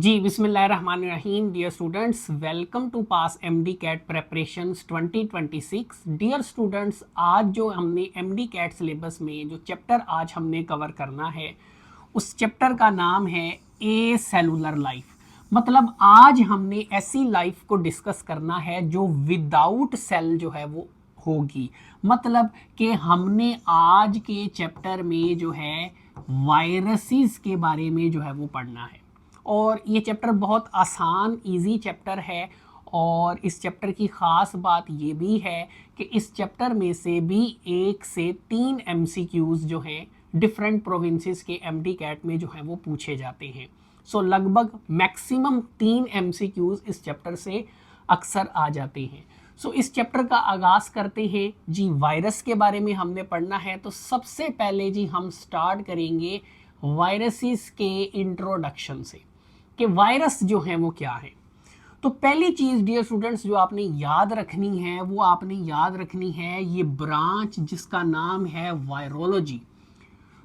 जी बिस्मिल्लाहिर्रहमानिर्रहीम। Dear students, welcome to pass MD CAT preparations 2026। Dear students, आज जो हमने एमडी कैट सिलेबस में जो चैप्टर आज हमने कवर करना है उस चैप्टर का नाम है ए सेलुलर लाइफ। मतलब आज हमने ऐसी लाइफ को डिस्कस करना है जो विदाउट सेल जो है वो होगी। मतलब कि हमने आज के चैप्टर में जो है वायरसेस के बारे में जो है वो पढ़ना है और ये चैप्टर बहुत आसान इजी चैप्टर है। और इस चैप्टर की ख़ास बात ये भी है कि इस चैप्टर में से भी 1 से 3 एमसीक्यूज़ जो हैं डिफरेंट प्रोविंसेस के एमडी कैट में जो हैं वो पूछे जाते हैं। सो लगभग मैक्सिमम 3 एमसीक्यूज़ इस चैप्टर से अक्सर आ जाते हैं। सो इस चैप्टर का आगाज़ करते हैं जी। वायरस के बारे में हमने पढ़ना है तो सबसे पहले जी हम स्टार्ट करेंगे वायरसेस के इंट्रोडक्शन से कि वायरस जो है वो क्या है। तो पहली चीज़ डियर स्टूडेंट्स जो आपने याद रखनी है वो आपने याद रखनी है ये ब्रांच जिसका नाम है वायरोलॉजी।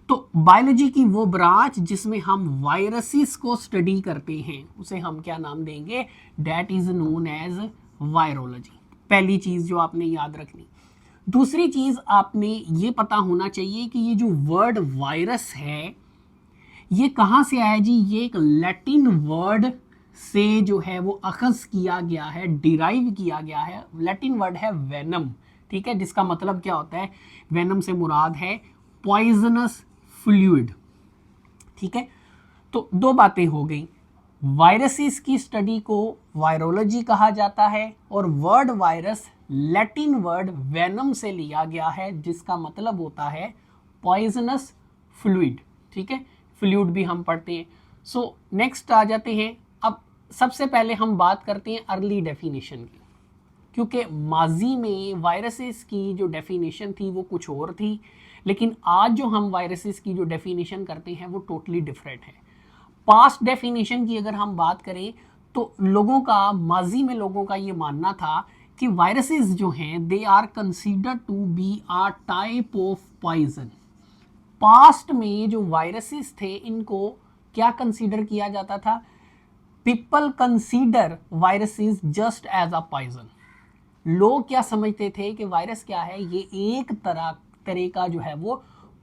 तो बायोलॉजी की वो ब्रांच जिसमें हम वायरसेस को स्टडी करते हैं उसे हम क्या नाम देंगे, that is known as virology. पहली चीज़ जो आपने याद रखनी। दूसरी चीज़ आपने ये पता होना चाहिए कि ये जो वर्ड वायरस है ये कहाँ से आया जी। ये एक लैटिन वर्ड से जो है वो अखज़ किया गया है, डिराइव किया गया है। लैटिन वर्ड है वेनम, ठीक है, जिसका मतलब क्या होता है, वेनम से मुराद है पॉइजनस फ्लूइड। ठीक है, तो दो बातें हो गई। वायरसेस की स्टडी को वायरोलॉजी कहा जाता है और word virus Latin word venom से लिया गया है जिसका मतलब होता है पॉइजनस फ्लूइड। ठीक है, फ्लूइड भी हम पढ़ते हैं। सो नेक्स्ट आ जाते हैं। अब सबसे पहले हम बात करते हैं अर्ली डेफिनेशन की, क्योंकि माजी में वायरसेस की जो डेफिनेशन थी वो कुछ और थी, लेकिन आज जो हम वायरसेस की जो डेफिनेशन करते हैं वो टोटली डिफरेंट है। पास्ट डेफिनेशन की अगर हम बात करें तो लोगों का, माजी में लोगों का ये मानना था कि वायरसेस जो हैं they are considered to be a type of poison. Past में जो वायरसेस थे इनको क्या कंसीडर किया जाता था, people consider viruses just as a poison. लोग क्या समझते थे कि वायरस क्या है, ये एक तरह का जो है वो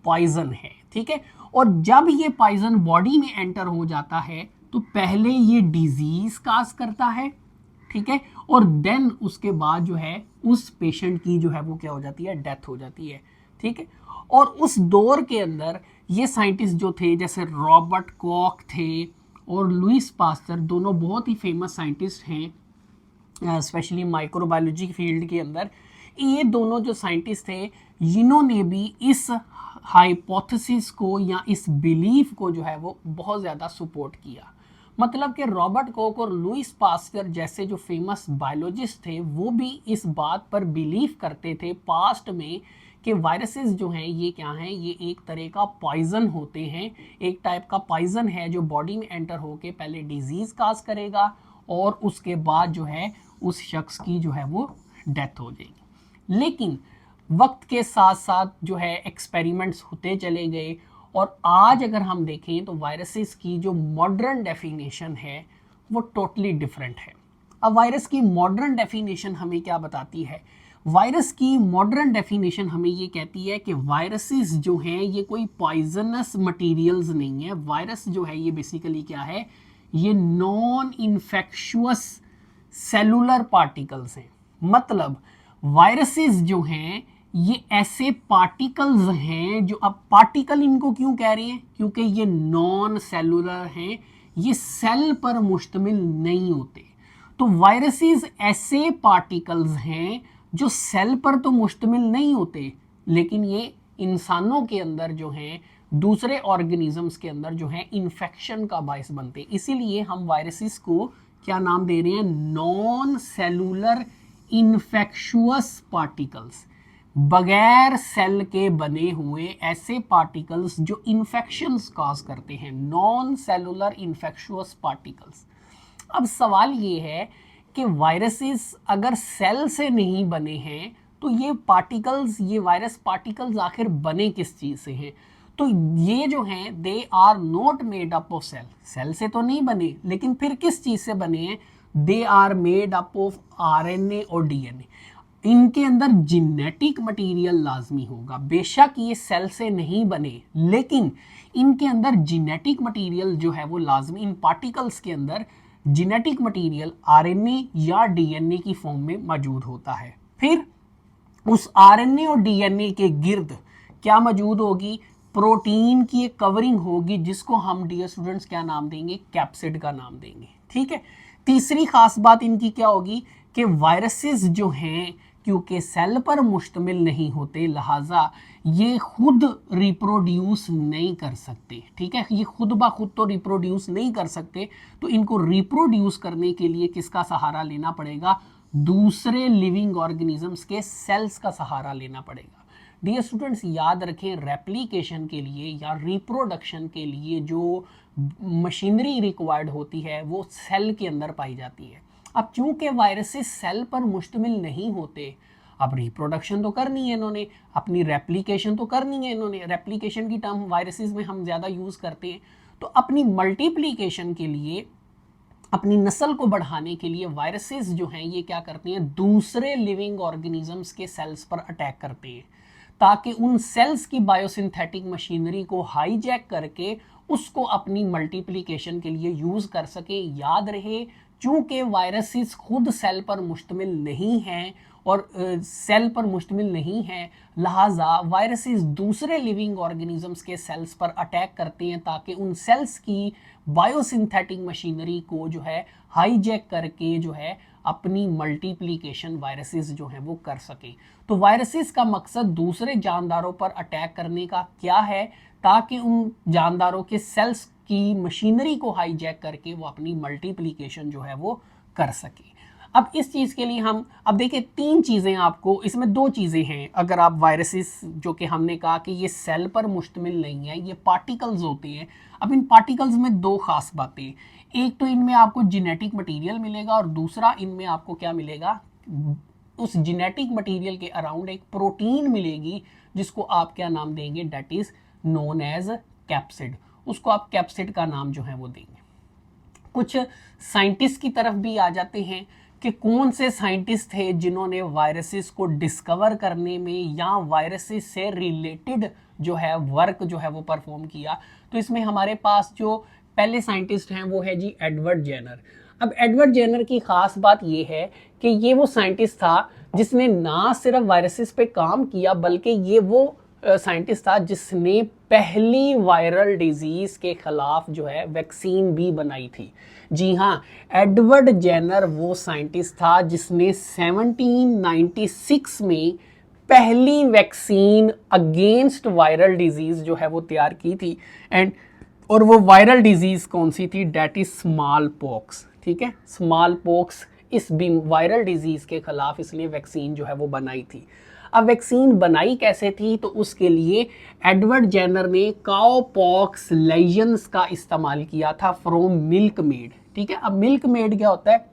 पॉइजन है। ठीक है, और जब ये पॉइजन बॉडी में एंटर हो जाता है तो पहले ये डिजीज काज करता है, ठीक है, और देन उसके बाद जो है उस पेशेंट की जो है वो क्या हो जाती है, डेथ हो जाती है। ठीक है, और उस दौर के अंदर ये साइंटिस्ट जो थे जैसे रॉबर्ट कॉक थे और लुइस पास्चर, दोनों बहुत ही फेमस साइंटिस्ट हैं स्पेशली माइक्रोबायोलॉजी फील्ड के अंदर। ये दोनों जो साइंटिस्ट थे इन्होंने भी इस हाइपोथेसिस को या इस बिलीफ को जो है वो बहुत ज़्यादा सपोर्ट किया। मतलब कि रॉबर्ट कॉक और लुइस पास्चर जैसे जो फेमस बायोलॉजिस्ट थे वो भी इस बात पर बिलीव करते थे पास्ट में कि वायरसेस जो हैं ये क्या हैं, ये एक तरह का पॉइजन होते हैं, एक टाइप का पॉइजन है जो बॉडी में एंटर होके पहले डिजीज़ काज करेगा और उसके बाद जो है उस शख्स की जो है वो डेथ हो जाएगी। लेकिन वक्त के साथ साथ जो है एक्सपेरिमेंट्स होते चले गए और आज अगर हम देखें तो वायरसेस की जो मॉडर्न डेफिनेशन है वो टोटली डिफरेंट है। अब वायरस की मॉडर्न डेफिनेशन हमें क्या बताती है, वायरस की मॉडर्न डेफिनेशन हमें ये कहती है कि वायरसेस जो हैं ये कोई पॉइजनस मटेरियल्स नहीं है। वायरस जो है ये बेसिकली क्या है, ये नॉन इन्फेक्शुअस सेलुलर पार्टिकल्स हैं। मतलब वायरसेस जो हैं ये ऐसे पार्टिकल्स हैं जो, अब पार्टिकल इनको क्यों कह रहे हैं, क्योंकि ये नॉन सेलुलर हैं, ये सेल पर मुश्तमिल नहीं होते। तो वायरसेस ऐसे पार्टिकल्स हैं जो सेल पर तो मुश्तमिल नहीं होते, लेकिन ये इंसानों के अंदर जो हैं, दूसरे ऑर्गेनिजम्स के अंदर जो है इन्फेक्शन का बायस बनते हैं। इसीलिए हम वायरसेस को क्या नाम दे रहे हैं, नॉन सेलुलर इन्फेक्शुअस पार्टिकल्स। बगैर सेल के बने हुए ऐसे पार्टिकल्स जो इन्फेक्शंस कॉज करते हैं, नॉन सेलुलर इन्फेक्शुअस पार्टिकल्स। अब सवाल ये है कि वायरसेस अगर सेल से नहीं बने हैं तो ये पार्टिकल्स, ये वायरस पार्टिकल्स आखिर बने किस चीज़ से हैं। तो ये जो हैं they are not made up of cell, cell से तो नहीं बने, लेकिन फिर किस चीज से बने हैं? They are made up of RNA और डीएनए। इनके अंदर जेनेटिक मटेरियल लाजमी होगा, बेशक ये सेल से नहीं बने, लेकिन इनके अंदर जेनेटिक मटेरियल जो है वो लाजमी, इन पार्टिकल्स के अंदर जेनेटिक मटेरियल आरएनए या डीएनए की फॉर्म में मौजूद होता है। फिर उस आरएनए और डीएनए के गिर्द क्या मौजूद होगी? प्रोटीन की एक कवरिंग होगी, जिसको हम डियर स्टूडेंट्स क्या नाम देंगे? कैप्सिड का नाम देंगे। ठीक है। तीसरी खास बात इनकी क्या होगी कि वायरसेस जो हैं क्योंकि सेल पर मुश्तमिल नहीं होते, लिहाजा ये खुद रिप्रोड्यूस नहीं कर सकते। ठीक है, ये खुद ब खुद तो रिप्रोड्यूस नहीं कर सकते, तो इनको रिप्रोड्यूस करने के लिए किसका सहारा लेना पड़ेगा? दूसरे लिविंग ऑर्गेनिजम्स के सेल्स का सहारा लेना पड़ेगा। डियर स्टूडेंट्स, याद रखें, रेप्लिकेशन के लिए या रिप्रोडक्शन के लिए जो मशीनरी रिक्वायर्ड होती है वो सेल के अंदर पाई जाती है। अब चूंकि वायरसेस सेल पर मुश्तमिल नहीं होते, अब रिप्रोडक्शन तो करनी है इन्होंने, अपनी रेप्लिकेशन तो करनी है इन्होंने। रेप्लिकेशन की टर्म वायरसेस में हम ज़्यादा यूज़ करते हैं। तो अपनी मल्टीप्लिकेशन के लिए, अपनी नस्ल को बढ़ाने के लिए वायरसेस जो हैं ये क्या करते हैं? दूसरे लिविंग ऑर्गेनिजम्स के सेल्स पर अटैक करते हैं, ताकि उन सेल्स की बायोसिंथेटिक मशीनरी को हाईजैक करके उसको अपनी मल्टीप्लिकेशन के लिए यूज़ कर सके। याद रहे, चूंकि वायरसेस खुद सेल पर मुश्तमिल नहीं हैं और सेल पर मुश्तमिल नहीं है, लिहाजा वायरसेस दूसरे लिविंग ऑर्गेनिजम्स के सेल्स पर अटैक करते हैं, ताकि उन सेल्स की बायोसिंथेटिक मशीनरी को जो है हाईजैक करके जो है अपनी मल्टीप्लिकेशन वायरसेस जो है वो कर सके। तो वायरसेस का मकसद दूसरे जानदारों पर अटैक करने का क्या है? ताकि उन जानदारों के सेल्स की मशीनरी को हाईजैक करके वो अपनी मल्टीप्लिकेशन जो है वो कर सके। अब इस चीज़ के लिए हम, अब देखिए, तीन चीज़ें आपको, इसमें दो चीज़ें हैं। अगर आप वायरसेस, जो कि हमने कहा कि ये सेल पर मुश्तमिल नहीं है, ये पार्टिकल्स होते हैं। अब इन पार्टिकल्स में दो खास बातें, एक तो इनमें आपको जेनेटिक मटेरियल मिलेगा और दूसरा इनमें आपको क्या मिलेगा? उस जेनेटिक मटेरियल के अराउंड एक प्रोटीन मिलेगी, जिसको आप क्या नाम देंगे? That is known as capsid. उसको आप कैप्सिड का नाम जो है वो देंगे। कुछ साइंटिस्ट की तरफ भी आ जाते हैं कि कौन से साइंटिस्ट थे जिन्होंने वायरसेस को डिस्कवर करने में या वायरसेस से रिलेटेड जो है वर्क जो है वो परफॉर्म किया। तो इसमें हमारे पास जो पहले साइंटिस्ट हैं वो है जी एडवर्ड जेनर। अब एडवर्ड जेनर की खास बात ये है कि ये वो साइंटिस्ट था जिसने ना सिर्फ वायरसेस पे काम किया, बल्कि ये वो साइंटिस्ट था जिसने पहली वायरल डिजीज के खिलाफ जो है वैक्सीन भी बनाई थी। जी हाँ, एडवर्ड जेनर वो साइंटिस्ट था जिसने 1796 में पहली वैक्सीन अगेंस्ट वायरल डिजीज जो है वो तैयार की थी। और वो वायरल डिजीज कौन सी थी? That is smallpox. ठीक है, स्मॉल पॉक्स, इस वायरल डिजीज के खिलाफ इसने वैक्सीन जो है वो बनाई थी। अब वैक्सीन बनाई कैसे थी? तो उसके लिए एडवर्ड जेनर ने काउ पॉक्स लेजन्स का इस्तेमाल किया था फ्रॉम मिल्क मेड। ठीक है, अब मिल्क मेड क्या होता है?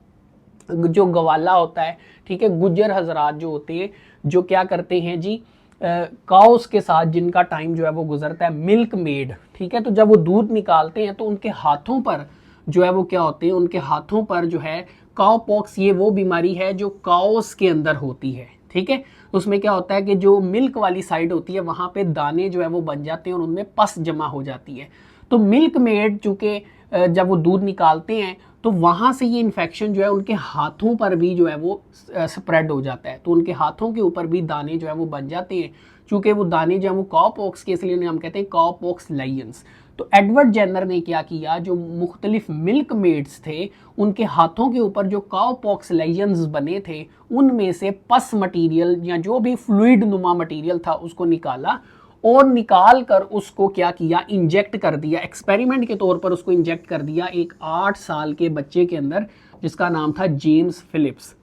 जो गवाला होता है, ठीक है, गुज्जर हजरात जो होते हैं, जो क्या करते हैं जी, काउस के साथ जिनका टाइम जो है वो गुजरता है, मिल्क मेड। ठीक है, तो जब वो दूध निकालते हैं तो उनके हाथों पर जो है वो क्या होते हैं? उनके हाथों पर जो है काउ पॉक्स, ये वो बीमारी है जो काउस के अंदर होती है। ठीक है, उसमें क्या होता है कि जो मिल्क वाली साइड होती है वहाँ पे दाने जो है वो बन जाते हैं और उनमें पस जमा हो जाती है। तो मिल्क मेड चूँकि जब वो दूध निकालते हैं तो वहाँ से ये इन्फेक्शन जो है उनके हाथों पर भी जो है वो स्प्रेड हो जाता है। तो उनके हाथों के ऊपर भी दाने जो है वो बन जाते हैं। चूँकि वो दाने जो है वो काउ पॉक्स के, इसलिए हम कहते हैं काउ पॉक्स लायंस। तो एडवर्ड जेनर ने क्या किया? जो मुख्तलिफ मिल्क मेड्स थे उनके हाथों के ऊपर जो काउ पॉक्स लायंस बने थे, उनमें से पस मटीरियल या जो भी फ्लूइड नुमा मटीरियल था उसको निकाला और निकाल कर उसको क्या किया? इंजेक्ट कर दिया। एक्सपेरिमेंट के तौर पर उसको इंजेक्ट कर दिया एक 8 साल के बच्चे के अंदर, जिसका नाम था जेम्स फिलिप्स।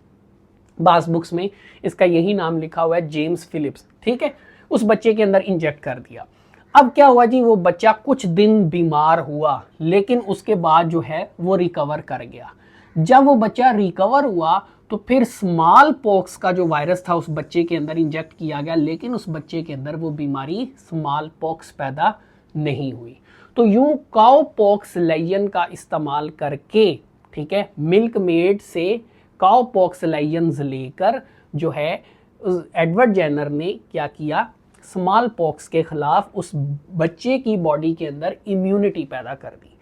बास बुक्स में इसका यही नाम लिखा हुआ है, जेम्स फिलिप्स। ठीक है, उस बच्चे के अंदर इंजेक्ट कर दिया। अब क्या हुआ जी? वो बच्चा कुछ दिन बीमार हुआ, लेकिन उसके बाद जो है वो रिकवर कर गया। जब वो बच्चा रिकवर हुआ तो फिर स्मॉल पॉक्स का जो वायरस था उस बच्चे के अंदर इंजेक्ट किया गया, लेकिन उस बच्चे के अंदर वो बीमारी स्मॉल पॉक्स पैदा नहीं हुई। तो यूं काउ पॉक्स लायन का इस्तेमाल करके, ठीक है, मिल्क मेड से काउ पॉक्स लायंस लेकर जो है एडवर्ड जेनर ने क्या किया, स्मॉल पॉक्स के खिलाफ उस बच्चे की बॉडी के अंदर इम्यूनिटी पैदा कर दी।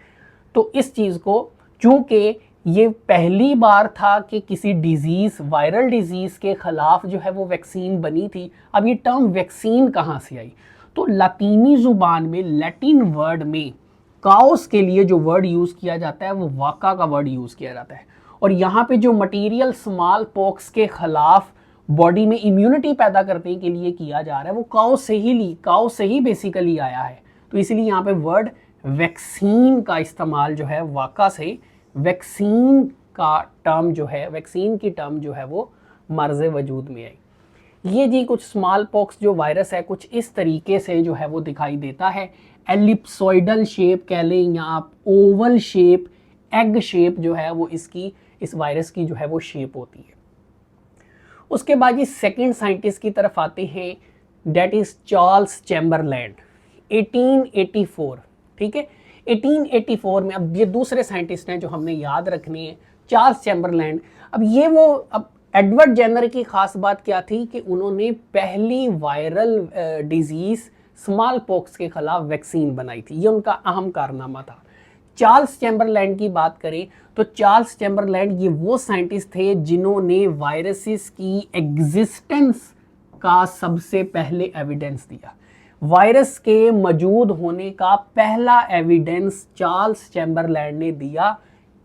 तो इस चीज़ को, चूंकि ये पहली बार था कि किसी डिजीज़, वायरल डिजीज़ के खिलाफ जो है वो वैक्सीन बनी थी। अब ये टर्म वैक्सीन कहाँ से आई, तो लातीनी ज़ुबान में, लैटिन वर्ड में काउस के लिए जो वर्ड यूज़ किया जाता है वो वाका का वर्ड यूज़ किया जाता है। और यहाँ पे जो मटीरियल स्मॉल पॉक्स के खिलाफ बॉडी में इम्यूनिटी पैदा करने के लिए किया जा रहा है वो काउ से ही बेसिकली आया है। तो इसलिए यहाँ पे वर्ड वैक्सीन का इस्तेमाल जो है वाका से, वैक्सीन का टर्म जो है, वैक्सीन की टर्म जो है वो मर्ज वजूद में आई। ये जी कुछ स्मॉल पॉक्स जो वायरस है कुछ इस तरीके से जो है वो दिखाई देता है। एलिप्सोइडल शेप कह लें या आप ओवल शेप, एग शेप जो है वो इसकी, इस वायरस की जो है वो शेप होती है। उसके बाद ये सेकंड साइंटिस्ट की तरफ आते हैं, डेट इज चार्ल्स चैम्बरलैंड, 1884, ठीक है। 1884 में, अब ये दूसरे साइंटिस्ट हैं जो हमने याद रखने हैं, चार्ल्स चैम्बरलैंड। अब एडवर्ड जेनर की खास बात क्या थी कि उन्होंने पहली वायरल डिजीज स्मॉल पॉक्स के खिलाफ वैक्सीन बनाई थी, ये उनका अहम कारनामा था। चार्ल्स चैम्बरलैंड की बात करें तो चार्ल्स चैम्बरलैंड ये वो साइंटिस्ट थे जिन्होंने वायरसेस की एग्जिस्टेंस का सबसे पहले एविडेंस दिया। वायरस के मौजूद होने का पहला एविडेंस चार्ल्स चैम्बरलैंड ने दिया।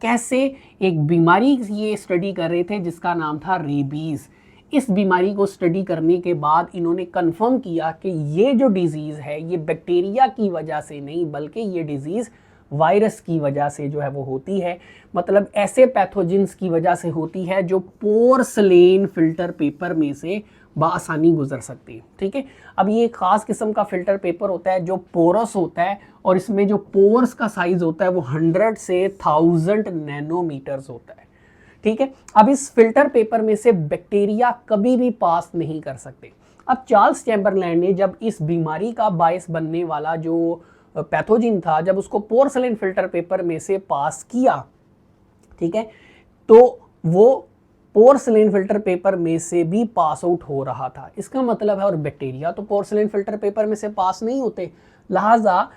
कैसे? एक बीमारी ये स्टडी कर रहे थे जिसका नाम था रेबीज़। इस बीमारी को स्टडी करने के बाद इन्होंने कंफर्म किया कि ये जो डिजीज़ है ये बैक्टीरिया की वजह से नहीं बल्कि ये डिजीज़ वायरस की वजह से जो है वो होती है। मतलब ऐसे पैथोजेंस की वजह से होती है जो पोर्सलेन फिल्टर पेपर में से बआसानी गुजर सकती है, ठीक है। अब ये खास किस्म का फिल्टर पेपर होता है जो पोरस होता है और इसमें जो पोर्स का साइज होता है वो 100 से 1000 नैनोमीटर्स होता है, ठीक है। अब इस फिल्टर पेपर में से बैक्टीरिया कभी भी पास नहीं कर सकते। अब चार्ल्स चैम्बरलैंड ने जब इस बीमारी का बायस बनने वाला जो पैथोजिन था, जब उसको पोर्सलेन फिल्टर पेपर में से पास किया, ठीक है, तो वो पोर्सलेन फिल्टर पेपर में से भी पास आउट हो रहा था। इसका मतलब है, और बैक्टीरिया तो पोर्सलेन फिल्टर पेपर में से पास नहीं होते, लिहाजा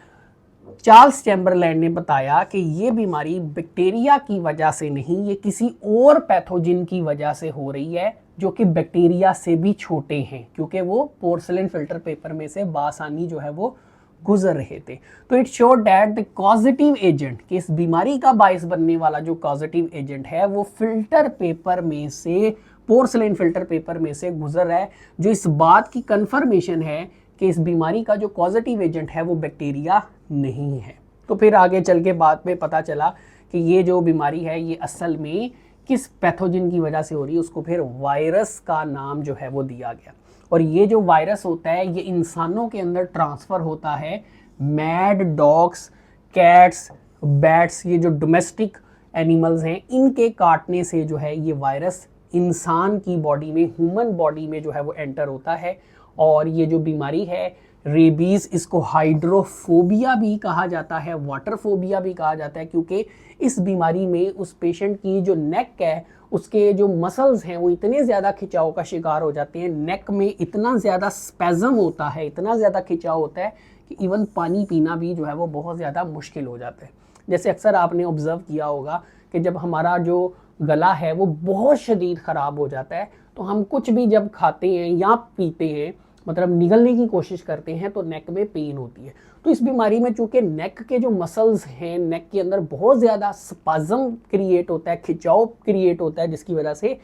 चार्ल्स चैम्बरलैंड ने बताया कि ये बीमारी बैक्टीरिया की वजह से नहीं, ये किसी और पैथोजिन की वजह से हो रही है जो कि बैक्टीरिया से भी छोटे हैं, क्योंकि वो पोर्सलेन फिल्टर पेपर में से बासानी जो है वो गुजर रहे थे। तो it showed that the causative agent, कि इस बीमारी का बायस बनने वाला जो कॉजेटिव एजेंट है वो फिल्टर पेपर में से, पोर्सलेन फिल्टर पेपर में से गुजर रहा है, जो इस बात की कंफर्मेशन है कि इस बीमारी का जो कॉजेटिव एजेंट है वो बैक्टीरिया नहीं है। तो फिर आगे चल के बाद में पता चला कि ये जो बीमारी है ये असल में किस पैथोजन की वजह से हो रही है, उसको फिर वायरस का नाम जो है वो दिया गया। और ये जो वायरस होता है ये इंसानों के अंदर ट्रांसफ़र होता है मैड डॉग्स, कैट्स, बैट्स, ये जो डोमेस्टिक एनिमल्स हैं इनके काटने से जो है ये वायरस इंसान की बॉडी में, ह्यूमन बॉडी में जो है वो एंटर होता है। और ये जो बीमारी है रेबीज़, इसको हाइड्रोफोबिया भी कहा जाता है, वाटर फोबिया भी कहा जाता है, क्योंकि इस बीमारी में उस पेशेंट की जो नेक है उसके जो मसल्स हैं वो इतने ज़्यादा खिंचाव का शिकार हो जाते हैं, नेक में इतना ज़्यादा स्पैज़म होता है, इतना ज़्यादा खिंचाव होता है कि इवन पानी पीना भी जो है वो बहुत ज़्यादा मुश्किल हो जाता है। जैसे अक्सर आपने ऑब्ज़र्व किया होगा कि जब हमारा जो गला है वो बहुत शदीद ख़राब हो जाता है तो हम कुछ भी जब खाते हैं या पीते हैं, मतलब निगलने की कोशिश करते हैं, तो नेक में पेन होती है। तो इस बीमारी में चूंकि नेक के जो मसल्स हैं, नेक के अंदर बहुत ज़्यादा स्पाज़म क्रिएट होता है, खिंचाव क्रिएट होता है, जिसकी वजह से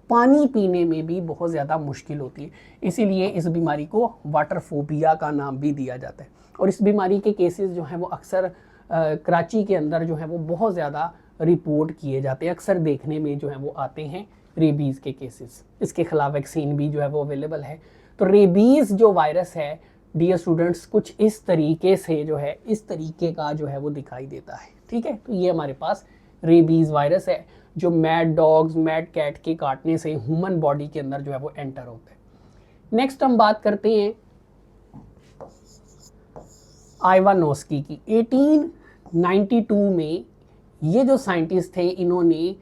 पानी पीने में भी बहुत ज़्यादा मुश्किल होती है। इसीलिए इस बीमारी को वाटर फोबिया का नाम भी दिया जाता है। और इस बीमारी के केसेस जो हैं वो अक्सर कराची के अंदर जो है वो बहुत ज़्यादा रिपोर्ट किए जाते हैं, अक्सर देखने में जो है वो आते हैं रेबीज़ के केसेस। इसके खिलाफ वैक्सीन भी जो है वो अवेलेबल है। तो रेबीज़ जो वायरस है डियर स्टूडेंट्स कुछ इस तरीके से जो है, इस तरीके का जो है वो दिखाई देता है, ठीक है। तो ये हमारे पास रेबीज़ वायरस है जो मैड डॉग्स, मैड कैट के काटने से ह्यूमन बॉडी के अंदर जो है वो एंटर होता है। नेक्स्ट हम बात करते हैं आइवानोस्की की। 1892 में ये जो साइंटिस्ट थे इन्होंने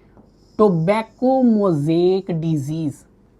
टोबैको मोज़ेक डिजीज़,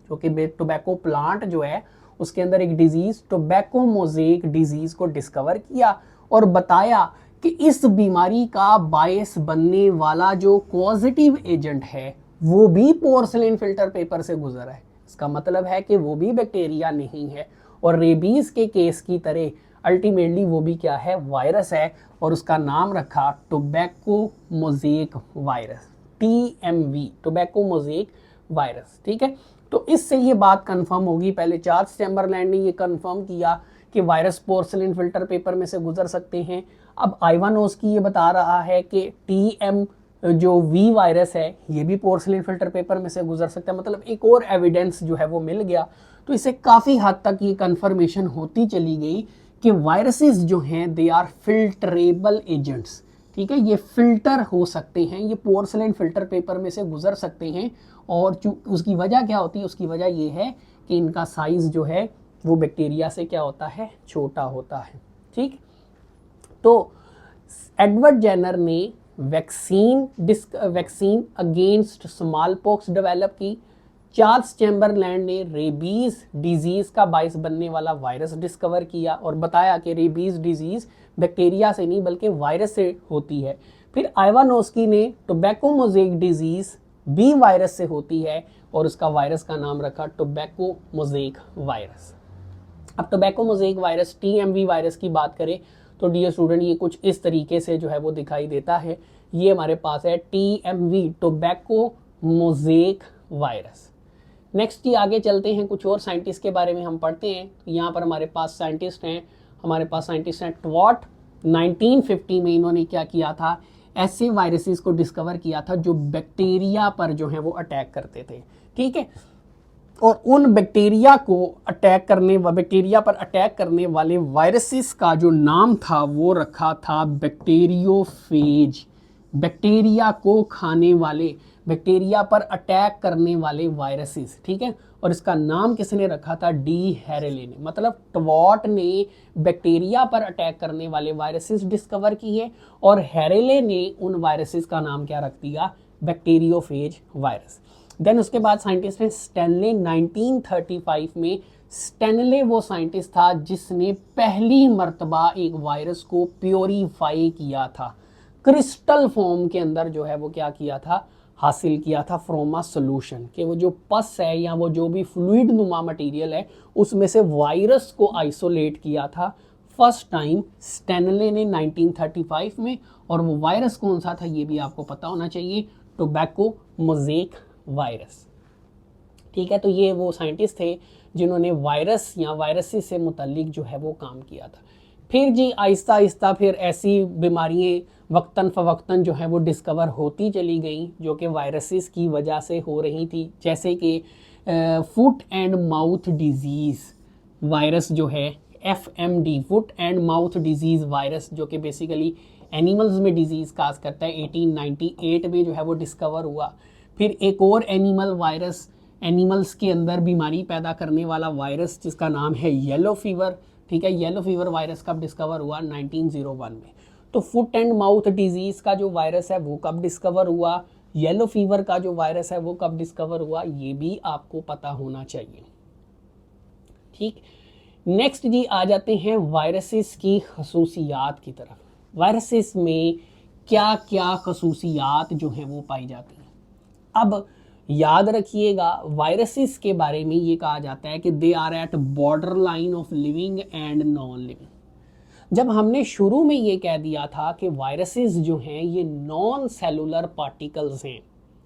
जो कि टोबैको प्लांट जो है उसके अंदर एक डिजीज़ टोबैको मोज़ेक डिजीज़ को डिस्कवर किया और बताया कि इस बीमारी का बायस बनने वाला जो पॉजिटिव एजेंट है वो भी पोर्सलिन फिल्टर पेपर से गुजरा है। इसका मतलब है कि वो भी बैक्टीरिया नहीं है, और रेबीज के केस की तरह अल्टीमेटली वो भी क्या है, वायरस है, और उसका नाम रखा tobacco mosaic virus, TMV, tobacco mosaic virus. ठीक है, तो इससे ये बात कंफर्म होगी। पहले चार्ल्स चैम्बरलैंड ने ये कंफर्म किया कि वायरस पोर्सलिन फिल्टर पेपर में से गुजर सकते हैं। अब आइवानोस्की ये बता रहा है कि TM जो V वायरस है ये भी पोर्सलिन फिल्टर पेपर में से गुजर सकता है। मतलब एक और एविडेंस जो है वो मिल गया। तो इससे काफ़ी हद तक ये कंफर्मेशन होती चली गई कि वायरसेस जो हैं दे आर फिल्टरेबल एजेंट्स। ठीक है, ये फिल्टर हो सकते हैं, ये पोर्सलिन फिल्टर पेपर में से गुजर सकते हैं। और उसकी वजह क्या होती है, उसकी वजह ये है कि इनका साइज़ जो है वो बैक्टीरिया से क्या होता है, छोटा होता है। ठीक, तो एडवर्ड जेनर ने vaccine against small pox develop की। चार्ल्स चैम्बरलैंड ने रेबीज डिजीज का बायस बनने वाला वायरस डिस्कवर किया और बताया कि रेबीज डिजीज बैक्टीरिया से नहीं बल्कि वायरस से होती है। फिर आइवानोस्की ने tobacco mosaic disease be virus से होती है और उसका वायरस का नाम रखा टोबैको मोज़ेक वायरस। अब tobacco mosaic virus TMV virus की बात करें तो डियर स्टूडेंट ये कुछ इस तरीके से जो है वो दिखाई देता है। ये हमारे पास है TMV, tobacco mosaic virus. Next ही आगे चलते हैं, कुछ और साइंटिस्ट के बारे में हम पढ़ते हैं। यहाँ पर हमारे पास साइंटिस्ट हैं, ट्वॉट। 1950 में इन्होंने क्या किया था, ऐसे वायरसेस को डिस्कवर किया था जो बैक्टीरिया पर जो है वो अटैक करते थे। ठीक है, और उन बैक्टीरिया पर अटैक करने वाले वायरसेस का जो नाम था वो रखा था बैक्टीरियोफेज। बैक्टीरिया को खाने वाले, बैक्टीरिया पर अटैक करने वाले वायरसेस। ठीक है, और इसका नाम किसने रखा था, डी हैरेले ने। मतलब टवॉट ने बैक्टीरिया पर अटैक करने वाले वायरसेस डिस्कवर किए और हैरेले ने उन वायरसेस का नाम क्या रख दिया, बैक्टीरियोफेज वायरस। देन उसके बाद साइंटिस्ट है स्टैनले। 1935 में स्टैनले वो साइंटिस्ट था जिसने पहली मर्तबा एक वायरस को प्योरीफाई किया था, क्रिस्टल फॉर्म के अंदर जो है वो क्या किया था, हासिल किया था फ्रॉम अ सोल्यूशन, कि वो जो पस है या वो जो भी फ्लूइड नुमा मटेरियल है उसमें से वायरस को आइसोलेट किया था फर्स्ट टाइम स्टैनले ने 1935 में। और वो वायरस कौन सा था ये भी आपको पता होना चाहिए, टोबैको मोज़ेक वायरस। ठीक है, तो ये वो साइंटिस्ट थे जिन्होंने वायरस या वायरसेस से मुतल्लिक जो है वो काम किया था। फिर जी आहिस्ता आहिस्ता फिर ऐसी बीमारियाँ वक्तन फ़वक्तन जो है वो डिस्कवर होती चली गई जो कि वायरसेस की वजह से हो रही थी, जैसे कि foot and mouth disease virus जो है, FMD, foot and mouth disease virus, जो कि बेसिकली एनिमल्स में डिजीज़ काज करता है। 1898 में जो है वो डिस्कवर हुआ। फिर एक और एनिमल वायरस, एनिमल्स के अंदर बीमारी पैदा करने वाला वायरस जिसका नाम है येलो फीवर। ठीक है, येलो फीवर वायरस कब डिस्कवर हुआ, 1901 में। तो फुट एंड माउथ डिजीज़ का जो वायरस है वो कब डिस्कवर हुआ, येलो फीवर का जो वायरस है वो कब डिस्कवर हुआ, ये भी आपको पता होना चाहिए। ठीक, नेक्स्ट जी आ जाते हैं वायरसेस की खसूसियात की तरफ। वायरसेस में क्या क्या खसूसियात जो हैं वो पाई जाती हैं। अब याद रखिएगा वायरसेस के बारे में ये कहा जाता है कि they are at border line of living and non living. जब हमने शुरू में ये कह दिया था कि वायरसेस जो हैं ये नॉन सेलुलर पार्टिकल्स हैं,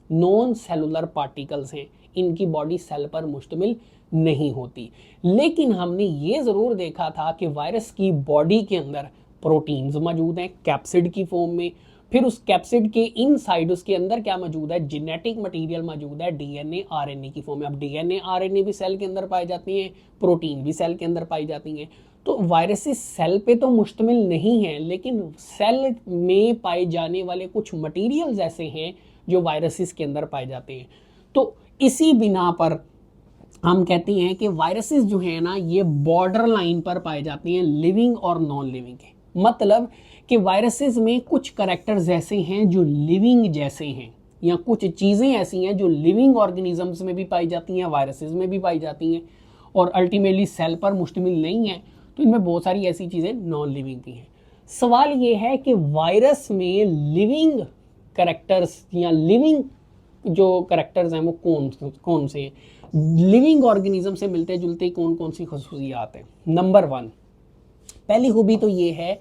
नॉन सेलुलर पार्टिकल्स हैं, इनकी बॉडी सेल पर मुश्तमिल नहीं होती, लेकिन हमने ये ज़रूर देखा था कि वायरस की बॉडी के अंदर प्रोटीन्स मौजूद हैं कैप्सिड की फॉर्म में। फिर उस कैप्सिड के इनसाइड उसके अंदर क्या मौजूद है, जेनेटिक मटेरियल मौजूद है DNA RNA की फॉर्म में। अब DNA RNA भी सेल के अंदर पाई जाती हैं, प्रोटीन भी सेल के अंदर पाई जाती हैं। तो वायरसेस सेल पे तो मुश्तमिल नहीं है, लेकिन सेल में पाए जाने वाले कुछ मटेरियल्स ऐसे हैं जो वायरसेस के अंदर पाए जाते हैं। तो इसी बिना पर हम कहते हैं कि वायरसेस जो है ना ये बॉर्डर लाइन पर पाए जाते हैं लिविंग और नॉन लिविंग के। मतलब कि वायरसेस में कुछ करैक्टर्स ऐसे हैं जो लिविंग जैसे हैं, या कुछ चीज़ें ऐसी हैं जो लिविंग ऑर्गेनिजम्स में भी पाई जाती हैं, वायरसेस में भी पाई जाती हैं, और अल्टीमेटली सेल पर मुश्तमिल नहीं है। तो इनमें बहुत सारी ऐसी चीज़ें नॉन लिविंग भी हैं। सवाल ये है कि वायरस में लिविंग करैक्टर्स या लिविंग जो करैक्टर्स हैं वो कौन कौन से हैं, लिविंग ऑर्गेनिज्म से मिलते जुलते कौन कौन सी खसूसियात हैं। नंबर 1, पहली खूबी तो ये है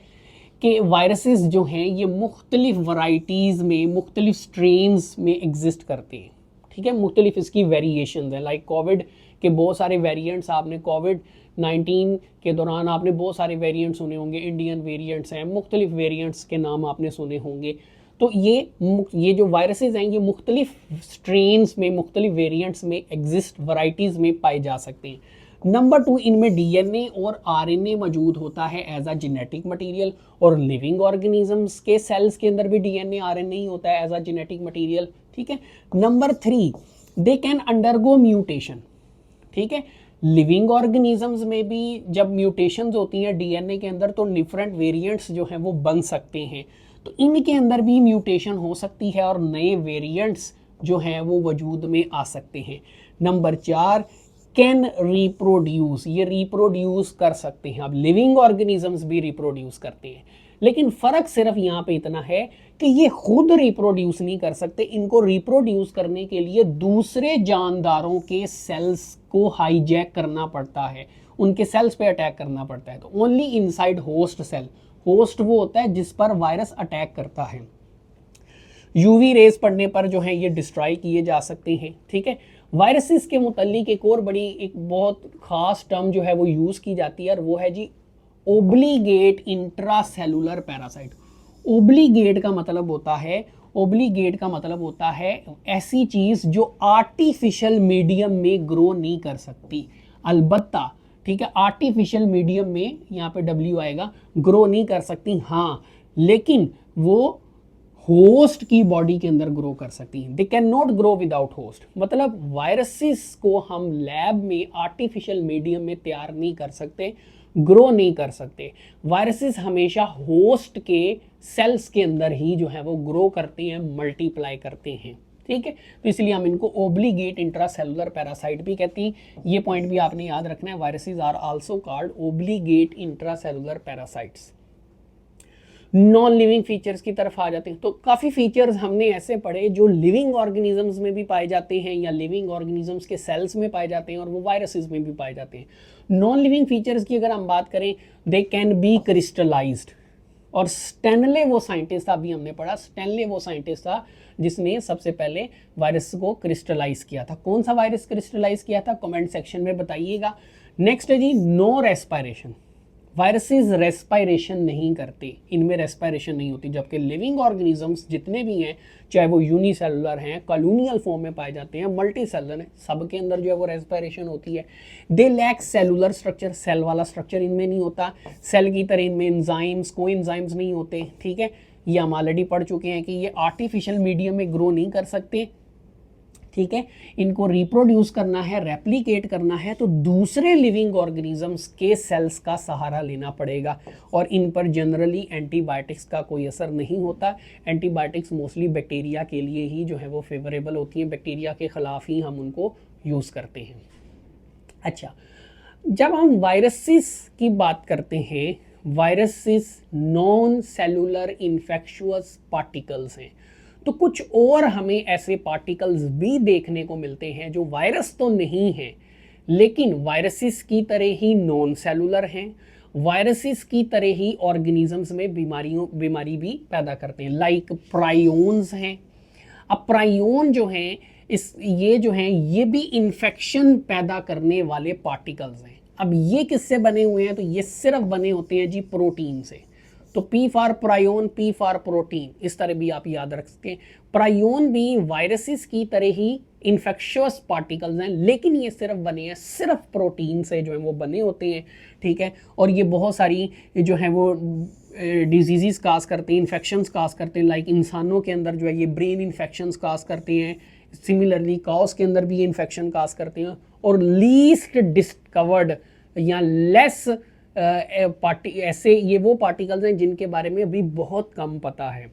कि वायरसेस जो हैं ये मुख्तलिफ वैरायटीज़ में, मुख्तलिफ स्ट्रेन्स में एग्जिस्ट करते हैं। ठीक है, मुख्तलिफ इसकी वेरिएशन हैं। लाइक कोविड के बहुत सारे वेरिएंट्स, आपने कोविड-19 के दौरान आपने बहुत सारे वेरिएंट्स सुने होंगे, इंडियन वेरिएंट्स हैं, मुख्तलिफ वेरिएंट्स के नाम आपने सुने होंगे। तो ये जो वायरसेस हैं ये मुख्तलिफ स्ट्रेन्स में, मुख्तलिफ वेरिएंट्स में एग्जिस्ट, वैरायटीज़ में पाए जा सकते हैं। नंबर 2, इनमें डीएनए और आरएनए मौजूद होता है एज अ जेनेटिक मटेरियल, और लिविंग ऑर्गेनिजम्स के सेल्स के अंदर भी डीएनए आरएनए ही होता है एज अ जेनेटिक मटेरियल। ठीक है। Number 3, they can undergo mutation. ठीक है, लिविंग ऑर्गेनिजम्स में भी जब म्यूटेशंस होती हैं डीएनए के अंदर तो डिफरेंट वेरिएंट्स जो हैं वो बन सकते हैं। तो इनके अंदर भी म्यूटेशन हो सकती है और नए वेरिएंट्स जो हैं वो वजूद में आ सकते हैं। नंबर 4, कैन रिप्रोड्यूस, ये रिप्रोड्यूस कर सकते हैं। अब लिविंग ऑर्गेनिजम्स भी रिप्रोड्यूस करते हैं, लेकिन फ़र्क सिर्फ यहाँ पे इतना है कि ये खुद रिप्रोड्यूस नहीं कर सकते। इनको रिप्रोड्यूस करने के लिए दूसरे जानदारों के सेल्स को हाईजैक करना पड़ता है, उनके सेल्स पे अटैक करना पड़ता है। तो only inside host cell, host वो होता है जिस पर वायरस अटैक करता है। यूवी रेज पड़ने पर जो है ये डिस्ट्रॉय किए जा सकते हैं। ठीक है, वायरसेस के मुतल्लिक एक और बड़ी, एक बहुत ख़ास टर्म जो है वो यूज़ की जाती है, और वो है जी ओब्लीगेट इंट्रासेलुलर पैरासाइट। ओब्लीगेट का मतलब होता है, ओब्लीगेट का मतलब होता है ऐसी चीज़ जो आर्टिफिशियल मीडियम में ग्रो नहीं कर सकती। अलबत्ता, ठीक है, आर्टिफिशियल मीडियम में, यहाँ पे डब्ल्यू आएगा, ग्रो नहीं कर सकती, हाँ, लेकिन वो होस्ट की बॉडी के अंदर ग्रो कर सकती हैं। They can not grow without host. मतलब वायरसेस को हम लैब में आर्टिफिशियल मीडियम में तैयार नहीं कर सकते, ग्रो नहीं कर सकते। वायरसेस हमेशा होस्ट के सेल्स के अंदर ही जो है वो ग्रो करते हैं, मल्टीप्लाई करते हैं। ठीक है, तो इसलिए हम इनको ओब्लीगेट इंट्रासेलुलर पैरासाइट भी कहते हैं। ये पॉइंट भी आपने याद रखना है, viruses are also called obligate intracellular parasites. Non living features की तरफ आ जाते हैं। तो काफ़ी फीचर्स हमने ऐसे पढ़े जो लिविंग ऑर्गेनिजम्स में भी पाए जाते हैं या लिविंग ऑर्गेनिजम्स के सेल्स में पाए जाते हैं, और वो वायरसेस में भी पाए जाते हैं। नॉन लिविंग फीचर्स की अगर हम बात करें, दे कैन बी क्रिस्टलाइज्ड। और स्टैनले वो साइंटिस्ट था, अभी हमने पढ़ा, स्टैनले वो साइंटिस्ट था जिसने सबसे पहले वायरस को क्रिस्टलाइज किया था। कौन सा वायरस क्रिस्टलाइज किया था, कमेंट सेक्शन में बताइएगा। नेक्स्ट है जी नो रेस्पायरेशन। वायरसेस रेस्पायरेशन नहीं करते, इनमें रेस्पायरेशन नहीं होती, जबकि लिविंग ऑर्गेनिजम्स जितने भी हैं, चाहे वो यूनिसेलुलर हैं, कॉलोनियल फॉर्म में पाए जाते हैं, मल्टी सेलुलर हैं, सबके अंदर जो है वो रेस्पायरेशन होती है। They lack cellular structure, cell वाला स्ट्रक्चर इनमें नहीं होता। सेल की तरह इनमें एंजाइम्स, कोएंजाइम्स नहीं होते। ठीक है, ये हम ऑलरेडी पढ़ चुके हैं कि ये आर्टिफिशियल मीडियम में ग्रो नहीं कर सकते। ठीक है, इनको रिप्रोड्यूस करना है, रेप्लिकेट करना है, तो दूसरे लिविंग ऑर्गेनिजम्स के सेल्स का सहारा लेना पड़ेगा, और इन पर जनरली एंटीबायोटिक्स का कोई असर नहीं होता। एंटीबायोटिक्स मोस्टली बैक्टीरिया के लिए ही जो है वो फेवरेबल होती हैं, बैक्टीरिया के ख़िलाफ़ ही हम उनको यूज़ करते हैं। अच्छा, जब हम वायरसेस की बात करते हैं, वायरसेस नॉन सेलुलर इन्फेक्शुअस पार्टिकल्स हैं, तो कुछ और हमें ऐसे पार्टिकल्स भी देखने को मिलते हैं जो वायरस तो नहीं हैं, लेकिन वायरसेस की तरह ही नॉन सेलुलर हैं, वायरसेस की तरह ही ऑर्गेनिजम्स में बीमारी भी पैदा करते हैं। लाइक प्रायोन्स हैं। अब प्रायोन जो हैं, ये भी इन्फेक्शन पैदा करने वाले पार्टिकल्स हैं। अब ये किससे बने हुए हैं, तो ये सिर्फ बने होते हैं जी प्रोटीन से। तो P for prion, P for protein, इस तरह भी आप याद रख सकते हैं। प्रायोन भी वायरसेस की तरह ही इन्फेक्शियस पार्टिकल्स हैं, लेकिन ये सिर्फ बने हैं, सिर्फ प्रोटीन से जो है वो बने होते हैं। ठीक है, और ये बहुत सारी जो है वो डिजीज़ काज करते हैं, इन्फेक्शंस काज करते हैं। लाइक इंसानों के अंदर जो है ये ब्रेन इन्फेक्शंस काज करते हैं, सिमिलरली काउस के अंदर भी ये इन्फेक्शन काज करते हैं। और लीस्ट डिस्कवर्ड या लेस ऐसे ये वो पार्टिकल्स हैं जिनके बारे में अभी बहुत कम पता है।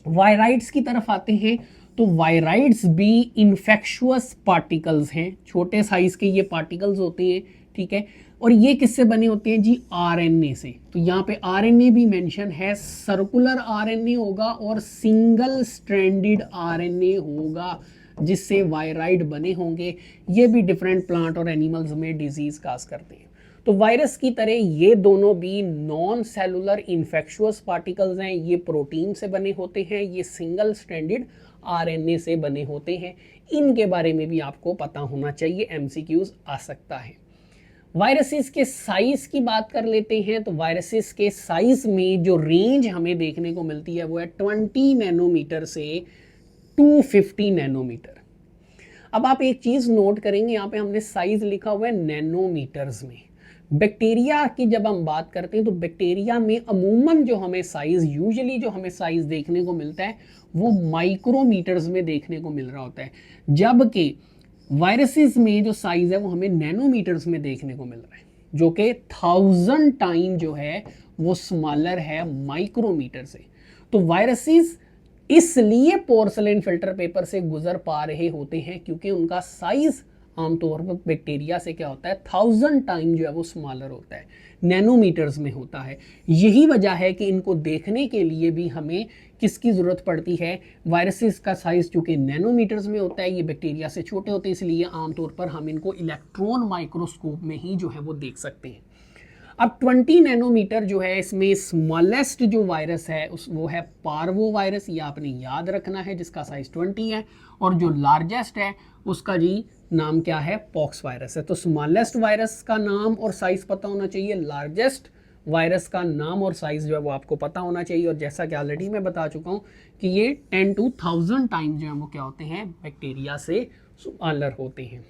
वायराइड्स की तरफ आते हैं तो वायराइड्स भी इन्फेक्शुअस पार्टिकल्स हैं, छोटे साइज के ये पार्टिकल्स होते हैं, ठीक है। और ये किससे बने होते हैं जी? आरएनए से। तो यहाँ पे आरएनए भी मेंशन है, सर्कुलर आरएनए होगा और सिंगल स्ट्रैंडेड आरएनए होगा जिससे वायराइड बने होंगे। ये भी डिफरेंट प्लांट और एनिमल्स में डिजीज काज करते हैं। तो वायरस की तरह ये दोनों भी नॉन सेलुलर इन्फेक्शुअस पार्टिकल्स हैं, ये प्रोटीन से बने होते हैं, ये सिंगल स्ट्रैंडेड आरएनए से बने होते हैं। इनके बारे में भी आपको पता होना चाहिए, एमसीक्यूज आ सकता है। वायरसेस के साइज की बात कर लेते हैं। तो वायरसेस के साइज में जो रेंज हमें देखने को मिलती है वो है 20 नैनोमीटर से 250 नैनोमीटर। अब आप एक चीज नोट करेंगे, यहाँ पे हमने साइज लिखा हुआ है नैनोमीटर्स में। बैक्टीरिया की जब हम बात करते हैं तो बैक्टीरिया में अमूमन जो हमें साइज यूजुअली जो हमें साइज देखने को मिलता है वो माइक्रोमीटर्स में देखने को मिल रहा होता है, जबकि वायरसेस में जो साइज है वो हमें नैनोमीटर्स में देखने को मिल रहा है, जो कि 1000 टाइम जो है वो स्मॉलर है माइक्रोमीटर से। तो वायरसेस इसलिए पोर्सलेन फिल्टर पेपर से गुजर पा रहे होते हैं क्योंकि उनका साइज आमतौर पर बैक्टीरिया से क्या होता है 1000 टाइम जो है वो स्मॉलर होता है, नैनोमीटर्स में होता है। यही वजह है कि इनको देखने के लिए भी हमें किसकी ज़रूरत पड़ती है? वायरसेस का साइज चूंकि नैनोमीटर्स में होता है, ये बैक्टीरिया से छोटे होते हैं, इसलिए आमतौर पर हम इनको इलेक्ट्रॉन माइक्रोस्कोप में ही जो है वो देख सकते हैं। अब 20 नैनोमीटर जो है, इसमें स्मॉलेस्ट जो वायरस है वो है पार्वो वायरस, ये आपने याद रखना है, जिसका साइज 20 है। और जो लार्जेस्ट है उसका जी नाम क्या है? पॉक्स वायरस है। तो स्मॉलेस्ट वायरस का नाम और साइज पता होना चाहिए, लार्जेस्ट वायरस का नाम और साइज जो है वो आपको पता होना चाहिए। और जैसा कि ऑलरेडी मैं बता चुका हूँ कि ये 10 to 1000 टाइम जो है वो क्या होते हैं? बैक्टीरिया से स्मॉलर होते हैं।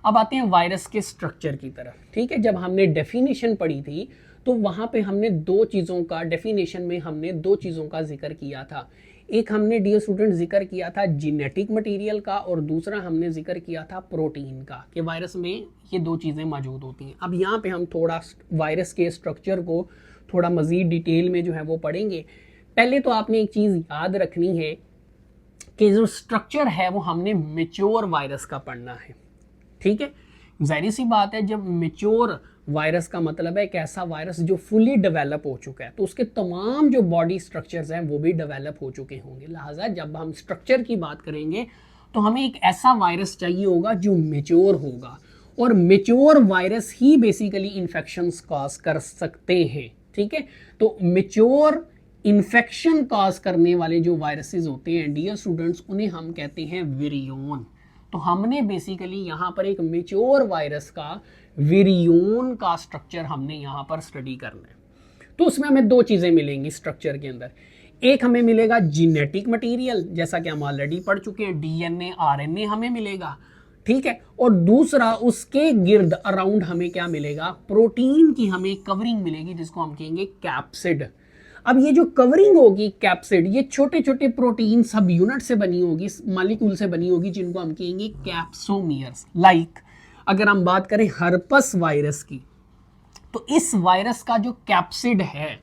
अब आते हैं वायरस के स्ट्रक्चर की तरफ, ठीक है। जब हमने डेफिनेशन पढ़ी थी तो वहां पे हमने दो चीज़ों का डेफिनेशन में हमने दो चीज़ों का जिक्र किया था। एक हमने डियर स्टूडेंट जिक्र किया था जेनेटिक मटेरियल का, और दूसरा हमने जिक्र किया था प्रोटीन का, कि वायरस में ये दो चीज़ें मौजूद होती हैं। अब यहाँ पे हम थोड़ा वायरस के स्ट्रक्चर को थोड़ा मज़ीद डिटेल में जो है वो पढ़ेंगे। पहले तो आपने एक चीज़ याद रखनी है कि जो स्ट्रक्चर है वो हमने मेच्योर वायरस का पढ़ना है, ठीक है। जाहिर सी बात है, जब मेच्योर वायरस का मतलब है एक ऐसा वायरस जो फुली डेवलप हो चुका है, तो उसके तमाम जो बॉडी स्ट्रक्चर्स हैं वो भी डेवलप हो चुके होंगे। लिहाजा जब हम स्ट्रक्चर की बात करेंगे तो हमें एक ऐसा वायरस चाहिए होगा जो मेच्योर होगा, और मेच्योर वायरस ही बेसिकली इन्फेक्शंस कॉज कर सकते हैं, ठीक है। तो मेच्योर इन्फेक्शन कॉज करने वाले जो वायरसेस होते हैं डियर स्टूडेंट्स, उन्हें हम कहते हैं विरियोन। तो हमने बेसिकली यहाँ पर एक मेच्योर वायरस का विरियोन का स्ट्रक्चर हमने यहाँ पर स्टडी करना है। तो उसमें हमें दो चीज़ें मिलेंगी स्ट्रक्चर के अंदर। एक हमें मिलेगा जेनेटिक मटेरियल, जैसा कि हम ऑलरेडी पढ़ चुके हैं, डीएनए आरएनए हमें मिलेगा, ठीक है। और दूसरा उसके गिर्द अराउंड हमें क्या मिलेगा? प्रोटीन की हमें कवरिंग मिलेगी, जिसको हम कहेंगे कैप्सिड। अब ये जो कवरिंग होगी कैप्सिड, ये छोटे छोटे प्रोटीन सब यूनिट से बनी होगी, मॉलिक्यूल से बनी होगी, जिनको हम कहेंगे कैप्सोमियर्स। लाइक अगर हम बात करें हर्पस वायरस की, तो इस वायरस का जो कैप्सिड है,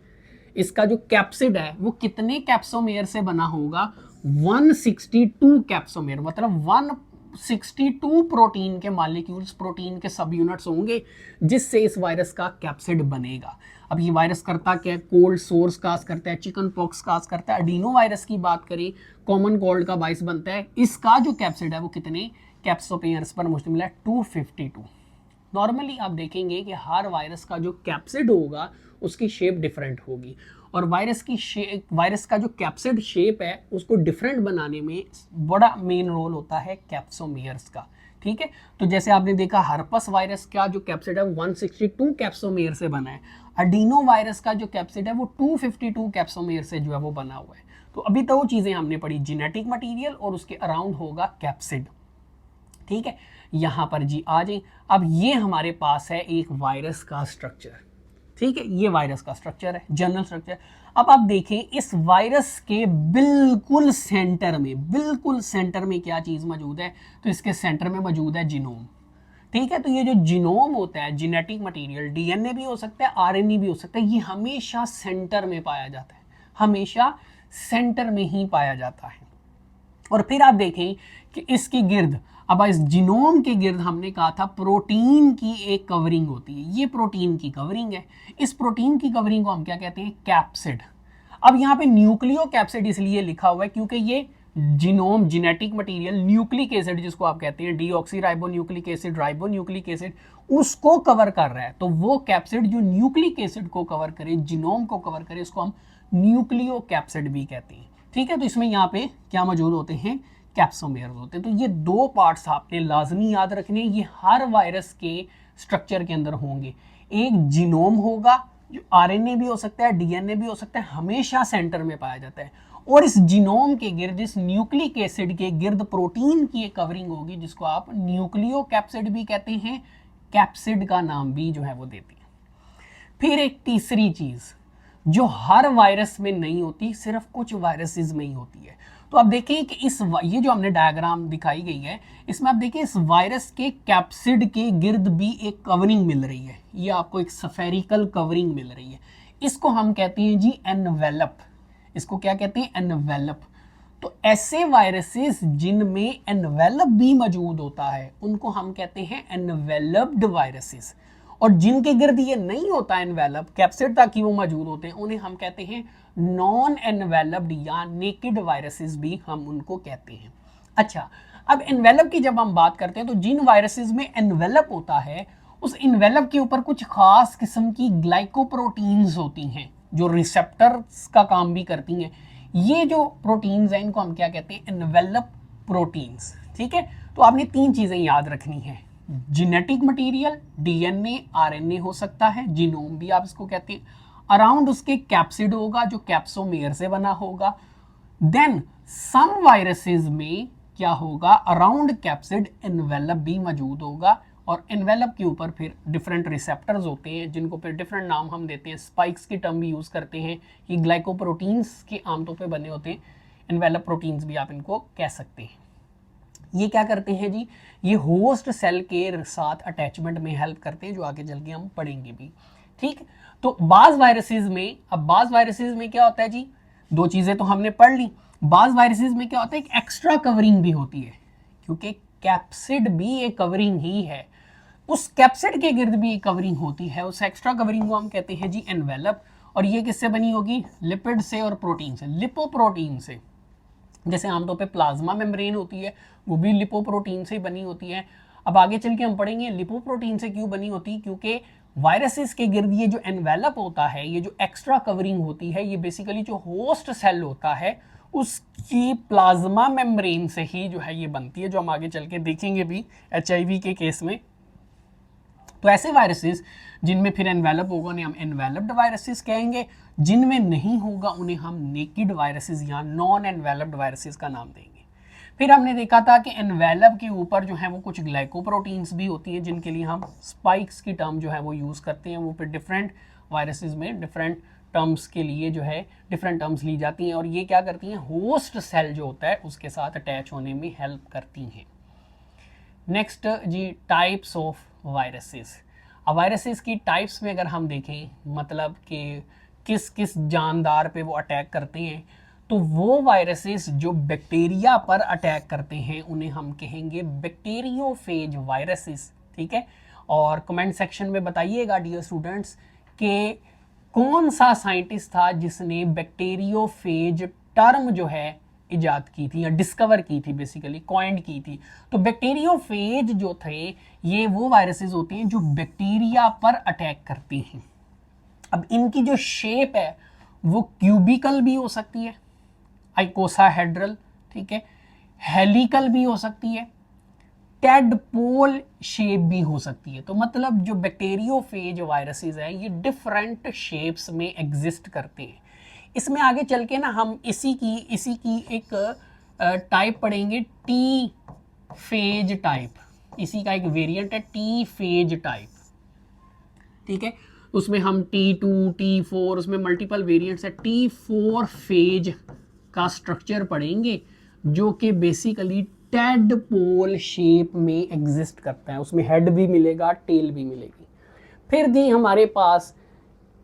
इसका जो कैप्सिड है वो कितने कैप्सोमेयर से बना होगा? 162 कैप्सोमेयर, मतलब 162 प्रोटीन के मॉलिक्यूल्स, प्रोटीन के सब यूनिट्स होंगे जिससे इस वायरस का कैप्सिड बनेगा। अब ये वायरस करता क्या है? कोल्ड सोर्स काज करता है, चिकन पॉक्स काज करता है। एडिनो वायरस की बात करें, कॉमन कोल्ड का बाइस बनता है। इसका जो कैप्सिड है वो कितने कैप्सोमेयर्स पर मुश्तमिल है? 252। नॉर्मली आप देखेंगे कि हर वायरस का जो कैप्सिड होगा उसकी शेप डिफरेंट होगी, और वायरस का जो कैप्सिड शेप है उसको डिफरेंट बनाने में बड़ा मेन रोल होता है कैप्सोमेयर्स का, ठीक है। तो जैसे आपने देखा हर्पस वायरस का जो कैप्सिड है 162 कैप्सोमेयर से बना है, एडिनो वायरस का जो कैप्सिड है वो 252 कैप्सोमेयर से जो है वो बना हुआ है। तो अभी तो वो चीज़ें हमने पढ़ी, जेनेटिक मटीरियल और उसके अराउंड होगा कैप्सिड, ठीक है। यहाँ पर जी आ जाए, अब ये हमारे पास है एक वायरस का स्ट्रक्चर, ठीक है। ये वायरस का स्ट्रक्चर है, जनरल स्ट्रक्चर। अब आप देखें इस वायरस के बिल्कुल सेंटर में क्या चीज़ मौजूद है? तो इसके सेंटर में मौजूद है जीनोम, ठीक है। तो ये जो जीनोम होता है, जेनेटिक मटेरियल, डीएनए भी हो सकता है, आरएनए भी हो सकता है, ये हमेशा सेंटर में पाया जाता है, हमेशा सेंटर में ही पाया जाता है। और फिर आप देखें कि इसके गिर्द, अब इस जीनोम के गिर्द हमने कहा था प्रोटीन की एक कवरिंग होती है, ये प्रोटीन की कवरिंग है। इस प्रोटीन की कवरिंग को हम क्या कहते हैं? कैप्सिड। अब यहाँ पे न्यूक्लियो कैप्सिड इसलिए लिखा हुआ है क्योंकि ये genome, genetic material, nucleic acid जिसको आप कहते हैं, deoxy ribonucleic acid, ribonucleic acid, उसको कवर कर रहा है। तो वो कैप्सिड जो न्यूक्लिक एसिड को कवर करे, जीनोम को कवर करे, इसको हम न्यूक्लियो कैप्सिड भी कहते हैं। ठीक है। तो इसमें यहाँ पे क्या मौजूद होते हैं? कैप्सोमेयर्स होते हैं। तो ये दो पार्ट्स आपने लाजमी याद रखने, ये हर वायरस के स्ट्रक्चर के अंदर होंगे। एक जीनोम होगा जो आरएनए भी हो सकता है, डीएनए भी हो सकता है, हमेशा सेंटर में पाया जाता है। और इस जीनोम के गिर्द, इस न्यूक्लिक एसिड के गिर्द प्रोटीन की एक कवरिंग होगी जिसको आप न्यूक्लियो कैप्सिड भी कहते हैं, कैप्सिड का नाम भी जो है वो देते हैं। फिर एक तीसरी चीज जो हर वायरस में नहीं होती, सिर्फ कुछ वायरसेस में ही होती है। तो आप देखिए कि ये जो हमने डायग्राम दिखाई गई है, इसमें आप देखिए इस वायरस के कैप्सिड के गिर्द भी एक कवरिंग मिल रही है। ये आपको एक स्फेरिकल कवरिंग मिल रही है, इसको हम कहते हैं जी एनवेलप। इसको क्या कहते हैं? एनवेलप। तो ऐसे वायरसेस जिनमें एनवेलप भी मौजूद होता है उनको हम कहते हैं एनवेलप्ड वायरसेस। और जिनके गिर्द ये नहीं होता एनवेलप, कैप्सिड तक ही वो मौजूद होते हैं, उन्हें हम कहते हैं नॉन एनवेलप्ड या नेकेड वायरसेस भी हम उनको कहते हैं। अच्छा, अब एनवेलप की जब हम बात करते हैं तो जिन वायरसेस में एनवेलप होता है उस एनवेलप के ऊपर कुछ खास किस्म की ग्लाइकोप्रोटीन्स होती हैं जो रिसेप्टर्स का काम भी करती हैं। ये जो प्रोटीन्स हैं इनको हम क्या कहते हैं? Envelope proteins. ठीक है। तो आपने तीन चीजें याद रखनी है, जेनेटिक मटेरियल, डीएनए, आरएनए हो सकता है, जीनोम भी आप इसको कहते हैं। अराउंड उसके कैप्सिड होगा जो कैप्सोमेयर से बना होगा। देन सम वायरसेस में क्या होगा? अराउंड कैप्सिड एनवेलप भी मौजूद होगा और एनवेलप के ऊपर फिर डिफरेंट रिसेप्टर्स होते हैं जिनको फिर डिफरेंट नाम हम देते हैं, स्पाइक्स की टर्म भी यूज करते हैं। ये ग्लाइकोप्रोटीन्स के आमतौर पे बने होते हैं, एनवेलप प्रोटीन्स भी आप इनको कह सकते हैं। ये क्या करते हैं जी? ये होस्ट सेल के साथ अटैचमेंट में हेल्प करते हैं, जो आगे चल के हम पढ़ेंगे भी। ठीक। तो बाज वायरसेस में, अब बाज वायरसेस में क्या होता है जी? दो चीजें तो हमने पढ़ ली। बाज वायरसेस में क्या होता है? एक एक्स्ट्रा कवरिंग भी होती है, क्योंकि कैप्सिड भी एक कवरिंग ही है, उस कैप्सिड के गिर्द भी एक कवरिंग होती है। उस एक्स्ट्रा कवरिंग को हम कहते हैं जी एनवेलप। और ये किससे बनी होगी? लिपिड से और प्रोटीन से, लिपोप्रोटीन से। जैसे आमतौर पे प्लाज्मा मेम्ब्रेन होती है वो भी लिपोप्रोटीन से बनी होती है। अब आगे चल के हम पढ़ेंगे लिपोप्रोटीन से क्यों बनी होती है, क्योंकि वायरसेस के गिर्द ये जो एनवेलप होता है, ये जो एक्स्ट्रा कवरिंग होती है, ये बेसिकली जो होस्ट सेल होता है उसकी प्लाज्मा मेम्ब्रेन से ही जो है ये बनती है, जो हम आगे चल के देखेंगे भी HIV के केस में। तो ऐसे वायरसेस जिनमें फिर एनवेलप होगा उन्हें हम एनवेलप्ड वायरसेस कहेंगे, जिनमें नहीं होगा उन्हें हम नेकेड वायरसेस या नॉन एनवेलप्ड वायरसेस का नाम देंगे। फिर हमने देखा था कि एनवेलप के ऊपर जो है वो कुछ ग्लाइकोप्रोटीन्स भी होती हैं जिनके लिए हम स्पाइक्स की टर्म जो है वो यूज़ करते हैं। वो फिर डिफरेंट वायरसेस में डिफरेंट टर्म्स के लिए जो है डिफरेंट टर्म्स ली जाती हैं और ये क्या करती हैं? होस्ट सेल जो होता है उसके साथ अटैच होने में हेल्प करती हैं। नेक्स्ट जी, टाइप्स ऑफ वायरसेस। अब वायरसेस की टाइप्स में अगर हम देखें, मतलब कि किस किस जानदार पे वो अटैक करते हैं, तो वो वायरसेस जो बैक्टीरिया पर अटैक करते हैं उन्हें हम कहेंगे बैक्टीरियोफेज वायरसेस। ठीक है। और कमेंट सेक्शन में बताइएगा डियर स्टूडेंट्स कि कौन सा साइंटिस्ट था जिसने बैक्टीरियोफेज टर्म जो है इजाद की थी या डिस्कवर की थी, बेसिकली कॉइंड की थी। तो बैक्टीरियोफेज जो थे ये वो वायरसेस होते हैं जो बैक्टीरिया पर अटैक करते हैं। अब इनकी जो शेप है वो क्यूबिकल भी हो सकती है, आइकोसाहेड्रल, ठीक है, हेलिकल भी हो सकती है, टेडपोल शेप भी हो सकती है। तो मतलब जो बैक्टीरियोफेज वायरसेस हैं ये डिफरेंट शेप्स में एग्जिस्ट करते हैं। इसमें आगे चल के ना हम इसी की एक टाइप पढ़ेंगे, टी फेज टाइप। इसी का एक वेरिएंट है टी फेज टाइप। ठीक है। उसमें हम T2, T4, उसमें मल्टीपल वेरिएंट्स है। T4 फेज का स्ट्रक्चर पढ़ेंगे जो कि बेसिकली टेडपोल शेप में एग्जिस्ट करता है, उसमें हेड भी मिलेगा, टेल भी मिलेगी। फिर दी हमारे पास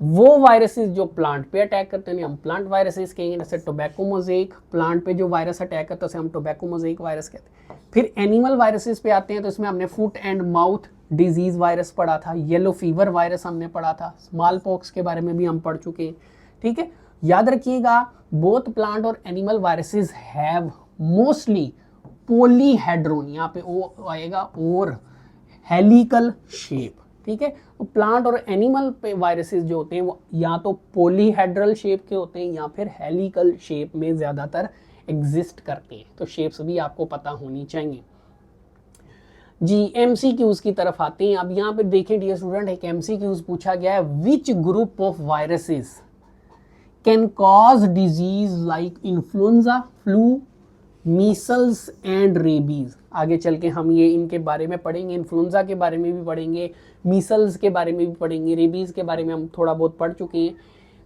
वो वायरसेस जो प्लांट पे अटैक करते हैं, हम प्लांट वायरसेस कहेंगे, जैसे टोबैको मोज़ेक, प्लांट पे जो वायरस अटैक करता है उसे हम टोबैको मोज़ेक वायरस कहते हैं। फिर एनिमल वायरसेस पे आते हैं, तो इसमें हमने foot and mouth disease virus पढ़ा था, येलो फीवर वायरस हमने पढ़ा था, स्मॉल पॉक्स के बारे में भी हम पढ़ चुके हैं। ठीक है, याद रखिएगा बोथ प्लांट और animal viruses have mostly polyhedron, यहाँ पे ओ आएगा, और हेलिकल शेप। ठीक है, तो प्लांट और एनिमल पे वायरसेस जो होते हैं वो या तो पॉलीहेड्रल शेप के होते हैं या फिर हेलिकल शेप में ज़्यादातर एग्जिस्ट करते हैं। तो शेप्स भी आपको पता होनी चाहिए जी। एमसीक्यूज की तरफ आते हैं। अब यहाँ पे देखें डियर स्टूडेंट, एक एमसीक्यूज पूछा गया है, which group of viruses can cause disease like influenza, flu, Meselson and rabies. आगे चल के हम ये इनके बारे में पढ़ेंगे, इन्फ्लुएंजा के बारे में भी पढ़ेंगे, मीसल्स के बारे में भी पढ़ेंगे, रेबीज के बारे में हम थोड़ा बहुत पढ़ चुके हैं।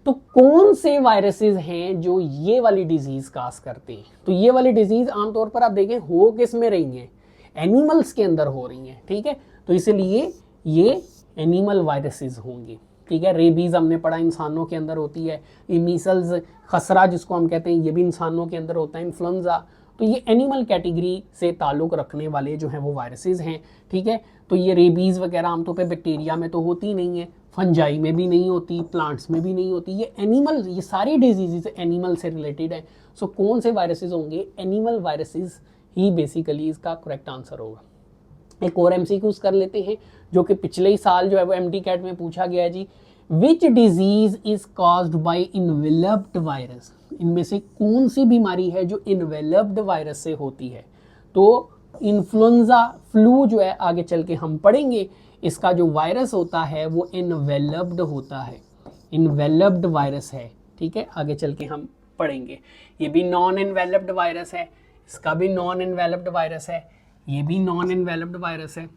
तो कौन से वायरसेस हैं जो ये वाली डिजीज काज करते हैं? तो ये वाली डिजीज आमतौर पर आप देखें हो किस में रही हैं, एनिमल्स के अंदर हो रही हैं। ठीक है, तो इसलिए ये एनिमल वायरसेस होंगे। ठीक है, रेबीज हमने पढ़ा इंसानों के अंदर होती है, ये मीसल्स, खसरा जिसको हम कहते हैं, ये भी इंसानों के अंदर होता है, इन्फ्लुएंजा, तो ये एनिमल कैटेगरी से ताल्लुक़ रखने वाले जो हैं वो वायरसेस हैं। ठीक है, तो ये रेबीज़ वगैरह आमतौर पे बैक्टीरिया में तो होती नहीं है, फंजाई में भी नहीं होती, प्लांट्स में भी नहीं होती, ये एनिमल, ये सारी डिजीज़ एनिमल से रिलेटेड है। सो कौन से वायरसेस होंगे? एनिमल वायरसेस ही बेसिकली इसका करेक्ट आंसर होगा। एक और एमसीक्यूज कर लेते हैं जो कि पिछले ही साल जो है वो एमडी कैट में पूछा गया है जी। Which disease is caused by enveloped virus? इनमें से कौन सी बीमारी है जो इन्वेलप्ड वायरस से होती है? तो इन्फ्लुएंजा, फ्लू जो है आगे चल के हम पढ़ेंगे, इसका जो वायरस होता है वो इन्वेलप्ड होता है, इन्वेलप्ड वायरस है। ठीक है, आगे चल के हम पढ़ेंगे। ये भी नॉन इन्वेलप्ड वायरस है, इसका भी नॉन इन्वेलप्ड वायरस है, ये भी नॉन इन्वेलप्ड वायरस है।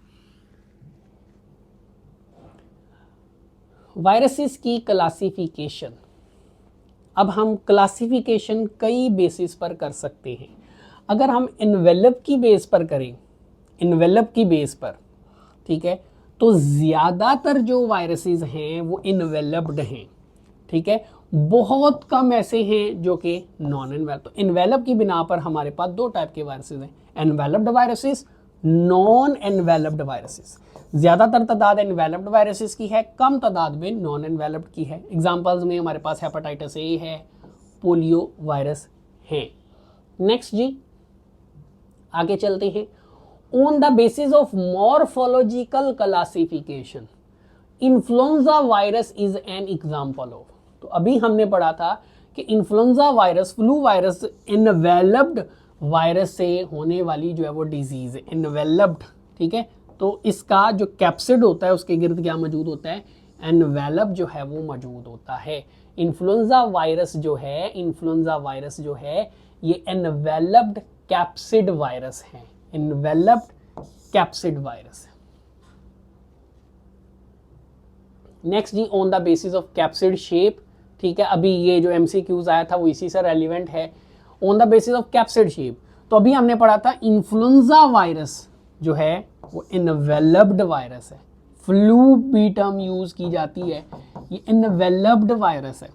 वायरसेस की क्लासिफिकेशन, अब हम क्लासिफिकेशन कई बेसिस पर कर सकते हैं। अगर हम इन्वेलप की बेस पर करें, इन्वेलप की बेस पर, ठीक है, तो ज़्यादातर जो वायरसेस हैं वो इन्वेलप्ड हैं। ठीक है, बहुत कम ऐसे हैं जो कि नॉन इन्वेलप। तो इन्वेलप की बिना पर हमारे पास दो टाइप के वायरसेस हैं, enveloped viruses, non enveloped viruses. ज़्यादातर तादाद एनवेलप्ड वायरसेस की है, कम तादाद में नॉन एनवेलप्ड की है। एग्जांपल्स में हमारे पास हेपेटाइटिस ए है, पोलियो वायरस है। नेक्स्ट जी, आगे चलते हैं। On the basis of morphological classification, influenza virus is an example of. तो अभी हमने पढ़ा था कि influenza virus, flu virus enveloped virus से होने वाली जो है वो डिजीज है, इन्वेलप्ड। ठीक है, तो इसका जो कैप्सिड होता है उसके गिर्द क्या मौजूद होता है? एनवेलप जो है वो मौजूद होता है। इन्फ्लुएंजा वायरस जो है, इन्फ्लुएंजा वायरस जो है ये एनवेलप्ड कैप्सिड वायरस है, इन्वेलप्ड कैप्सिड वायरस है। नेक्स्ट जी, on the basis of capsid shape. ठीक है, अभी ये जो एमसीक्यूज आया था वो इसी से रेलिवेंट है। On the basis of capsid shape, तो अभी हमने पढ़ा था इन्फ्लुएंजा वायरस जो है वो इन्वेलप्ड वायरस है, फ्लू भी टर्म यूज की जाती है, ये इन्वेलप्ड वायरस है।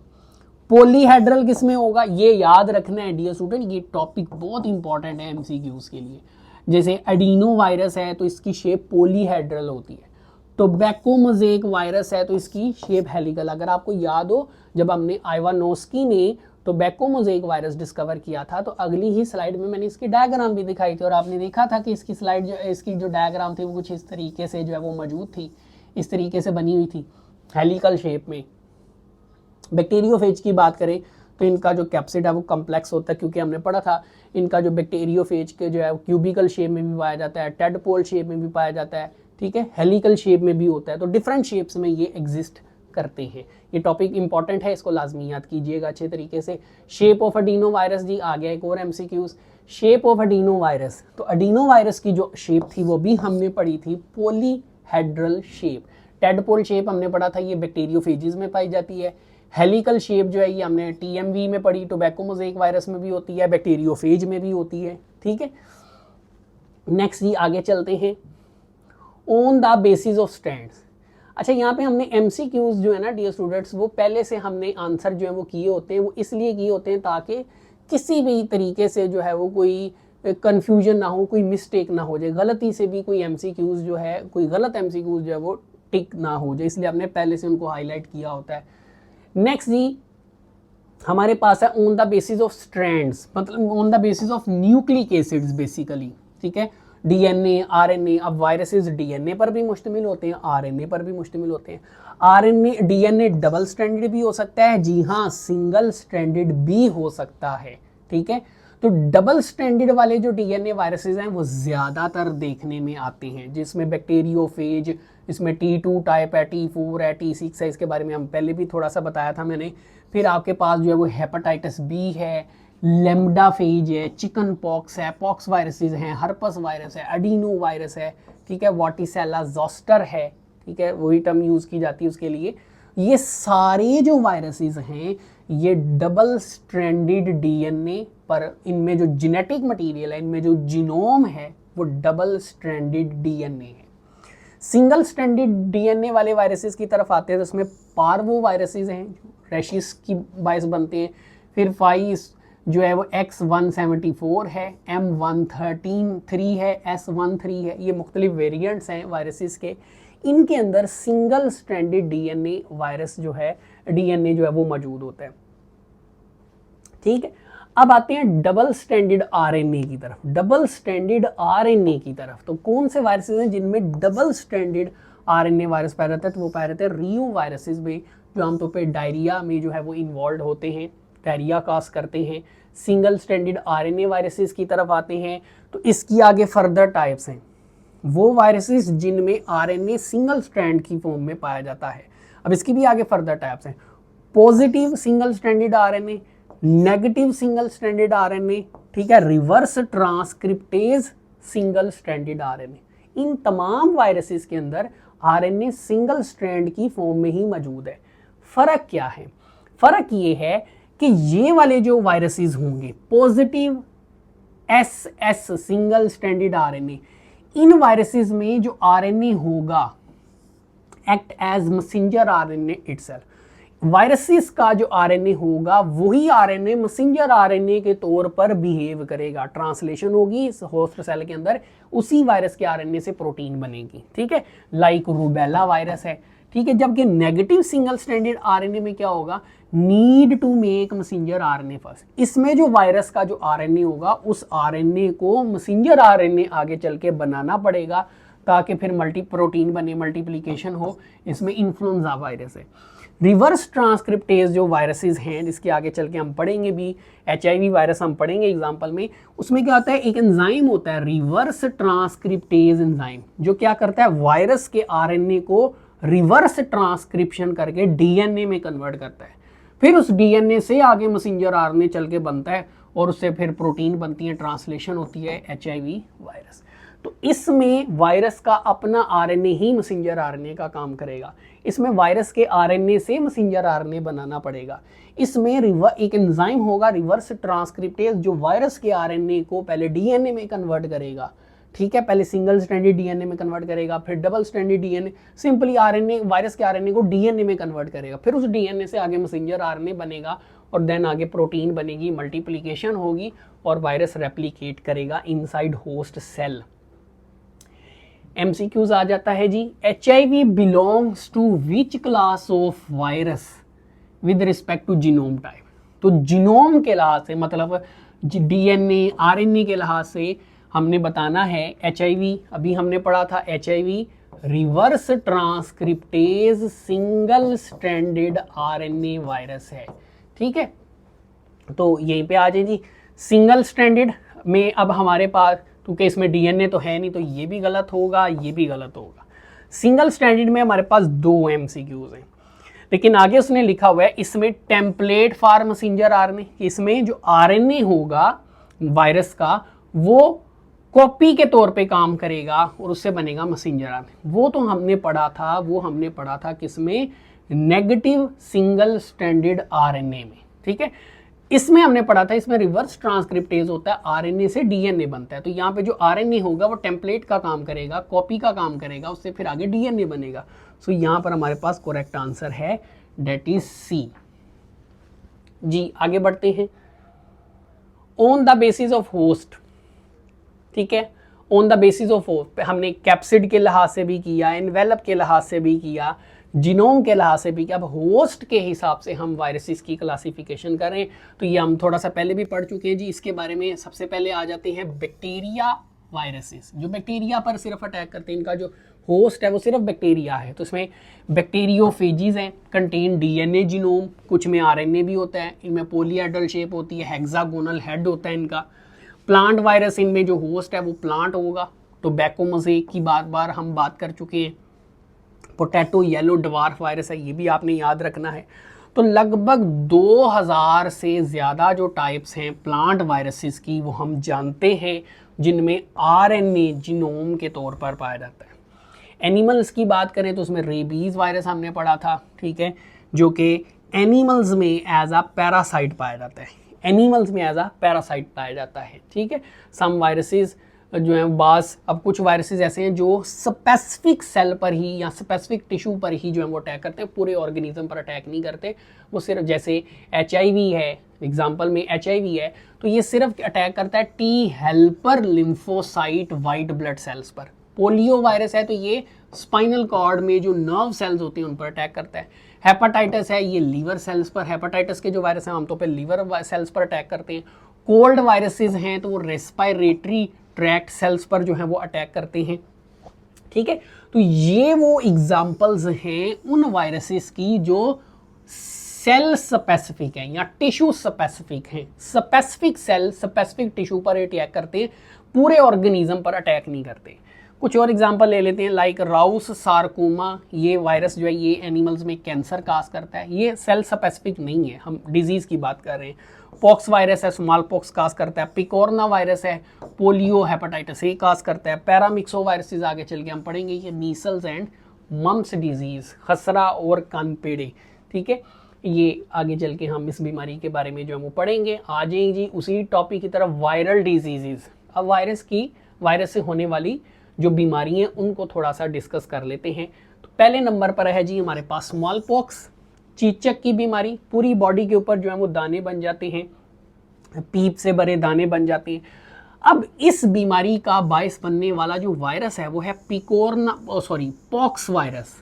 पॉलीहेड्रल किस में होगा? ये याद रखना है डियर स्टूडेंट, ये टॉपिक बहुत इंपॉर्टेंट है एमसीक्यूज के लिए। जैसे एडिनो वायरस है तो इसकी शेप पॉलीहेड्रल होती है, टोबैको मोज़ेक वायरस है तो इसकी शेप हेलिकल। अगर आपको याद हो, जब हमने आइवानोस्की ने टोबैको मोज़ेक वायरस डिस्कवर किया था तो अगली ही स्लाइड में मैंने इसकी डायग्राम भी दिखाई थी और आपने देखा था कि इसकी स्लाइड जो, इसकी जो डायग्राम थी वो कुछ इस तरीके से जो है वो मौजूद थी, इस तरीके से बनी हुई थी हेलिकल शेप में। बैक्टीरियोफेज की बात करें तो इनका जो कैप्सिड है वो कम्प्लेक्स होता है, क्योंकि हमने पढ़ा था इनका जो बैक्टीरियोफेज के जो है क्यूबिकल शेप में भी पाया जाता है, टेडपोल शेप में भी पाया जाता है। ठीक है, हेलिकल शेप में भी होता है, तो डिफरेंट शेप्स में ये एग्जिस्ट करते हैं। ये टॉपिक इंपॉर्टेंट है, इसको लाजमी याद कीजिएगा अच्छे तरीके से। शेप ऑफ अडीनो वायरस जी, आ गया एक और MCQs. Shape of adeno virus, तो अडीनो वायरस की जो शेप थी वो भी हमने पढ़ी थी पॉलीहेड्रल शेप। टेडपोल शेप हमने पढ़ा था, ये बैक्टीरियोफेजेस में पाई जाती है। हेलिकल शेप जो है ये हमने टीएमवी में पढ़ी, टोबैको मोज़ेक वायरस में भी होती है, बैक्टीरियोफेज में भी होती है। ठीक है, नेक्स्ट जी आगे चलते हैं, on the basis of strands. अच्छा, यहाँ पे हमने MCQs जो है ना डियर स्टूडेंट्स, वो पहले से हमने आंसर जो है वो किए होते हैं। वो इसलिए किए होते हैं ताकि किसी भी तरीके से जो है वो कोई कन्फ्यूजन ना हो, कोई मिस्टेक ना हो जाए, गलती से भी कोई MCQs जो है, कोई गलत MCQs जो है वो टिक ना हो जाए, इसलिए आपने पहले से उनको हाईलाइट किया होता है। नेक्स्ट जी हमारे पास है on the basis of strands, मतलब on the basis of nucleic acids basically, ठीक है। DNA, RNA, अब वायरसेस DNA पर भी मुश्तमिल होते हैं, RNA पर भी मुश्तमिल होते हैं। RNA DNA डबल स्ट्रैंडेड भी हो सकता है, जी हाँ, सिंगल स्ट्रैंडेड भी हो सकता है, ठीक है। तो डबल स्ट्रैंडेड वाले जो DNA वायरसेस हैं वो ज़्यादातर देखने में आते हैं, जिसमें बैक्टीरियोफेज, इसमें T2 टाइप है, T4 है, T6 है, इसके बारे में हम पहले भी थोड़ा सा बताया था मैंने। फिर आपके पास जो है वो हेपेटाइटिस B है, लेमडा फेज है, चिकन पॉक्स है, पॉक्स वायरसेस हैं, हर्पस वायरस है, एडिनो वायरस है, ठीक है, वॉटिसेला जोस्टर है, ठीक है, वही टर्म यूज़ की जाती है उसके लिए। ये सारे जो वायरसेस हैं ये डबल स्ट्रैंडेड DNA पर, इनमें जो जेनेटिक मटेरियल है, इनमें जो जीनोम है वो डबल स्ट्रैंडेड DNA है। सिंगल स्ट्रैंडेड DNA वाले वायरसेस की तरफ आते हैं तो उसमें पार्वो वायरसेस हैं जो रैशिस की बायस बनते हैं। फिर 5 जो है वो X174 है, M113 है, S13 है, ये मुख्तलिफ वेरिएंट्स हैं वायरसेस के। इनके अंदर सिंगल स्ट्रैंडेड DNA वायरस जो है, DNA जो है वो मौजूद होता है, ठीक है। अब आते हैं डबल स्ट्रैंडेड RNA की तरफ। डबल स्ट्रैंडेड RNA की तरफ तो कौन से वायरसेस हैं जिनमें डबल स्ट्रैंडेड RNA वायरस पाया जाता है? तो वो पाया जाता है रियो वायरसेस में, जो आमतौर पर डायरिया में जो है वो इन्वॉल्व होते हैं, डायरिया काज करते हैं। सिंगल स्ट्रैंडेड RNA वायरसेस की तरफ आते हैं तो इसकी आगे फर्दर टाइप्स हैं, वो वायरसेस जिनमें RNA सिंगल स्ट्रैंड की फॉर्म में पाया जाता है। अब इसकी भी आगे फर्दर टाइप्स हैं, positive single stranded RNA, negative single stranded RNA, ठीक है, reverse transcriptase single stranded RNA। इन तमाम वायरसेस के अंदर RNA सिंगल स्ट्रैंड की फॉर्म में ही मौजूद है। फ़र्क क्या है? फ़र्क ये है कि ये वाले जो वायरसेस होंगे positive SS single stranded RNA, इन वायरसेस में जो RNA होगा act as messenger RNA itself. Viruses का जो RNA होगा वही RNA मैसेंजर RNA के तौर पर बिहेव करेगा, ट्रांसलेशन होगी इस होस्ट सेल के अंदर, उसी वायरस के RNA से प्रोटीन बनेगी, ठीक है, लाइक रूबेला वायरस है, ठीक है। जबकि नेगेटिव सिंगल स्ट्रैंडेड RNA में क्या होगा, need to make messenger RNA first. इसमें जो वायरस का जो RNA होगा उस RNA को मैसेंजर RNA आगे चल के बनाना पड़ेगा ताकि फिर प्रोटीन बने, मल्टीप्लिकेशन हो। इसमें इन्फ्लुएंजा वायरस है। रिवर्स ट्रांसक्रिप्टेज जो वायरसेस हैं जिसके आगे चल के हम पढ़ेंगे भी, HIV वायरस हम पढ़ेंगे एग्जाम्पल में, उसमें क्या होता है, एक एंजाइम होता है रिवर्स ट्रांसक्रिप्टेज एंजाइम, जो क्या करता है वायरस के RNA को रिवर्स ट्रांसक्रिप्शन करके DNA में कन्वर्ट करता है। फिर उस DNA से आगे मैसेंजर RNA चल के बनता है और उससे फिर प्रोटीन बनती है, ट्रांसलेशन होती है HIV वायरस। तो इसमें वायरस का अपना RNA ही मैसेंजर RNA का काम करेगा। इसमें वायरस के RNA से मैसेंजर RNA बनाना पड़ेगा। इसमें एक एंजाइम होगा रिवर्स ट्रांसक्रिप्टेज जो वायरस के RNA को पहले DNA में कन्वर्ट करेगा, ठीक है, पहले सिंगल स्ट्रैंडेड DNA में कन्वर्ट करेगा, फिर double stranded DNA, simply RNA virus के RNA को DNA में कन्वर्ट करेगा, फिर उस DNA से आगे मैसेंजर RNA बनेगा और देन आगे प्रोटीन बनेगी, मल्टीप्लिकेशन होगी और वायरस रेप्लिकेट करेगा इनसाइड होस्ट सेल। MCQs आ जाता है जी, HIV belongs to which class of virus with respect to genome type. तो जीनोम के लिहाज से, मतलब DNA RNA के लिहाज से हमने बताना है HIV, अभी हमने पढ़ा था HIV reverse transcriptase single stranded RNA virus है, ठीक है। तो यहीं पे आ जाए जी, सिंगल स्ट्रैंडेड में अब हमारे पास, क्योंकि इसमें DNA तो है नहीं तो ये भी गलत होगा, ये भी गलत होगा। सिंगल स्ट्रैंडेड में हमारे पास 2 MCQs हैं, लेकिन आगे उसने लिखा हुआ है इसमें टेम्पलेट फॉर मैसेंजर RNA, इसमें जो RNA होगा वायरस का वो कॉपी के तौर पे काम करेगा और उससे बनेगा मैसेंजर RNA। वो तो हमने पढ़ा था किसमें, नेगेटिव सिंगल स्ट्रैंडेड RNA में, ठीक है। इसमें हमने पढ़ा था, इसमें रिवर्स ट्रांसक्रिप्टेज होता है, आरएनए से डीएनए बनता है। तो यहाँ पे जो आरएनए होगा वो टेम्पलेट का काम करेगा, कॉपी का काम करेगा, उससे फिर आगे डीएनए बनेगा। सो यहाँ पर हमारे पास करेक्ट आंसर है, डेट इज सी। जी आगे बढ़ते हैं। On the basis of host, ठीक है, on the basis of host हमने कैप्सिड के लिहाज से भी किया, एनवेलप के लिहाज से भी किया, जीनोम के लिहाज से भी किया। अब होस्ट के हिसाब से हम वायरसेस की क्लासिफिकेशन करें तो ये हम थोड़ा सा पहले भी पढ़ चुके हैं जी। इसके बारे में सबसे पहले आ जाते हैं बैक्टीरिया वायरसेस, जो बैक्टीरिया पर सिर्फ अटैक करते हैं। इनका जो होस्ट है वो सिर्फ बैक्टीरिया है। तो इसमें बैक्टीरियोफेजिस हैं, कंटेन डीएनए जीनोम, कुछ में आरएनए भी होता है, इनमें पॉलीहेड्रल शेप होती है, हेक्सागोनल हेड होता है इनका। प्लांट वायरस, इनमें जो होस्ट है वो प्लांट होगा। टोबैको मोज़ेक की बार हम बात कर चुके हैं। पोटैटो येलो ड्वार्फ वायरस है, ये भी आपने याद रखना है। तो लगभग 2000 से ज़्यादा जो टाइप्स हैं प्लांट वायरसेस की वो हम जानते हैं, जिनमें आरएनए जीनोम के तौर पर पाया जाता है। एनिमल्स की बात करें तो उसमें रेबीज़ वायरस हमने पढ़ा था, ठीक है, जो कि एनिमल्स में एज अ पैरासाइट पाया जाता है, एनिमल्स में एज अ पैरासाइट पाया जाता है, ठीक है। सम वायरसेस जो हैं बास, अब कुछ वायरसेस ऐसे हैं जो स्पेसिफिक सेल पर ही या स्पेसिफिक टिश्यू पर ही जो है वो अटैक करते हैं, पूरे ऑर्गेनिज्म पर अटैक नहीं करते। वो सिर्फ, जैसे HIV है, एग्जांपल में HIV है, तो ये सिर्फ अटैक करता है T helper lymphocyte white blood cells पर। पोलियो वायरस है तो ये स्पाइनल कॉर्ड में जो नर्व सेल्स होते हैं उन पर अटैक करता है। हेपेटाइटिस है, ये लीवर सेल्स पर, हेपेटाइटिस के जो वायरस हैं आमतौर पर लीवर सेल्स पर अटैक करते हैं। कोल्ड वायरसेस हैं तो वो रेस्पिरेटरी ट्रैक्ट सेल्स पर जो है वो अटैक करते हैं, ठीक है। तो ये वो एग्जाम्पल्स हैं उन वायरसेस की जो सेल स्पेसिफिक हैं या टिश्यू स्पेसिफिक हैं। स्पेसिफिक सेल स्पेसिफिक टिश्यू पर अटैक करते हैं, पूरे ऑर्गेनिज्म पर अटैक नहीं करते। कुछ और एग्जांपल ले लेते हैं, लाइक राउस सार्कोमा, ये वायरस जो है ये एनिमल्स में कैंसर काज करता है, ये सेल स्पेसिफिक नहीं है, हम डिजीज़ की बात कर रहे हैं। पॉक्स वायरस है, स्मॉल पॉक्स काज करता है। पिकोरना वायरस है, पोलियो हेपेटाइटिस ए काज करता है। पैरामिक्सो वायरसेस आगे चल के हम पढ़ेंगे, ये मीसल्स एंड मम्स डिजीज़, खसरा और कानपेड़े, ठीक है, ये आगे चल के हम इस बीमारी के बारे में जो है वो पढ़ेंगे। आ जाएंगे जी उसी टॉपिक की तरफ, वायरल डिजीज़। अब वायरस से होने वाली जो बीमारी हैं उनको थोड़ा सा डिस्कस कर लेते हैं। तो पहले नंबर पर है जी हमारे पास स्मॉल पॉक्स, चीचक की बीमारी। पूरी बॉडी के ऊपर जो है वो दाने बन जाते हैं, पीप से भरे दाने बन जाते हैं। अब इस बीमारी का बायस बनने वाला जो वायरस है वो है पॉक्स वायरस,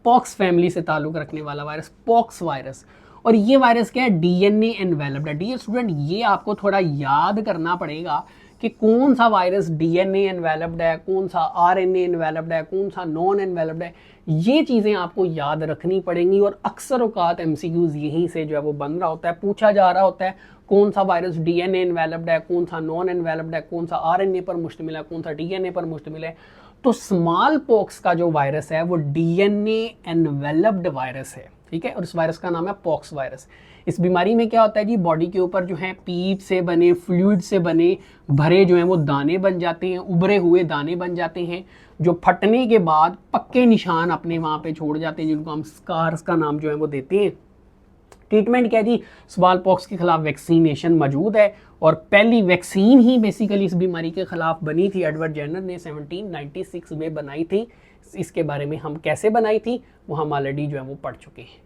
पॉक्स फैमिली से ताल्लुक रखने वाला वायरस, पॉक्स वायरस। और ये वायरस क्या है, डीएनए एनवेलप्ड है। डियर स्टूडेंट, ये आपको थोड़ा याद करना पड़ेगा कि कौन सा वायरस डीएनए एनवेलप्ड है, कौन सा आरएनए एनवेलप्ड है, कौन सा नॉन एनवेलप्ड है। ये चीज़ें आपको याद रखनी पड़ेंगी और अक्सर औकात एमसीक्यूज यहीं से जो है वो बन रहा होता है, पूछा जा रहा होता है कौन सा वायरस डीएनए एनवेलप्ड है, कौन सा नॉन एनवेलप्ड है, कौन सा आरएनए पर मुश्तमिल है, कौन सा डीएनए पर मुश्तमिल है। तो स्मॉल पॉक्स का जो वायरस है वो डीएनए एनवेलप्ड वायरस है, ठीक है, और इस वायरस का नाम है पॉक्स वायरस। इस बीमारी में क्या होता है जी, बॉडी के ऊपर जो है पीप से बने, फ्लूइड से बने भरे जो हैं वो दाने बन जाते हैं, उभरे हुए दाने बन जाते हैं, जो फटने के बाद पक्के निशान अपने वहाँ पे छोड़ जाते हैं, जिनको हम स्कार्स का नाम जो है वो देते हैं। ट्रीटमेंट क्या जी, स्मॉल पॉक्स के खिलाफ वैक्सीनेशन मौजूद है, और पहली वैक्सीन ही बेसिकली इस बीमारी के खिलाफ बनी थी, एडवर्ड जेनर ने 1796 में बनाई थी। इसके बारे में हम कैसे बनाई थी वो हम ऑलरेडी जो है वो पढ़ चुके हैं।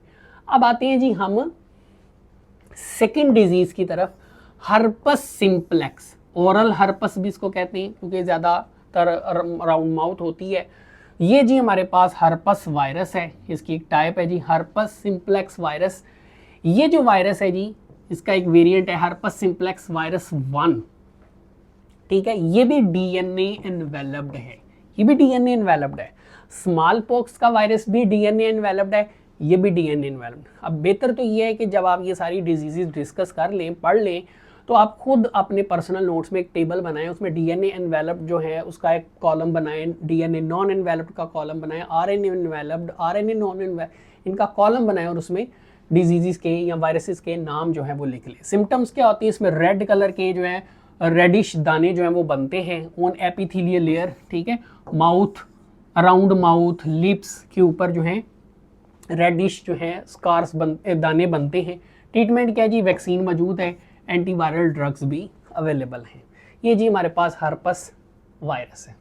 अब आते हैं जी हम सेकेंड डिजीज की तरफ, हर्पस सिंप्लेक्स। ओरल हर्पस भी इसको कहते हैं क्योंकि ज़्यादातर राउंड माउथ होती है। ये जी हमारे पास हर्पस वायरस है, इसकी एक टाइप है जी हर्पस सिंप्लेक्स वायरस। ये जो वायरस है जी इसका एक वेरिएंट है हर्पस सिंप्लेक्स वायरस 1, ठीक है। ये भी डीएनए एनवेलप्ड है, ये भी डीएनए एनवेलप्ड है। स्मॉल पॉक्स का वायरस भी डीएनए एनवेलप्ड है, ये भी डीएनए एनवेलप्ड। अब बेहतर तो ये है कि जब आप ये सारी डिजीजेज डिस्कस कर लें, पढ़ लें, तो आप खुद अपने पर्सनल नोट्स में एक टेबल बनाएं, उसमें डीएनए एनवेलप्ड जो है उसका एक कॉलम बनाएं, डीएनए नॉन एनवेलप्ड का कॉलम बनाएं, RNA enveloped, RNA non enveloped, इनका कॉलम बनाएं और उसमें डिजीज़ के या वायरसेस के नाम जो है वो लिख लें। सिम्टम्स क्या होती है, इसमें रेड कलर के जो है रेडिश दाने जो हैं वो बनते हैं ऑन एपिथेलियल लेयर, ठीक है। माउथ, अराउंड माउथ, लिप्स के ऊपर जो है रेडिश जो है स्कार्स दाने बनते हैं, ट्रीटमेंट क्या है जी, वैक्सीन मौजूद है, एंटीवायरल ड्रग्स भी अवेलेबल हैं। ये जी हमारे पास हर्पस वायरस है।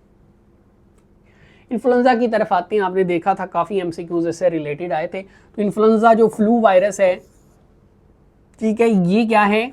इन्फ्लुएंजा की तरफ आते हैं। आपने देखा था काफ़ी एमसीक्यूज इससे रिलेटेड आए थे। तो इन्फ्लुएंजा जो फ्लू वायरस है, ठीक है, ये क्या है,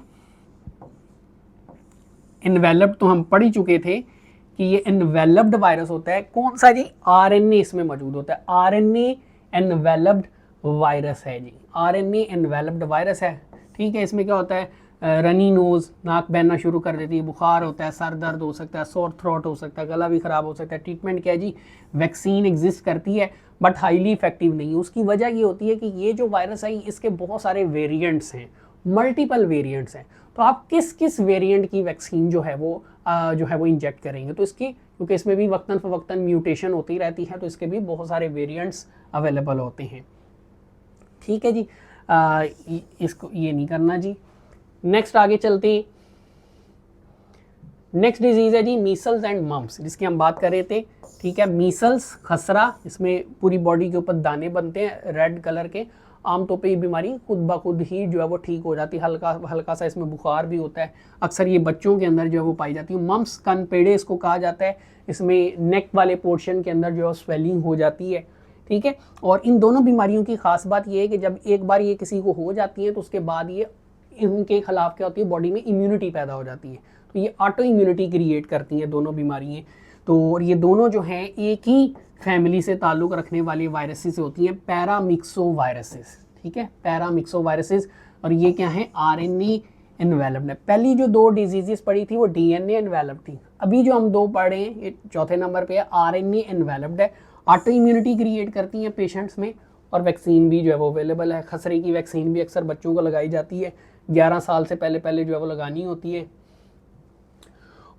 इन्वेलप्ड, तो हम पढ़ ही चुके थे कि ये इन्वेलप्ड वायरस होता है। कौन सा जी, आरएनए इसमें मौजूद होता है, आरएनए एनवेलप्ड वायरस है जी, आरएनए एनवेलप्ड वायरस है। ठीक है, इसमें क्या होता है, रनी नोज, नाक बहना शुरू कर देती है, बुखार होता है, सर दर्द हो सकता है, सोर थ्रोट हो सकता है, गला भी खराब हो सकता है। ट्रीटमेंट क्या है जी, वैक्सीन एग्जिस्ट करती है बट हाईली इफेक्टिव नहीं है। उसकी वजह ये होती है कि ये जो वायरस है इसके बहुत सारे वेरिएंट्स हैं, मल्टीपल वेरिएंट्स हैं। तो आप किस किस वेरिएंट की वैक्सीन जो है वो इंजेक्ट करेंगे, तो इसकी, क्योंकि इसमें भी वक्तन फवक्तन म्यूटेशन होती रहती है, तो इसके भी बहुत सारे वेरिएंट्स अवेलेबल होते हैं। ठीक है जी, इसको ये नहीं करना जी। नेक्स्ट आगे चलते हैं। नेक्स्ट डिजीज है जी मीसल्स एंड मम्प्स, जिसकी हम बात कर रहे थे। ठीक है, मीसल्स खसरा, इसमें पूरी बॉडी के ऊपर दाने बनते हैं रेड कलर के। आमतौर पे ये बीमारी खुद ब खुद ही जो है वो ठीक हो जाती है, हल्का हल्का सा इसमें बुखार भी होता है। अक्सर ये बच्चों के अंदर जो है वो पाई जाती है। मम्प्स कनपेड़े इसको कहा जाता है। इसमें नेक वाले पोर्शन के अंदर जो है स्वेलिंग हो जाती है। ठीक है, और इन दोनों बीमारियों की खास बात ये है कि जब एक बार ये किसी को हो जाती है तो उसके बाद ये इनके खिलाफ क्या होती है, बॉडी में इम्यूनिटी पैदा हो जाती है। तो ये ऑटो इम्यूनिटी क्रिएट करती हैं दोनों बीमारियाँ। तो और ये दोनों जो हैं एक ही फैमिली से ताल्लुक़ रखने वाली वायरसेस होती हैं, पैरामिक्सो वायरसेस। ठीक है, पैरामिक्सो वायरसेस। और ये क्या है, आरएनए एनवेलप्ड है। पहली जो दो डिजीजेस पढ़ी थी वो डीएनए एनवेलप्ड थी। अभी जो हम दो पढ़े हैं ये चौथे नंबर पे है, आरएनए एनवेलप्ड है। ऑटो इम्यूनिटी क्रिएट करती हैं पेशेंट्स में, और वैक्सीन भी जो है वो अवेलेबल है। खसरे की वैक्सीन भी अक्सर बच्चों को लगाई जाती है, 11 साल से पहले जो है वो लगानी होती है।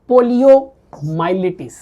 पोलियोमाइलिटिस,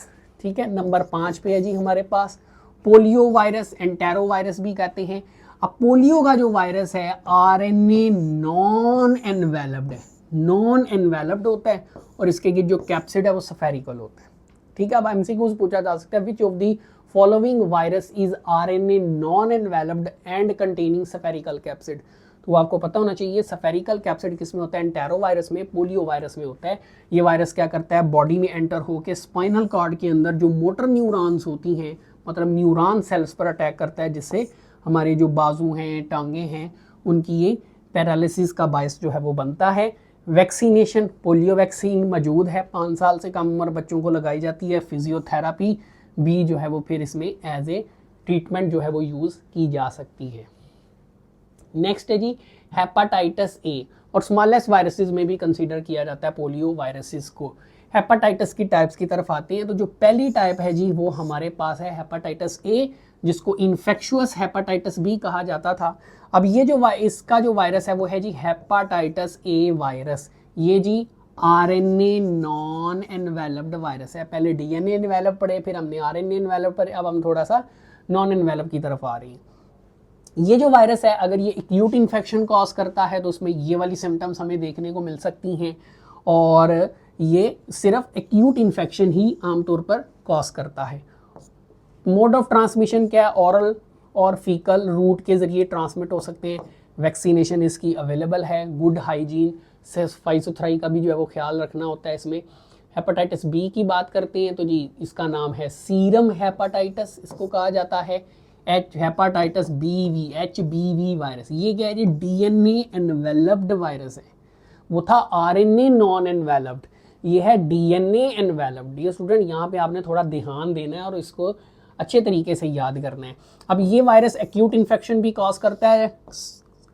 ठीक है, नंबर 5 पे है जी हमारे पास। पोलियो वायरस, एंटेरो वायरस भी कहते हैं। अब पोलियो का जो वायरस है आरएनए नॉन एनवेलप्ड है, नॉन एनवेलप्ड होता है, और इसके जो कैप्सिड है वो स्फेरिकल होता है। ठीक है, अब एमसीक्यूज पूछा जा सकता है, which of the following virus is RNA non enveloped and containing spherical capsid. तो आपको पता होना चाहिए स्फेरिकल कैप्सिड किस में होता है, एंटेरो वायरस में, पोलियो वायरस में होता है। ये वायरस क्या करता है, बॉडी में एंटर होकर स्पाइनल कॉर्ड के अंदर जो मोटर न्यूरॉन्स होती हैं, मतलब न्यूरॉन सेल्स पर अटैक करता है, जिससे हमारे जो बाजू हैं, टांगे हैं, उनकी ये पैरालिसिस का बायस जो है वो बनता है। वैक्सीनेशन, पोलियो वैक्सीन मौजूद है, 5 साल से कम उम्र बच्चों को लगाई जाती है। फिजियोथेरापी भी जो है वो फिर इसमें एज ए ट्रीटमेंट जो है वो यूज़ की जा सकती है। नेक्स्ट है जी हेपाटाइटिस ए, और स्मॉलेस्ट वायरसेस में भी कंसीडर किया जाता है पोलियो वायरसेस को। हेपाटाइटिस की टाइप्स की तरफ आते हैं, तो जो पहली टाइप है जी वो हमारे पास है हेपाटाइटिस ए, जिसको इन्फेक्शुअस हेपाटाइटिस बी कहा जाता था। अब ये जो इसका जो वायरस है वो है जी हेपाटाइटिस ए वायरस। ये जी आरएनए नॉन एनवेलप्ड वायरस है। पहले डीएनए एनवेलप पढ़े, फिर हमने आरएनए एनवेलप पढ़े, अब हम थोड़ा सा नॉन एनवेलप की तरफ आ रहे हैं। ये जो वायरस है अगर ये एक्यूट इन्फेक्शन कॉज करता है तो उसमें ये वाली सिम्टम्स हमें देखने को मिल सकती हैं, और ये सिर्फ एक्यूट इन्फेक्शन ही आमतौर पर कॉज करता है। मोड ऑफ ट्रांसमिशन क्या है, ओरल और फीकल रूट के ज़रिए ट्रांसमिट हो सकते हैं। वैक्सीनेशन इसकी अवेलेबल है। गुड हाइजीन, सफाई सुथराई का भी जो है वो ख्याल रखना होता है इसमें। हेपेटाइटिस बी की बात करते हैं तो जी इसका नाम है सीरम हेपेटाइटिस, इसको कहा जाता है। हेपेटाइटिस बीवी, HBV वायरस, ये क्या है जी, डीएनए एनवेलप्ड वायरस है। वो था आरएनए नॉन एनवेलप्ड, ये है डीएनए एनवेलप्ड। ये स्टूडेंट यहाँ पे आपने थोड़ा ध्यान देना है और इसको अच्छे तरीके से याद करना है। अब ये वायरस एक्यूट इन्फेक्शन भी कॉज करता है,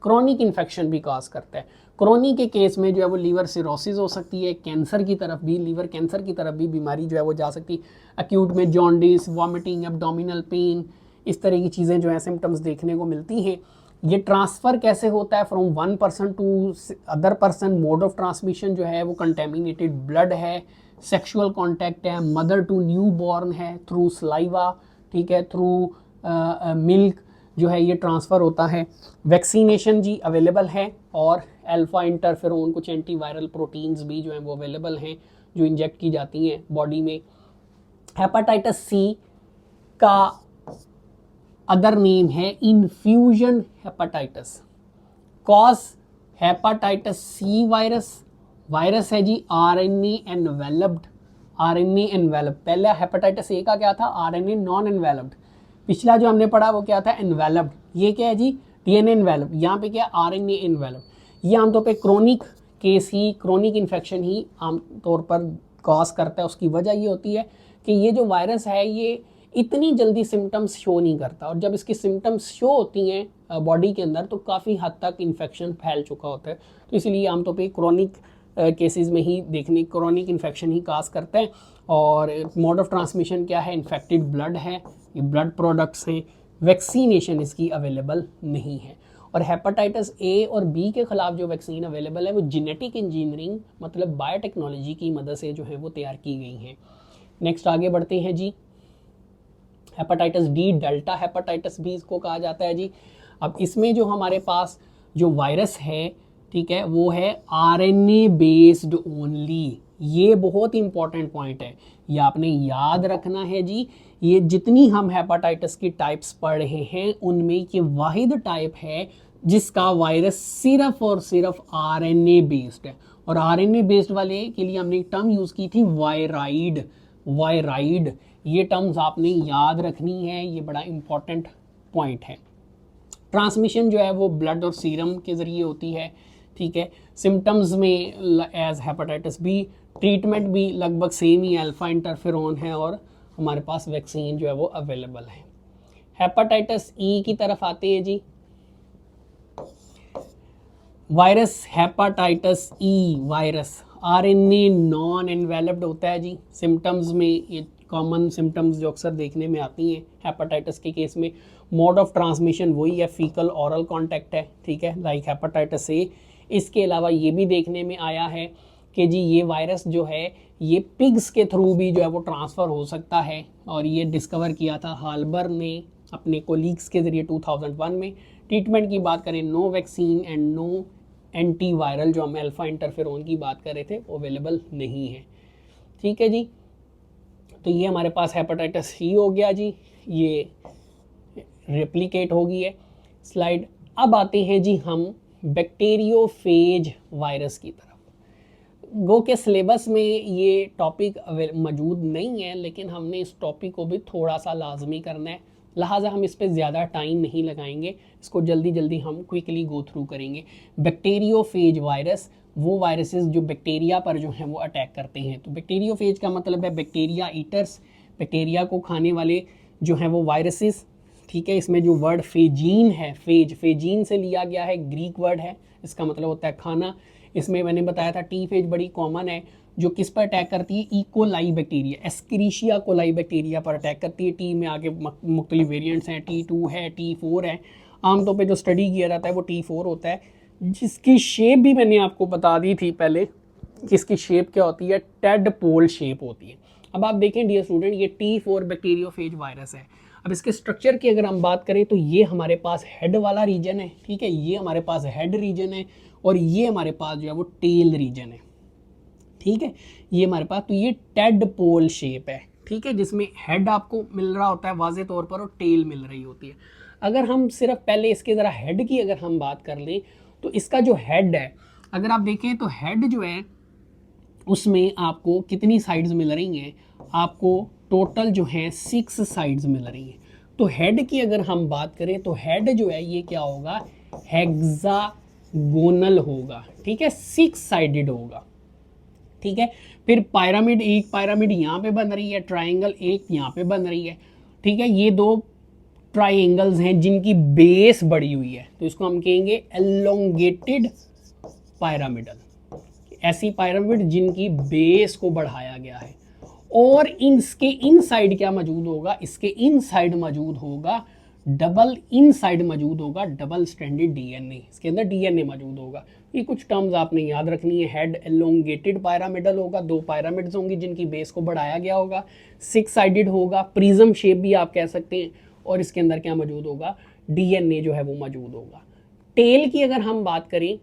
क्रॉनिक इन्फेक्शन भी कॉज करता है। क्रोनिक के केस में जो है वो लीवर सिरोसिस हो सकती है, कैंसर की तरफ भी, लीवर कैंसर की तरफ भी बीमारी जो है वो जा सकती है। एक्यूट में जॉन्डिस, वॉमिटिंग, एब्डोमिनल पेन, इस तरह की चीज़ें जो है सिम्टम्स देखने को मिलती हैं। ये ट्रांसफ़र कैसे होता है from one person to other person, mode of transmission जो है वो कंटेमिनेटेड ब्लड है, सेक्सुअल कांटेक्ट है, मदर टू न्यू बॉर्न है, थ्रू सलाइवा, ठीक है, थ्रू मिल्क जो है ये ट्रांसफ़र होता है। वैक्सीनेशन जी अवेलेबल है, और अल्फा इंटरफेरोन, कुछ एंटीवायरल प्रोटीन्स भी जो हैं वो अवेलेबल हैं जो इंजेक्ट की जाती हैं बॉडी में। हेपेटाइटिस सी का अदर नेम है infusion hepatitis. Cause hepatitis C virus, virus है जी आरएनए एनवेलप्ड, आरएनए एनवेलप्ड। पहला हेपाटाइटिस ए का क्या था, आरएनए नॉन एनवेलप्ड। पिछला जो हमने पढ़ा वो क्या था, एनवेलप्ड। ये क्या है जी, डीएनए एनवेलप्ड। यहाँ पे क्या, आरएनए एनवेलप्ड। ये आमतौर पे क्रोनिक केस ही, क्रोनिक इन्फेक्शन ही आमतौर पर कॉज करता है। उसकी वजह ये होती है कि ये जो वायरस है ये इतनी जल्दी सिम्टम्स शो नहीं करता, और जब इसकी सिम्टम्स शो होती हैं बॉडी के अंदर तो काफ़ी हद तक इन्फेक्शन फैल चुका होता है। तो इसलिए आमतौर पे क्रोनिक केसेस में ही देखने, क्रोनिक इन्फेक्शन ही काज करते हैं। और मोड ऑफ ट्रांसमिशन क्या है, इन्फेक्टेड ब्लड है, ये ब्लड प्रोडक्ट्स हैं। वैक्सीनेशन इसकी अवेलेबल नहीं है। और हेपाटाइटिस ए और बी के खिलाफ जो वैक्सीन अवेलेबल है वो जेनेटिक इंजीनियरिंग मतलब बायोटेक्नोलॉजी की मदद से जो है वो तैयार की गई हैं। नेक्स्ट आगे बढ़ते हैं जी। हेपाटाइटिस डी, डेल्टा हेपाटाइटिस भी इसको कहा जाता है जी। अब इसमें जो हमारे पास जो वायरस है, ठीक है, वो है आरएनए बेस्ड ओनली। ये बहुत ही इंपॉर्टेंट पॉइंट है, ये आपने याद रखना है जी। ये जितनी हम हेपाटाइटिस की टाइप्स पढ़ रहे हैं उनमें ये वाहिद टाइप है जिसका वायरस सिर्फ और सिर्फ आरएनए बेस्ड है। और आरएनए बेस्ड वाले के लिए हमने एक टर्म यूज़ की थी वायराइड, वायराइड। ये टर्म्स आपने याद रखनी है, ये बड़ा इंपॉर्टेंट पॉइंट है। ट्रांसमिशन जो है वो ब्लड और सीरम के ज़रिए होती है, ठीक है। सिम्टम्स में एज हेपाटाइटिस बी, ट्रीटमेंट भी लगभग सेम ही, अल्फा इंटरफेरोन है और हमारे पास वैक्सीन जो है वो अवेलेबल है। हेपाटाइटिस ई की तरफ आते हैं जी। वायरस हेपाटाइटिस ई वायरस आरएनए नॉन एनवेलप्ड होता है जी। सिम्टम्स में ये कॉमन सिम्टम्स जो अक्सर देखने में आती हैं हेपाटाइटिस के केस में, मोड ऑफ ट्रांसमिशन वही है, फीकल ऑरल कांटेक्ट है, ठीक है, लाइक हेपाटाइटिस ए। इसके अलावा ये भी देखने में आया है कि जी ये वायरस जो है ये पिग्स के थ्रू भी जो है वो ट्रांसफ़र हो सकता है, और ये डिस्कवर किया था हाल्बर ने अपने कोलीग्स के ज़रिए 2001 में। ट्रीटमेंट की बात करें, no vaccine and no antiviral जो हम अल्फा इंटरफेरोन की बात कर रहे थे वो अवेलेबल नहीं है, ठीक है जी। तो ये हमारे पास हेपाटाइटिस सी हो गया जी, ये रेप्लिकेट हो गई है स्लाइड। अब आते हैं जी हम बैक्टीरियोफेज वायरस की तरफ। गो के सिलेबस में ये टॉपिक मौजूद नहीं है, लेकिन हमने इस टॉपिक को भी थोड़ा सा लाजमी करना है, लिहाजा हम इस पर ज़्यादा टाइम नहीं लगाएंगे, इसको जल्दी जल्दी हम क्विकली गो थ्रू करेंगे। बैक्टीरियोफेज वायरस वो वायरसेस जो बैक्टीरिया पर जो हैं वो अटैक करते हैं। तो बैक्टीरियोफेज का मतलब है बैक्टीरिया ईटर्स, बैक्टीरिया को खाने वाले जो हैं वो वायरसेस, ठीक है। इसमें जो वर्ड फेजीन है, फेजीन से लिया गया है, ग्रीक वर्ड है, इसका मतलब होता है खाना। इसमें मैंने बताया था टी फेज बड़ी कॉमन है, जो किस पर अटैक करती है, इकोलाई बैक्टीरिया, एस्क्रीशिया कोलाई बैक्टीरिया पर अटैक करती है। टी में आगे मुख्तलिफ वेरिएंट्स हैं, T2 है, T4 है। आमतौर पे जो स्टडी किया जाता है वो T4 होता है, जिसकी शेप भी मैंने आपको बता दी थी पहले कि इसकी शेप क्या होती है, टेडपोल शेप होती है। अब आप देखें डियर स्टूडेंट, ये T4 बैक्टीरियोफेज वायरस है। अब इसके स्ट्रक्चर की अगर हम बात करें तो ये हमारे पास हेड वाला रीजन है, ठीक है, ये हमारे पास हेड रीजन है, और ये हमारे पास जो है वो टेल रीजन है, ठीक है। ये हमारे पास, तो ये टेडपोल शेप है, ठीक है, जिसमें हेड आपको मिल रहा होता है वाज़े तौर पर और टेल मिल रही होती है। अगर हम सिर्फ पहले इसके ज़रा हेड की अगर हम बात कर लें तो इसका जो हेड है, अगर आप देखें तो हेड जो है उसमें आपको कितनी साइड्स मिल रही हैं, आपको टोटल जो है 6 साइड्स मिल रही हैं। तो हेड की अगर हम बात करें तो हेड जो है ये क्या होगा, हेक्सागोनल होगा, ठीक है, 6 साइडेड होगा, ठीक है। फिर पायरामिड, एक पायरामिड यहाँ पे बन रही है, ट्राइंगल एक यहाँ पे बन रही है, ठीक है। ये दो ट्राइंगल्स हैं जिनकी बेस बढ़ी हुई है, तो इसको हम कहेंगे एलोंगेटेड पायरामिडल, ऐसी पायरामिड जिनकी बेस को बढ़ाया गया है। और इसके इन साइड क्या मौजूद होगा, इसके इन साइड मौजूद होगा डबल, इन साइड मौजूद होगा डबल स्ट्रैंडेड डीएनए, इसके अंदर डीएनए मौजूद होगा। ये कुछ टर्म्स आपने याद रखनी है। हेड एलोंगेटेड पायरामिडल होगा, 2 पायरामिड्स होंगी जिनकी बेस को बढ़ाया गया होगा, 6 साइडेड होगा, प्रिज्म शेप भी आप कह सकते हैं, और इसके अंदर क्या मौजूद होगा, डीएनए जो है वो मौजूद होगा। टेल की अगर हम बात करें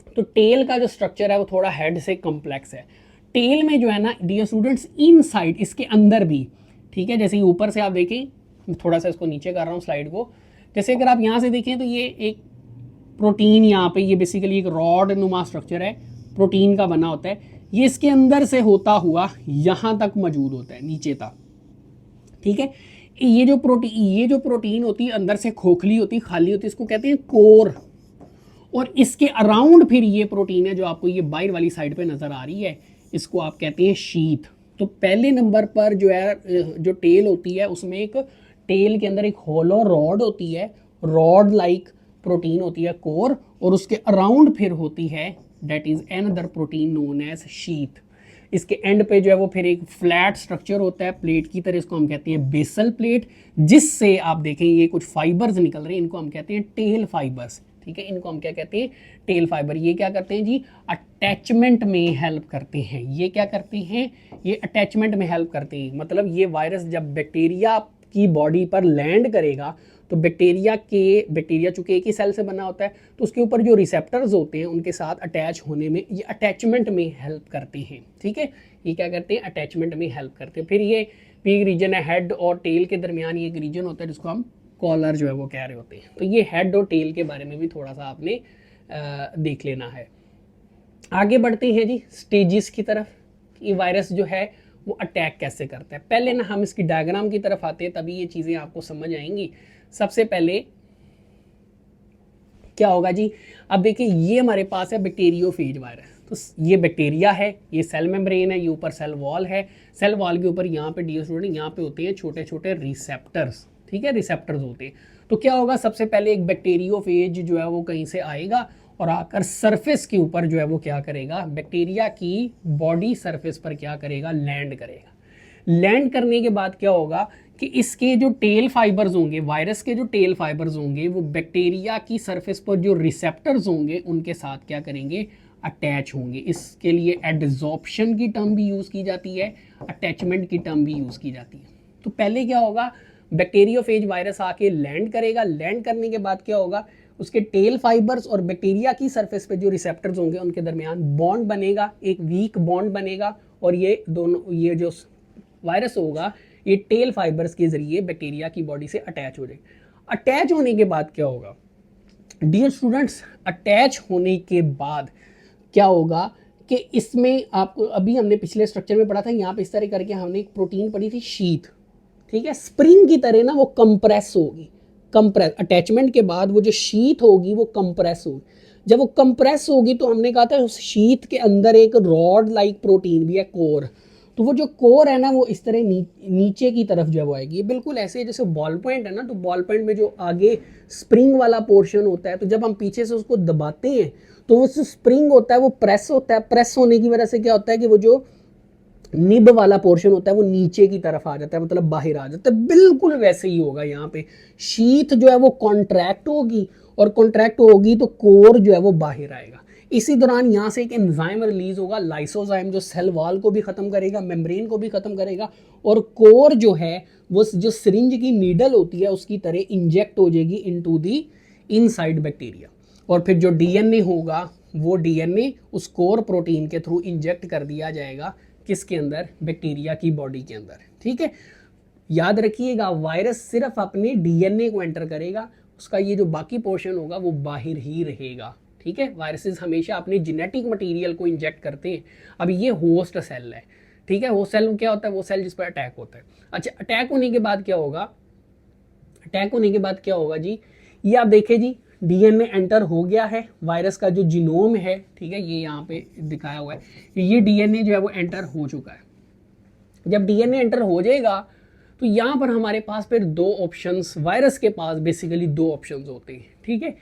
तो टेल का जो स्ट्रक्चर है वो थोड़ा हेड से कॉम्प्लेक्स है। टेल में जो है ना डियर स्टूडेंट्स, इन साइड इसके अंदर भी, ठीक है, जैसे ऊपर से आप देखें, थोड़ा सा इसको नीचे कर रहा हूँ स्लाइड को, जैसे अगर आप यहाँ से देखें तो ये एक प्रोटीन यहाँ पे, ये बेसिकली एक रॉड नुमा स्ट्रक्चर है, प्रोटीन का बना होता है, ये इसके अंदर से होता हुआ यहाँ तक मौजूद होता है, नीचे तक। ठीक है, ये जो प्रोटीन होती है अंदर से खोखली होती है, खाली होती है, इसको कहते हैं कोर। और इसके अराउंड फिर ये प्रोटीन है जो आपको ये बाहर वाली साइड पे नजर आ रही है, इसको आप कहते हैं शीथ। तो पहले नंबर पर जो है, जो टेल होती है उसमें एक टेल के अंदर एक होलो रॉड होती है, रॉड लाइक प्रोटीन होती है कोर, और उसके अराउंड फिर होती है that is another protein known as sheath. इसके एंड पे जो है वो फिर एक फ्लैट स्ट्रक्चर होता है प्लेट की तरह, इसको हम कहते हैं बेसल प्लेट, जिससे आप देखें ये कुछ फाइबर्स निकल रहे हैं, इनको हम कहते हैं टेल फाइबर्स। ठीक है, इनको हम क्या कहते हैं, टेल फाइबर। ये क्या करते हैं जी, अटैचमेंट में हेल्प करते हैं। ये क्या करते हैं, ये अटैचमेंट में हेल्प करते हैं। मतलब ये वायरस जब बैक्टीरिया की बॉडी पर लैंड करेगा तो बैक्टीरिया चूंकि एक ही सेल से बना होता है, तो उसके ऊपर जो रिसेप्टर्स होते हैं उनके साथ अटैच होने में ये अटैचमेंट में हेल्प करते हैं। ठीक है, ये क्या करते हैं, अटैचमेंट में हेल्प करते हैं। फिर ये एक रीजन है हेड और टेल के दरमियान, ये एक रीजन होता है जिसको हम कॉलर जो है वो कह रहे होते हैं। तो ये हेड और टेल के बारे में भी थोड़ा सा आपने देख लेना है। आगे बढ़ते हैं जी स्टेजेस की तरफ, ये वायरस जो है वो अटैक कैसे करता है। पहले ना हम इसकी डायग्राम की तरफ आते हैं, तभी ये चीज़ें आपको समझ आएंगी। सबसे पहले क्या होगा जी, अब देखिए ये हमारे पास है बैक्टीरियोफेज वायरस। तो ये बैक्टीरिया है, ये सेल मेम्ब्रेन है, ये ऊपर सेल वॉल है, सेल वॉल के ऊपर यहाँ पे डियर स्टूडेंट यहाँ पे होते हैं छोटे छोटे रिसेप्टर्स। ठीक है, रिसेप्टर्स होते हैं। तो क्या होगा, सबसे पहले एक बैक्टीरियोफेज जो है वो कहीं से आएगा और आकर सरफेस के ऊपर जो है वो क्या करेगा, बैक्टीरिया की बॉडी सरफेस पर क्या करेगा, लैंड करेगा। लैंड करने के बाद क्या होगा कि इसके जो टेल फाइबर्स होंगे, वायरस के जो टेल फाइबर्स होंगे, वो बैक्टीरिया की सरफेस पर जो रिसेप्टर्स होंगे उनके साथ क्या करेंगे, अटैच होंगे। इसके लिए एडजॉर्प्शन की टर्म भी यूज़ की जाती है, अटैचमेंट की टर्म भी यूज़ की जाती है। तो पहले क्या होगा, बैक्टीरियोफेज वायरस आके लैंड करेगा। लैंड करने के बाद क्या होगा, उसके टेल फाइबर्स और बैक्टीरिया की सरफेस पे जो रिसेप्टर्स होंगे उनके दरमियान बॉन्ड बनेगा, एक वीक बॉन्ड बनेगा, और ये दोनों, ये जो वायरस होगा ये टेल फाइबर्स के जरिए बैक्टीरिया की बॉडी से अटैच हो जाएगा। अटैच होने के बाद क्या होगा डियर स्टूडेंट्स, अटैच होने के बाद क्या होगा कि इसमें आपको अभी हमने पिछले स्ट्रक्चर में पढ़ा था, यहाँ पे इस तरह करके हमने एक प्रोटीन पढ़ी थी शीथ। ठीक है, स्प्रिंग की तरह ना वो कंप्रेस होगी, कंप्रेस अटैचमेंट के बाद वो जो शीथ होगी वो कंप्रेस होगी। जब वो कंप्रेस होगी तो हमने कहा था उस शीथ के अंदर एक रॉड लाइक प्रोटीन भी है, कोर। तो वो जो कोर है ना वो इस तरह नीचे की तरफ जो है वो आएगी। ये बिल्कुल ऐसे जैसे बॉल पॉइंट है ना, तो बॉल पॉइंट में जो आगे स्प्रिंग वाला पोर्शन होता है, तो जब हम पीछे से उसको दबाते हैं तो वो जो स्प्रिंग होता है वो प्रेस होता है। प्रेस होने की वजह से क्या होता है कि वो जो निब वाला पोर्शन होता है वो नीचे की तरफ आ जाता है, मतलब बाहर आ जाता है। बिल्कुल वैसे ही होगा यहाँ पे, शीथ जो है वो कॉन्ट्रैक्ट होगी, और कॉन्ट्रैक्ट होगी तो कोर जो है वो बाहर आएगा। इसी दौरान यहाँ से एक एंजाइम रिलीज होगा, लाइसोजाइम, जो सेल वॉल को भी खत्म करेगा, मेम्ब्रेन को भी खत्म करेगा, और कोर जो है वो जो सिरिंज की नीडल होती है उसकी तरह इंजेक्ट हो जाएगी इनटू दी इनसाइड बैक्टीरिया। और फिर जो डीएनए होगा वो डीएनए उस कोर प्रोटीन के थ्रू इंजेक्ट कर दिया जाएगा, किसके अंदर, बैक्टीरिया की बॉडी के अंदर। ठीक है, याद रखिएगा वायरस सिर्फ अपने डीएनए को एंटर करेगा, उसका ये जो बाकी पोर्शन होगा वो बाहर ही रहेगा। ठीक है, वायरसेस हमेशा अपने जेनेटिक मटेरियल को इंजेक्ट करते हैं। अब ये होस्ट सेल है, ठीक है, वो सेल क्या होता है, वो सेल जिस पर अटैक होता है। अच्छा, अटैक होने के बाद क्या होगा, अटैक होने के बाद क्या होगा जी, ये आप देखें जी, डीएनए एंटर हो गया है, वायरस का जो जीनोम है, ठीक है, ये यहाँ पे दिखाया हुआ है, ये डीएनए जो है वो एंटर हो चुका है। जब डीएनए एंटर हो जाएगा तो यहाँ पर हमारे पास फिर दो ऑप्शंस, वायरस के पास बेसिकली दो ऑप्शंस होते हैं। ठीक है,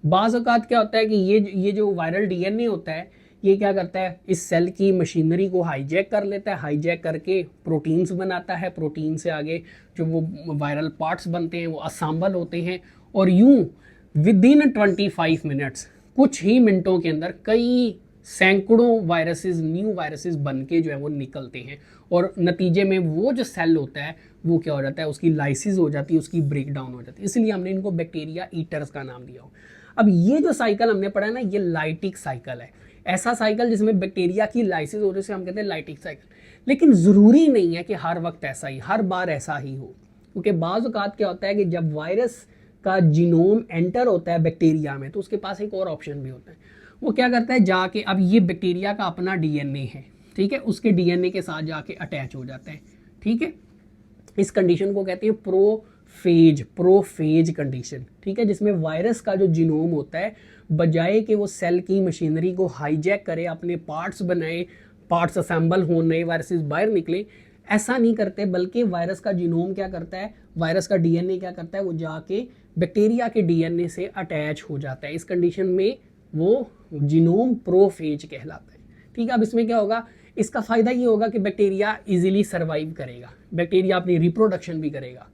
बाज़ औक़ात क्या होता है कि ये जो वायरल डीएनए होता है ये क्या करता है, इस सेल की मशीनरी को हाईजैक कर लेता है, हाईजैक करके प्रोटीन्स बनाता है, प्रोटीन से आगे जो वो वायरल पार्ट्स बनते हैं वो असेंबल होते हैं, और यूं विद इन 25 मिनट्स, कुछ ही मिनटों के अंदर कई सैकड़ों वायरसेस, न्यू वायरसेस बन के जो है वो निकलते हैं, और नतीजे में वो जो सेल होता है वो क्या हो जाता है, उसकी लाइसिस हो जाती है, उसकी ब्रेक डाउन हो जाती है। इसलिए हमने इनको बैक्टीरिया ईटर्स का नाम दिया हो। अब ये जो साइकिल हमने पढ़ा है ना, ये लाइटिक साइकिल है, ऐसा साइकिल जिसमें बैक्टीरिया की लाइसिस हो, जैसे हम कहते हैं लाइटिक साइकिल। लेकिन ज़रूरी नहीं है कि हर वक्त ऐसा ही, हर बार ऐसा ही हो, क्योंकि बाज़ औक़ात क्या होता है कि जब वायरस का जीनोम एंटर होता है बैक्टीरिया में, तो उसके पास एक और ऑप्शन भी होता है। वो क्या करता है, जाके, अब ये बैक्टीरिया का अपना डीएनए है, ठीक है, उसके डीएनए के साथ जाके अटैच हो जाता है, ठीक है। इस कंडीशन को कहते हैं प्रोफेज कंडीशन, ठीक है, जिसमें वायरस का जो जीनोम होता है, बजाय कि वो सेल की मशीनरी को हाईजैक करे, अपने पार्ट्स बनाए, पार्ट्स असेंबल हो, नए वायरसेस बाहर निकले, ऐसा नहीं करते, बल्कि वायरस का जीनोम क्या करता है, वायरस का डीएनए क्या करता है, वो जाके बैक्टीरिया के डीएनए से अटैच हो जाता है। इस कंडीशन में वो जीनोम प्रोफेज कहलाता है, ठीक है। अब इसमें क्या होगा, इसका फ़ायदा ये होगा कि बैक्टीरिया इजीली सर्वाइव करेगा, बैक्टीरिया अपनी रिप्रोडक्शन भी करेगा।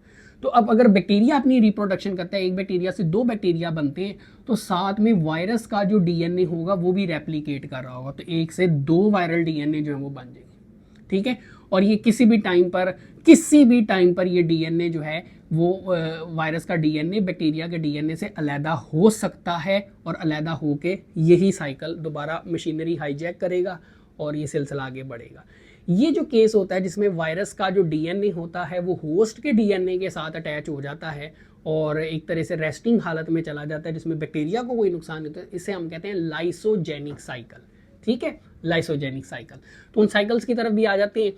तो अब अगर बैक्टीरिया अपनी रिप्रोडक्शन करता है, एक बैक्टीरिया से 2 बैक्टीरिया बनते हैं, तो साथ में वायरस का जो डीएनए होगा वो भी रेप्लिकेट कर रहा होगा, तो 1 से 2 वायरल डीएनए जो है वो बन जाएंगे, ठीक है। और ये किसी भी टाइम पर ये डीएनए जो है वो वायरस का डीएनए बैक्टीरिया के डीएनए से अलहदा हो सकता है, और अलहदा होके यही साइकिल दोबारा मशीनरी हाईजैक करेगा और ये सिलसिला आगे बढ़ेगा। ये जो केस होता है जिसमें वायरस का जो डीएनए होता है वो होस्ट के डीएनए के साथ अटैच हो जाता है और एक तरह से रेस्टिंग हालत में चला जाता है, जिसमें बैक्टीरिया को कोई नुकसान नहीं होता, इसे हम कहते हैं लाइसोजेनिक साइकिल, ठीक है, लाइसोजेनिक साइकिल। तो उन साइकिल्स की तरफ भी आ जाते हैं।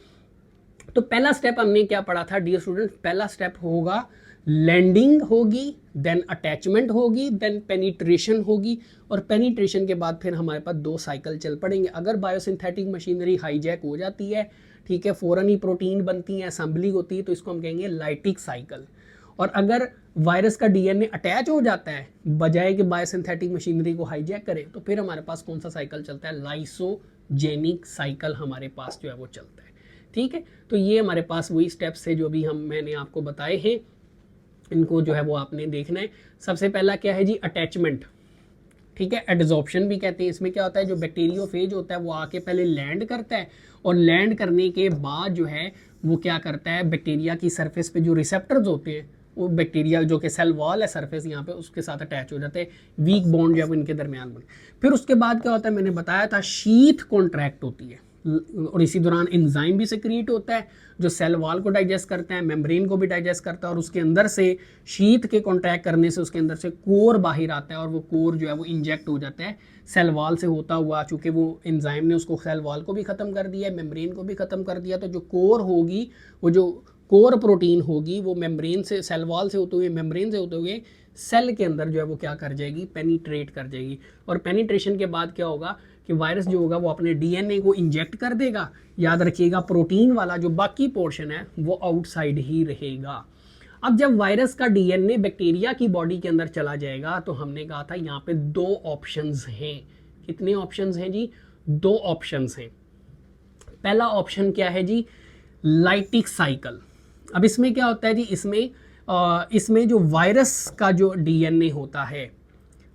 तो पहला स्टेप हमने क्या पढ़ा था डियर स्टूडेंट, पहला स्टेप होगा लैंडिंग होगी, देन अटैचमेंट होगी, देन पेनिट्रेशन होगी, और पेनिट्रेशन के बाद फिर हमारे पास 2 साइकिल चल पड़ेंगे। अगर बायोसिंथेटिक मशीनरी हाईजैक हो जाती है, ठीक है, फ़ौरन ही प्रोटीन बनती है, असेंबली होती है, तो इसको हम कहेंगे लाइटिक साइकिल। और अगर वायरस का डीएनए अटैच हो जाता है, बजाय कि बायोसिंथेटिक मशीनरी को हाईजैक करे, तो फिर हमारे पास कौन सा साइकिल चलता है, लाइसोजेनिक साइकिल हमारे पास जो है वो चलता है, ठीक है। तो ये हमारे पास वही स्टेप्स है जो भी मैंने आपको बताए हैं, इनको जो है वो आपने देखना है। सबसे पहला क्या है जी, अटैचमेंट, ठीक है, एडजॉर्प्शन भी कहते हैं। इसमें क्या होता है, जो बैक्टीरियोफेज होता है वो आके पहले लैंड करता है, और लैंड करने के बाद जो है वो क्या करता है, बैक्टीरिया की सरफेस पे जो रिसेप्टर्स होते हैं, वो बैक्टीरिया जो कि सेल वॉल है सरफेस यहाँ पे, उसके साथ अटैच हो जाते हैं, वीक बॉन्ड जो है वो इनके दरमियान बने। फिर उसके बाद क्या होता है, मैंने बताया था, शीथ कॉन्ट्रैक्ट होती है, और इसी दौरान एंजाइम भी सिक्रीट होता है जो सेल वॉल को डाइजेस्ट करता है, मेम्ब्रेन को भी डाइजेस्ट करता है, और उसके अंदर से शीथ के कॉन्ट्रैक्ट करने से उसके अंदर से कोर बाहर आता है, और वो कोर जो है वो इंजेक्ट हो जाता है सेल वॉल से होता हुआ, चूँकि वो एंजाइम ने उसको सेल वॉल को भी ख़त्म कर दिया है, मेम्ब्रेन को भी ख़त्म कर दिया, तो जो कोर होगी, वो जो कोर प्रोटीन होगी, वो मेम्ब्रेन से, सेल वॉल से होते हुए, मेम्ब्रेन से होते हुए सेल के अंदर जो है वो क्या कर जाएगी, पेनिट्रेट कर जाएगी। और पेनिट्रेशन के बाद क्या होगा कि वायरस जो होगा वो अपने डीएनए को इंजेक्ट कर देगा। याद रखिएगा, प्रोटीन वाला जो बाकी पोर्शन है वो आउटसाइड ही रहेगा। अब जब वायरस का डीएनए बैक्टीरिया की बॉडी के अंदर चला जाएगा, तो हमने कहा था यहाँ पे 2 ऑप्शंस हैं। कितने ऑप्शंस हैं जी, 2 ऑप्शंस हैं। पहला ऑप्शन क्या है जी, लाइटिक साइकिल। अब इसमें क्या होता है जी, इसमें जो वायरस का जो डीएनए होता है,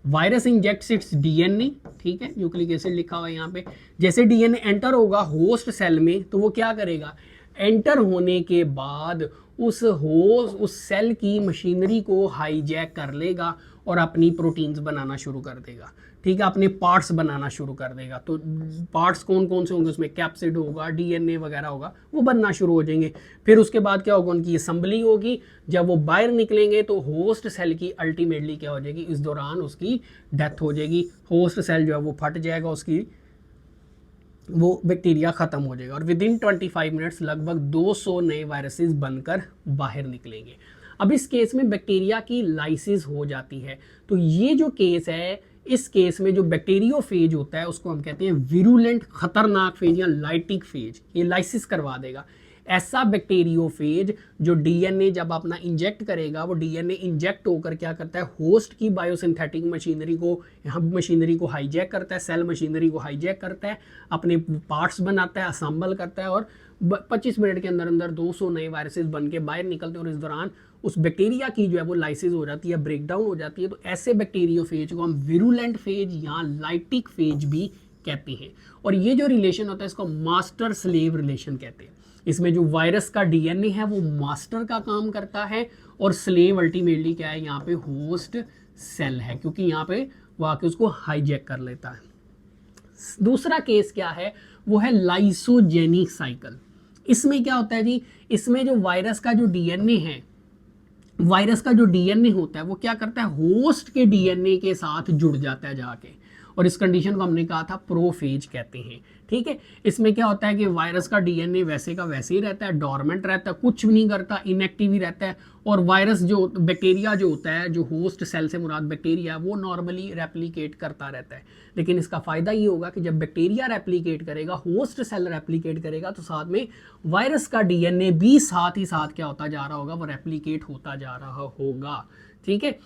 वायरस इंजेक्ट्स इट्स डीएनए, ठीक है, न्यूक्लिक एसिड लिखा हुआ है यहाँ पे। जैसे डीएनए एंटर होगा होस्ट सेल में, तो वो क्या करेगा, एंटर होने के बाद उस सेल की मशीनरी को हाईजैक कर लेगा और अपनी प्रोटीन्स बनाना शुरू कर देगा, ठीक है, अपने पार्ट्स बनाना शुरू कर देगा। तो पार्ट्स कौन कौन से होंगे, उसमें कैप्सिड होगा, डीएनए वगैरह होगा, वो बनना शुरू हो जाएंगे। फिर उसके बाद क्या होगा, उनकी असेंबली होगी। जब वो बाहर निकलेंगे तो होस्ट सेल की अल्टीमेटली क्या हो जाएगी, इस दौरान उसकी डेथ हो जाएगी। होस्ट सेल जो है वो फट जाएगा, उसकी वो बैक्टीरिया ख़त्म हो जाएगा, और विद इन 25 मिनट्स लगभग 200 नए वायरसेस बनकर बाहर निकलेंगे। अब इस केस में बैक्टीरिया की लाइसिस हो जाती है। तो ये जो केस है, इस केस में जो बैक्टीरियोफेज होता है उसको हम कहते हैं विरुलेंट, खतरनाक फेज या लाइटिक फेज। ये लाइसिस करवा देगा। ऐसा बैक्टीरियोफेज जो डीएनए जब अपना इंजेक्ट करेगा, वो डीएनए इंजेक्ट होकर क्या करता है, होस्ट की बायोसिंथेटिक मशीनरी को हाईजैक करता है, सेल मशीनरी को हाईजैक करता है, अपने पार्ट्स बनाता है, असेंबल करता है, और 25 मिनट के अंदर अंदर 200 नए वायरसेस बन के बाहर निकलते हैं, और इस दौरान उस बैक्टीरिया की जो है वो लाइसिस हो जाती है, ब्रेकडाउन हो जाती है। तो ऐसे बैक्टीरियोफेज को हम विरुलेंट फेज या लाइटिक फेज भी कहते हैं। और ये जो रिलेशन होता है इसको मास्टर स्लेव रिलेशन कहते हैं। इसमें जो वायरस का डीएनए है वो मास्टर का काम करता है, और स्लेव अल्टीमेटली क्या है, यहाँ पे होस्ट सेल है, क्योंकि यहाँ पे वो आके उसको हाईजैक कर लेता है। दूसरा केस क्या है, वो है लाइसोजेनिक साइकिल। इसमें क्या होता है जी, इसमें जो वायरस का जो डीएनए है वायरस का जो डीएनए होता है वो क्या करता है, होस्ट के डीएनए के साथ जुड़ जाता है जाके, और इस कंडीशन को हमने कहा था प्रोफेज कहते हैं। ठीक है, इसमें क्या होता है कि वायरस का डीएनए वैसे का वैसे ही रहता है, डोरमेंट रहता है, कुछ भी नहीं करता, इनएक्टिव ही रहता है। और वायरस जो बैक्टीरिया जो होता है, जो होस्ट सेल से मुराद बैक्टीरिया, वो नॉर्मली रेप्लिकेट करता रहता है। लेकिन इसका फायदा ये होगा कि जब बैक्टीरिया रेप्लिकेट करेगा, होस्ट सेल रेप्लिकेट करेगा, तो साथ में वायरस का डीएनए भी साथ ही साथ क्या होता जा रहा होगा, वो रेप्लिकेट होता जा रहा होगा। ठीक है,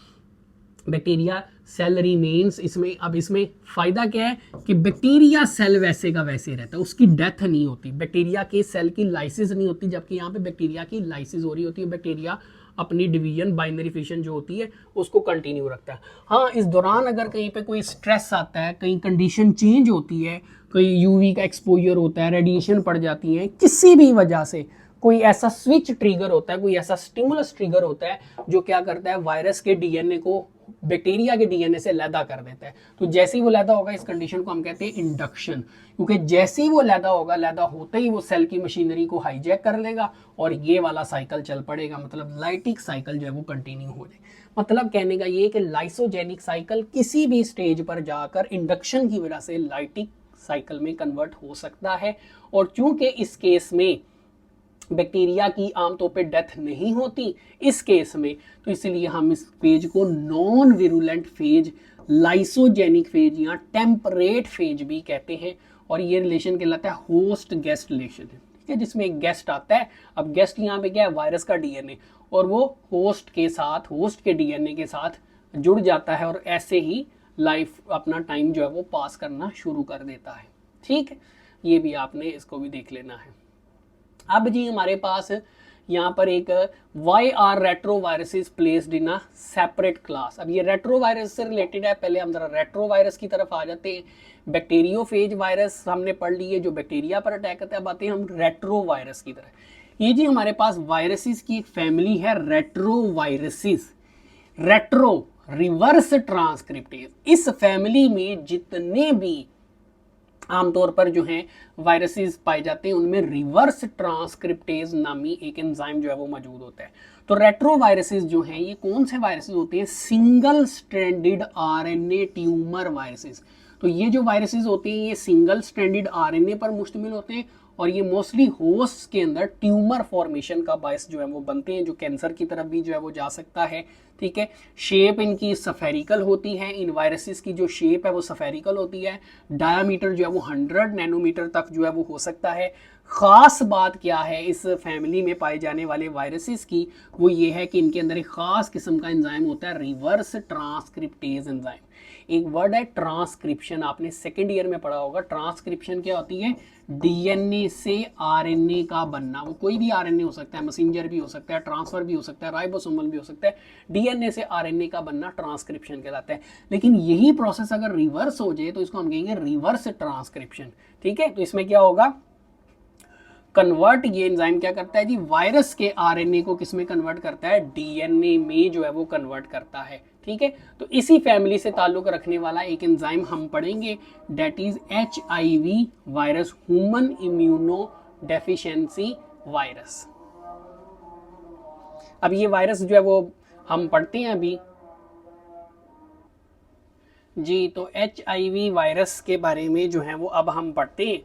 बैक्टीरिया सेल रिमेन्स, इसमें अब इसमें फायदा क्या है कि बैक्टीरिया सेल वैसे का वैसे रहता है, उसकी डेथ नहीं होती, बैक्टीरिया के सेल की लाइसिस नहीं होती, जबकि यहाँ पे बैक्टीरिया की लाइसिस हो रही होती है। बैक्टीरिया अपनी डिवीजन, बाइनरी फिशन जो होती है उसको कंटिन्यू रखता है। हाँ, इस दौरान अगर कहीं पे कोई स्ट्रेस आता है, कहीं कंडीशन चेंज होती है, कोई यूवी का एक्सपोजर होता है, रेडिएशन पड़ जाती है, किसी भी वजह से कोई ऐसा स्विच ट्रिगर होता है, कोई ऐसा स्टिमुलस ट्रिगर होता है जो क्या करता है, वायरस के डीएनए को बैक्टीरिया के डीएनए से लैदा कर देता है। तो जैसे ही वो लैदा होगा, इस कंडीशन को हम कहते हैं इंडक्शन, क्योंकि जैसे ही वो लैदा होगा, लैदा होते ही वो सेल की मशीनरी को हाईजैक कर लेगा और ये वाला साइकिल चल पड़ेगा, मतलब लाइटिक साइकिल जो है वो कंटिन्यू हो जाए। मतलब कहने का ये कि लाइसोजेनिक साइकिल किसी भी स्टेज पर जाकर इंडक्शन की वजह से लाइटिक साइकिल में कन्वर्ट हो सकता है। और चूंकि इस केस में बैक्टीरिया की आमतौर पे डेथ नहीं होती इस केस में, तो इसलिए हम इस फेज को non virulent phase, lysogenic phase या टेम्परेट फेज भी कहते हैं। और ये रिलेशन कहलाता है होस्ट गेस्ट रिलेशन, ठीक है, जिसमें एक गेस्ट आता है। अब गेस्ट यहाँ पे क्या है, वायरस का डीएनए, और वो होस्ट के साथ, होस्ट के डीएनए के साथ जुड़ जाता है और ऐसे ही लाइफ अपना टाइम जो है वो पास करना शुरू कर देता है। ठीक है, ये भी आपने इसको भी देख लेना है। अब जी हमारे पास यहाँ पर एक why are retroviruses placed in a separate class. अब ये रेट्रोवायरस से रिलेटेड है, पहले हम जरा रेट्रोवायरस की तरफ आ जाते हैं। बैक्टीरियोफेज वायरस हमने पढ़ लिए जो बैक्टीरिया पर अटैक करता है, अब आते हैं हम रेट्रोवायरस की तरफ। ये जी हमारे पास वायरसेस की एक फैमिली है रेट्रोवायरसेस। रेट्रो रिवर्स ट्रांसक्रिप्टेज, इस फैमिली में जितने भी आमतौर पर जो है वायरसेस पाए जाते हैं उनमें रिवर्स ट्रांसक्रिप्टेज नामी एक एंजाइम जो है वो मौजूद होता है। तो रेट्रोवायरसेस जो हैं ये कौन से वायरसेस होते हैं, single stranded RNA tumour viruses. तो ये जो वायरसेस होते हैं ये सिंगल स्ट्रैंडेड आरएनए पर मुश्तमिल होते हैं और ये मोस्टली होस्ट के अंदर ट्यूमर फॉर्मेशन का बायस जो है वो बनते हैं, जो कैंसर की तरफ भी जो है वो जा सकता है। ठीक है, शेप इनकी सफेरिकल होती है, इन वायरसेस की जो शेप है वो सफेरिकल होती है। डायामीटर जो है वो 100 नैनोमीटर तक जो है वो हो सकता है। ख़ास बात क्या है इस फैमिली में पाए जाने वाले वायरसेस की, वो ये है कि इनके अंदर एक ख़ास किस्म का एंजाइम होता है, रिवर्स ट्रांसक्रिप्टेज एंजाइम। एक वर्ड है ट्रांसक्रिप्शन, आपने सेकेंड ईयर में पढ़ा होगा। ट्रांसक्रिप्शन क्या होती है, डीएनए से आरएनए का बनना। वो कोई भी आरएनए हो सकता है, मैसेंजर भी हो सकता है, ट्रांसफर भी हो सकता है, राइबोसोमल भी हो सकता है। डीएनए से आरएनए का बनना ट्रांसक्रिप्शन कहलाता है। लेकिन यही प्रोसेस अगर रिवर्स हो जाए तो इसको हम कहेंगे रिवर्स ट्रांसक्रिप्शन। ठीक है, तो इसमें क्या होगा, कन्वर्ट, ये एंजाइम क्या करता है जी, वायरस के आरएनए को किस में कन्वर्ट करता है, डीएनए में जो है वो कन्वर्ट करता है। ठीक है, तो इसी फैमिली से ताल्लुक रखने वाला एक एंजाइम हम पढ़ेंगे, that is HIV virus, human immunodeficiency virus. अब ये वायरस जो है वो हम पढ़ते हैं अभी जी। तो HIV वायरस के बारे में जो है वो अब हम पढ़ते हैं।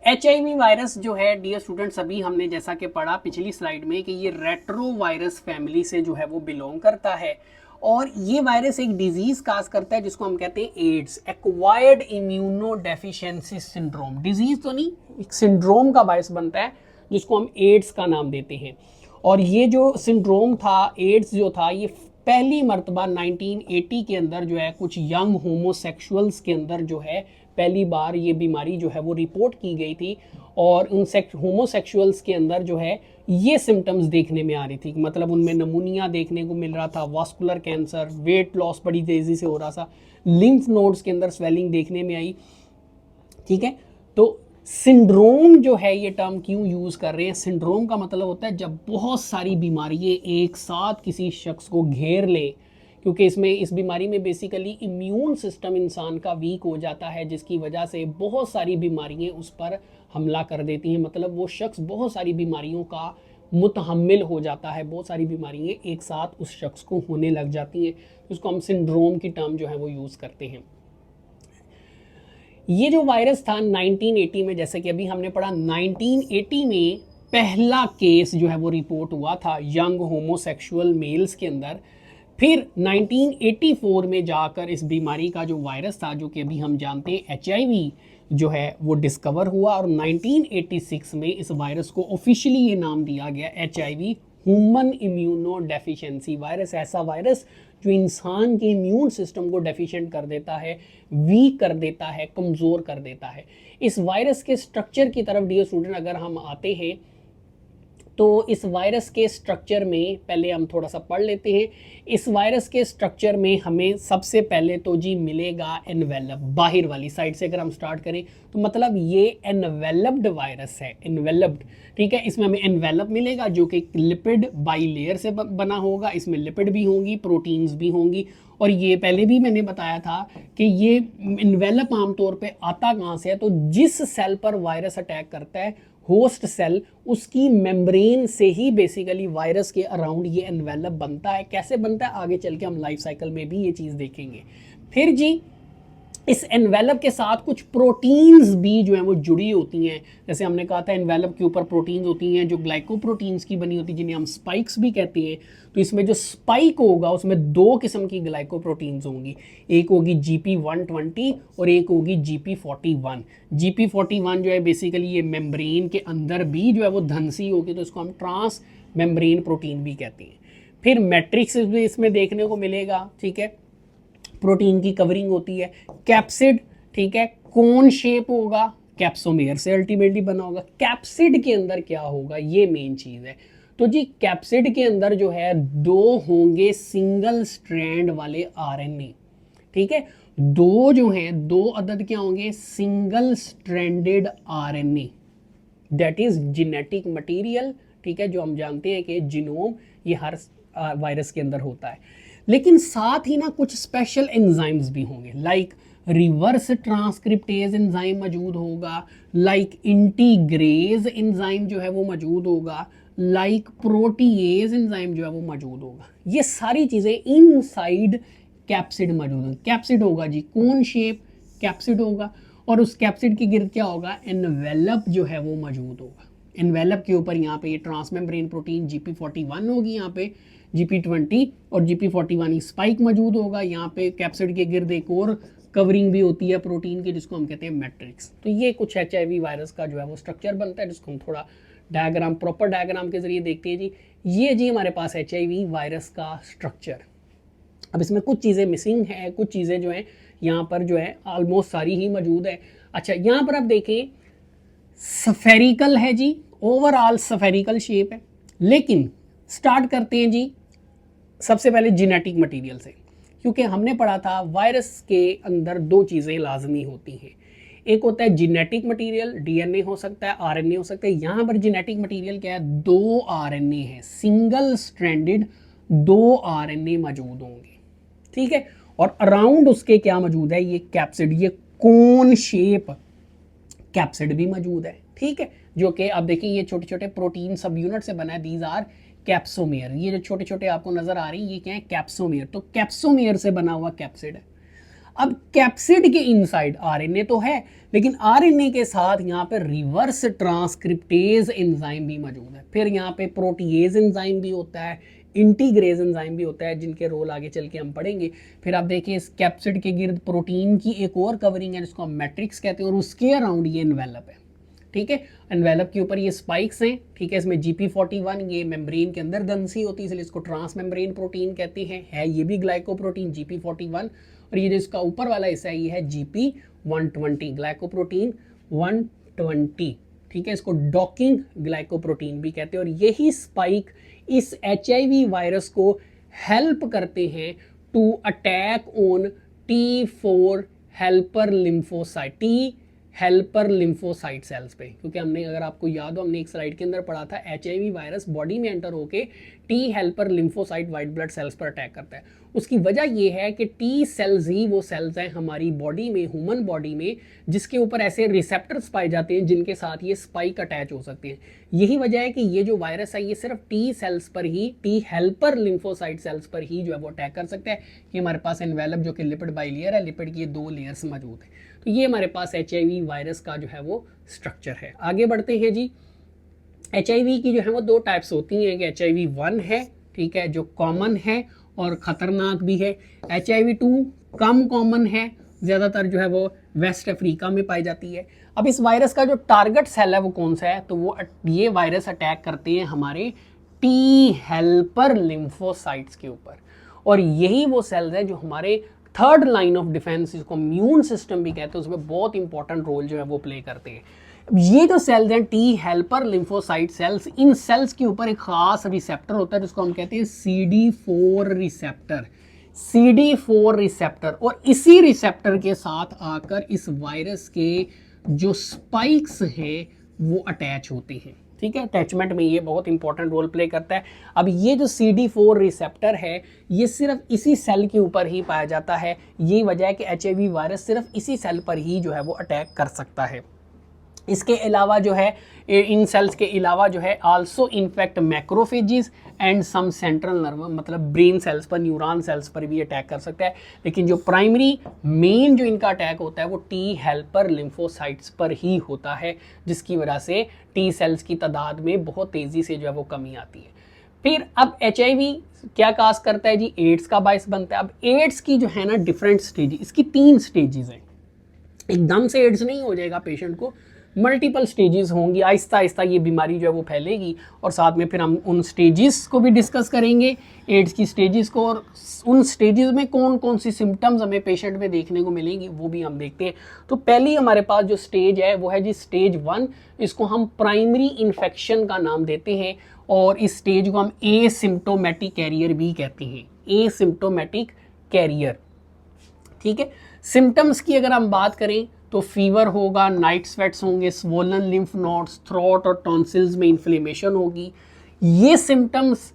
HIV वायरस जो है डियर स्टूडेंट्स, अभी हमने जैसा कि पढ़ा पिछली स्लाइड में कि ये रेट्रो वायरस फैमिली से जो है वो बिलोंग करता है और ये वायरस एक डिजीज काज करता है जिसको हम कहते हैं AIDS, acquired immunodeficiency syndrome. Disease तो नहीं, एक सिंड्रोम का बायस बनता है जिसको हम एड्स का नाम देते हैं। और ये जो सिंड्रोम था, एड्स जो था, ये पहली मर्तबा 1980 के अंदर जो है कुछ यंग होमोसेक्सुअल्स के अंदर जो है पहली बार ये बीमारी जो है वो रिपोर्ट की गई थी और उन होमोसेक्सुअल्स के अंदर जो है ये सिम्टम्स देखने में आ रही थी। मतलब उनमें नमूनिया देखने को मिल रहा था, वास्कुलर कैंसर, वेट लॉस बड़ी तेज़ी से हो रहा था, लिम्फ नोड्स के अंदर स्वेलिंग देखने में आई। ठीक है, तो सिंड्रोम जो है ये टर्म क्यों यूज़ कर रहे हैं, सिंड्रोम का मतलब होता है जब बहुत सारी बीमारियाँ एक साथ किसी शख्स को घेर लें, क्योंकि इसमें इस बीमारी में बेसिकली इम्यून सिस्टम इंसान का वीक हो जाता है जिसकी वजह से बहुत सारी बीमारियां उस पर हमला कर देती हैं। मतलब वो शख्स बहुत सारी बीमारियों का मुतहम्मिल हो जाता है, बहुत सारी बीमारियाँ एक साथ उस शख्स को होने लग जाती हैं, उसको हम सिंड्रोम की टर्म जो है वो यूज़ करते हैं। ये जो वायरस था 1980 में, जैसे कि अभी हमने पढ़ा, 1980 में पहला केस जो है वो रिपोर्ट हुआ था यंग होमोसेक्सुअल मेल्स के अंदर। फिर 1984 में जाकर इस बीमारी का जो वायरस था, जो कि अभी हम जानते हैं HIV जो है वो डिस्कवर हुआ, और 1986 में इस वायरस को ऑफिशियली ये नाम दिया गया HIV human immunodeficiency virus. ऐसा वायरस जो इंसान के इम्यून सिस्टम को डेफिशिएंट कर देता है, वीक कर देता है, कमज़ोर कर देता है। इस वायरस के स्ट्रक्चर की तरफ डियर स्टूडेंट अगर हम आते हैं तो इस वायरस के स्ट्रक्चर में पहले हम थोड़ा सा पढ़ लेते हैं। इस वायरस के स्ट्रक्चर में हमें सबसे पहले तो जी मिलेगा एनवेलप, बाहर वाली साइड से अगर हम स्टार्ट करें तो मतलब ये एनवेलप्ड वायरस है, एनवेलप्ड, ठीक है। इसमें हमें एनवेलप मिलेगा जो कि लिपिड बाइलेयर से बना होगा, इसमें लिपिड भी होंगी, प्रोटीन्स भी होंगी। और ये पहले भी मैंने बताया था कि ये एनवेलप आमतौर पे आता कहाँ से है, तो जिस सेल पर वायरस अटैक करता है, होस्ट सेल, उसकी मेम्ब्रेन से ही बेसिकली वायरस के अराउंड ये एनवेलप बनता है। कैसे बनता है आगे चल के हम लाइफ साइकिल में भी ये चीज़ देखेंगे। फिर जी इस एनवेलप के साथ कुछ प्रोटीन्स भी जो हैं वो जुड़ी होती हैं। जैसे हमने कहा था एनवेलप के ऊपर प्रोटीन्स होती हैं जो ग्लाइकोप्रोटीन्स की बनी होती हैं, जिन्हें हम स्पाइक्स भी कहते हैं। तो इसमें जो स्पाइक होगा उसमें दो किस्म की ग्लाइकोप्रोटीन्स होंगी, एक होगी GP120 और एक होगी GP41। GP41 जो है बेसिकली ये मेम्ब्रेन के अंदर भी जो है वो धंसी होगी, तो इसको हम ट्रांस मेम्ब्रेन प्रोटीन भी कहते हैं। फिर मैट्रिक्स भी इसमें देखने को मिलेगा, ठीक है, प्रोटीन की कवरिंग होती है। कैप्सिड, ठीक है, कोन शेप होगा, कैप्सोमेयर से अल्टीमेटली बना होगा। कैप्सिड के अंदर क्या होगा, ये मेन चीज़ है। तो जी कैप्सिड के अंदर जो है दो होंगे सिंगल स्ट्रैंड वाले RNA, ठीक है, दो जो हैं, दो अदद क्या होंगे, single stranded RNA, that is genetic material, ठीक है, जो हम जानते हैं कि जीनोम ये हर वायरस के अंदर होता है। लेकिन साथ ही ना कुछ स्पेशल एंजाइम्स भी होंगे, लाइक रिवर्स ट्रांसक्रिप्टेज एंजाइम मौजूद होगा, लाइक इंटीग्रेज एंजाइम जो है वो मौजूद होगा, लाइक प्रोटीएज एंजाइम जो है वो मौजूद होगा। ये सारी चीज़ें इनसाइड कैप्सिड मौजूद होंगी। कैप्सिड होगा जी कोन शेप कैप्सिड होगा, और उस कैप्सिड के गिर्द क्या होगा, एनवेलप जो है वो मौजूद होगा। एनवेलप के ऊपर यहाँ पे ये ट्रांसमेम्ब्रेन प्रोटीन GP41 होगी, यहाँ पे GP20 और GP41 स्पाइक मौजूद होगा। यहाँ पे कैप्सिड के गिर्द एक और कवरिंग भी होती है प्रोटीन की, जिसको हम कहते हैं मैट्रिक्स। तो ये कुछ HIV वायरस का जो है वो स्ट्रक्चर बनता है, जिसको हम थोड़ा डायग्राम, प्रॉपर डायग्राम के जरिए देखते हैं जी। ये जी हमारे पास HIV वायरस का स्ट्रक्चर। अब इसमें कुछ चीज़ें मिसिंग है, कुछ चीज़ें जो हैं यहाँ पर जो है ऑलमोस्ट सारी ही मौजूद है। अच्छा, यहाँ पर आप देखें स्फेरिकल है जी, ओवरऑल स्फेरिकल शेप है। लेकिन स्टार्ट करते हैं जी सबसे पहले जेनेटिक मटेरियल से, क्योंकि हमने पढ़ा था वायरस के अंदर दो चीज़ें लाजमी होती हैं। एक होता है जेनेटिक मटेरियल, DNA हो सकता है, RNA हो सकता है। यहाँ पर जेनेटिक मटेरियल क्या है, दो RNA है, सिंगल स्ट्रैंडेड दो RNA मौजूद होंगे, ठीक है। और अराउंड उसके क्या मौजूद है, ये कैप्सिड, ये कोन शेप कैप्सिड भी मौजूद है, ठीक है, जो कि आप देखिए ये छोटे छोटे प्रोटीन सब यूनिट से बना है, दीज आर कैप्सोमेयर। ये जो छोटे छोटे आपको नजर आ रही है ये क्या है, कैप्सोमेयर। तो कैप्सोमेयर से बना हुआ कैप्सिड है। अब कैप्सिड के इनसाइड RNA तो है, लेकिन RNA के साथ यहाँ पे रिवर्स ट्रांसक्रिप्टेज एंजाइम भी मौजूद है। फिर यहाँ पे प्रोटीएज एंजाइम भी होता है, इंटीग्रेज एंजाइम भी होता है, जिनके रोल आगे चल के हम पढ़ेंगे। फिर आप देखिए इस कैप्सिड के गिर्द प्रोटीन की एक और कवरिंग है, जिसको हम मैट्रिक्स कहते हैं, और उसके अराउंड ये एनवेलप है, ठीक है। एनवेलप के ऊपर ये स्पाइक्स हैं, ठीक है। इसमें GP41 ये मेम्ब्रेन के अंदर दंसी होती है, इसलिए इसको ट्रांस मेम्ब्रेन प्रोटीन कहते हैं। है ये भी ग्लाइकोप्रोटीन GP41, और ये जो इसका ऊपर वाला हिस्सा है ये है GP120, ग्लाइकोप्रोटीन 120, ठीक है। इसको डॉकिंग ग्लाइकोप्रोटीन भी कहते हैं। और यही स्पाइक इस HIV वायरस को हेल्प करते हैं to attack on T4 helper lymphocyte, T helper lymphocyte cells पे। क्योंकि हमने, अगर आपको याद हो, हमने एक स्लाइड के अंदर पढ़ा था HIV वायरस बॉडी में एंटर होके T helper lymphocyte white blood cells पर अटैक करता है। उसकी वजह यह है कि T सेल्स ही वो सेल्स हैं हमारी बॉडी में, ह्यूमन बॉडी में, जिसके ऊपर ऐसे रिसेप्टर्स पाए जाते हैं जिनके साथ ये स्पाइक अटैच हो सकते हैं। यही वजह है कि ये जो वायरस है ये सिर्फ टी सेल्स पर ही, टी हेल्पर लिम्फोसाइट सेल्स पर ही जो है वो अटैक कर सकता है। ये हमारे पास एनवेलप जो कि लिपिड बाइलेयर है, लिपिड की ये 2 लेयर्स मौजूद है। तो ये हमारे पास HIV वायरस का जो है वो स्ट्रक्चर है। आगे बढ़ते हैं जी। HIV की जो है वो 2 टाइप्स होती हैं कि HIV-1 है, ठीक है, जो कॉमन है और ख़तरनाक भी है। HIV-2 कम कॉमन है, ज़्यादातर जो है वो वेस्ट अफ्रीका में पाई जाती है। अब इस वायरस का जो टारगेट सेल है वो कौन सा है, तो वो ये वायरस अटैक करते हैं हमारे टी हेल्पर लिम्फोसाइट्स के ऊपर, और यही वो सेल्स है जो हमारे थर्ड लाइन ऑफ डिफेंस, जिसको इम्यून सिस्टम भी कहते हैं, उसमें बहुत इंपॉर्टेंट रोल जो है वो प्ले करते हैं। ये जो सेल्स हैं टी हेल्पर लिम्फोसाइट सेल्स, इन सेल्स के ऊपर एक खास रिसेप्टर होता है जिसको हम कहते हैं CD4 रिसेप्टर, CD4 रिसेप्टर, और इसी रिसेप्टर के साथ आकर इस वायरस के जो स्पाइक्स हैं वो अटैच होते हैं, ठीक है। अटैचमेंट में ये बहुत इंपॉर्टेंट रोल प्ले करता है। अब ये जो CD4 रिसेप्टर है ये सिर्फ इसी सेल के ऊपर ही पाया जाता है। यही वजह है कि HIV वायरस सिर्फ इसी सेल पर ही जो है वो अटैक कर सकता है। इसके अलावा जो है इन सेल्स के अलावा जो है also infect macrophages and some central nerve, मतलब ब्रेन सेल्स पर, न्यूरॉन सेल्स पर भी अटैक कर सकता है। लेकिन जो प्राइमरी मेन जो इनका अटैक होता है वो टी हेल्पर लिम्फोसाइट्स पर ही होता है, जिसकी वजह से टी सेल्स की तादाद में बहुत तेज़ी से जो है वो कमी आती है। फिर अब HIV क्या काज करता है जी, एड्स का बायस बनता है। अब एड्स की जो है ना डिफरेंट स्टेज, इसकी 3 स्टेजेस हैं। एकदम से एड्स नहीं हो जाएगा पेशेंट को, मल्टीपल स्टेजेस होंगी, आहिस्ता आहिस्ता ये बीमारी जो है वो फैलेगी, और साथ में फिर हम उन स्टेजेस को भी डिस्कस करेंगे, एड्स की स्टेजेस को, और उन स्टेजेस में कौन कौन सी सिम्टम्स हमें पेशेंट में देखने को मिलेंगी वो भी हम देखते हैं। तो पहली हमारे पास जो स्टेज है वो है जी स्टेज 1, इसको हम प्राइमरी इन्फेक्शन का नाम देते हैं, और इस स्टेज को हम एसिम्प्टोमेटिक कैरियर भी कहते हैं, एसिम्प्टोमेटिक कैरियर, ठीक है। सिम्टम्स की अगर हम बात करें तो फीवर होगा, नाइट स्वेट्स होंगे, स्वोलन लिम्फ नोड्स, थ्रोट और टॉन्सिल्स में इन्फ्लेमेशन होगी। ये सिम्टम्स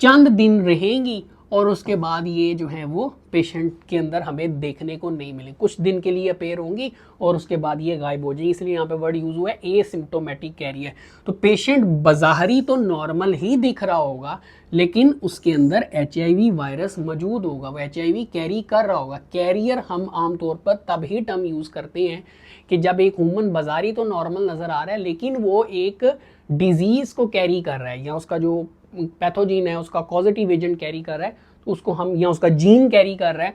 चंद दिन रहेंगी और उसके बाद ये जो है वो पेशेंट के अंदर हमें देखने को नहीं मिले, कुछ दिन के लिए अपेयर होंगी और उसके बाद ये गायब हो जाएगी, इसलिए यहाँ पे वर्ड यूज हुआ है एसिम्प्टोमेटिक कैरियर। तो पेशेंट बज़ाहिरी तो नॉर्मल ही दिख रहा होगा, लेकिन उसके अंदर HIV वायरस मौजूद होगा, वो HIV कैरी कर रहा होगा। कैरियर हम आमतौर पर तब ही टर्म यूज़ करते हैं कि जब एक ह्यूमन बज़ारी तो नॉर्मल नज़र आ रहा है लेकिन वो एक डिजीज़ को कैरी कर रहा है, या उसका जो पैथोजीन है उसका कॉजेटिव एजेंट कैरी कर रहा है, तो उसको हम, या उसका जीन कैरी कर रहा है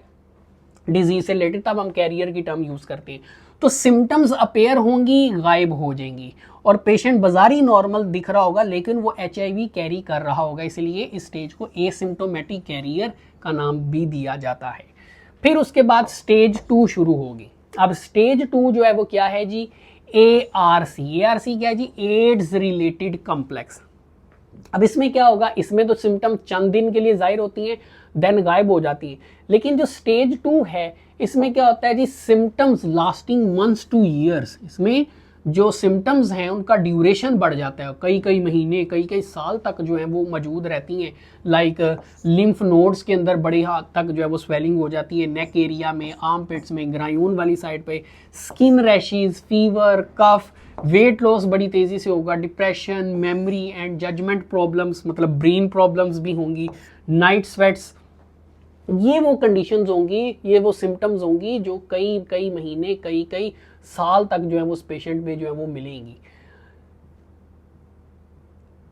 डिजीज से रिलेटेड, तब हम कैरियर की टर्म यूज़ करते हैं। तो सिम्टम्स अपेयर होंगी, गायब हो जाएंगी, और पेशेंट बाजारी नॉर्मल दिख रहा होगा लेकिन वो HIV कैरी कर रहा होगा, इसलिए इस स्टेज को एसिम्प्टोमेटिक कैरियर का नाम भी दिया जाता है। फिर उसके बाद स्टेज 2 शुरू होगी। अब स्टेज 2 जो है वो क्या है जी, ARC। ARC क्या है जी, एड्स रिलेटेड कॉम्प्लेक्स। अब इसमें क्या होगा, इसमें तो सिम्टम चंद दिन के लिए जाहिर होती हैं देन गायब हो जाती है, लेकिन जो स्टेज 2 है इसमें क्या होता है जी, symptoms lasting months to years. इसमें जो सिम्टम्स हैं उनका ड्यूरेशन बढ़ जाता है, कई कई महीने, कई कई साल तक जो है वो मौजूद रहती हैं। लाइक लिम्फ नोड्स के अंदर बड़ी हद तक जो है वो स्वेलिंग हो जाती है, नेक एरिया में, आर्म पिट्स में, ग्रायून वाली साइड पे, skin rashes, fever, cough, weight loss बड़ी तेज़ी से होगा, depression, memory and judgement problems, मतलब ब्रेन प्रॉब्लम्स भी होंगी, नाइट स्वेट्स। ये वो कंडीशंस होंगी, ये वो सिम्टम्स होंगी जो कई कई महीने, कई कई साल तक जो है वो उस पेशेंट में जो है वो मिलेंगी।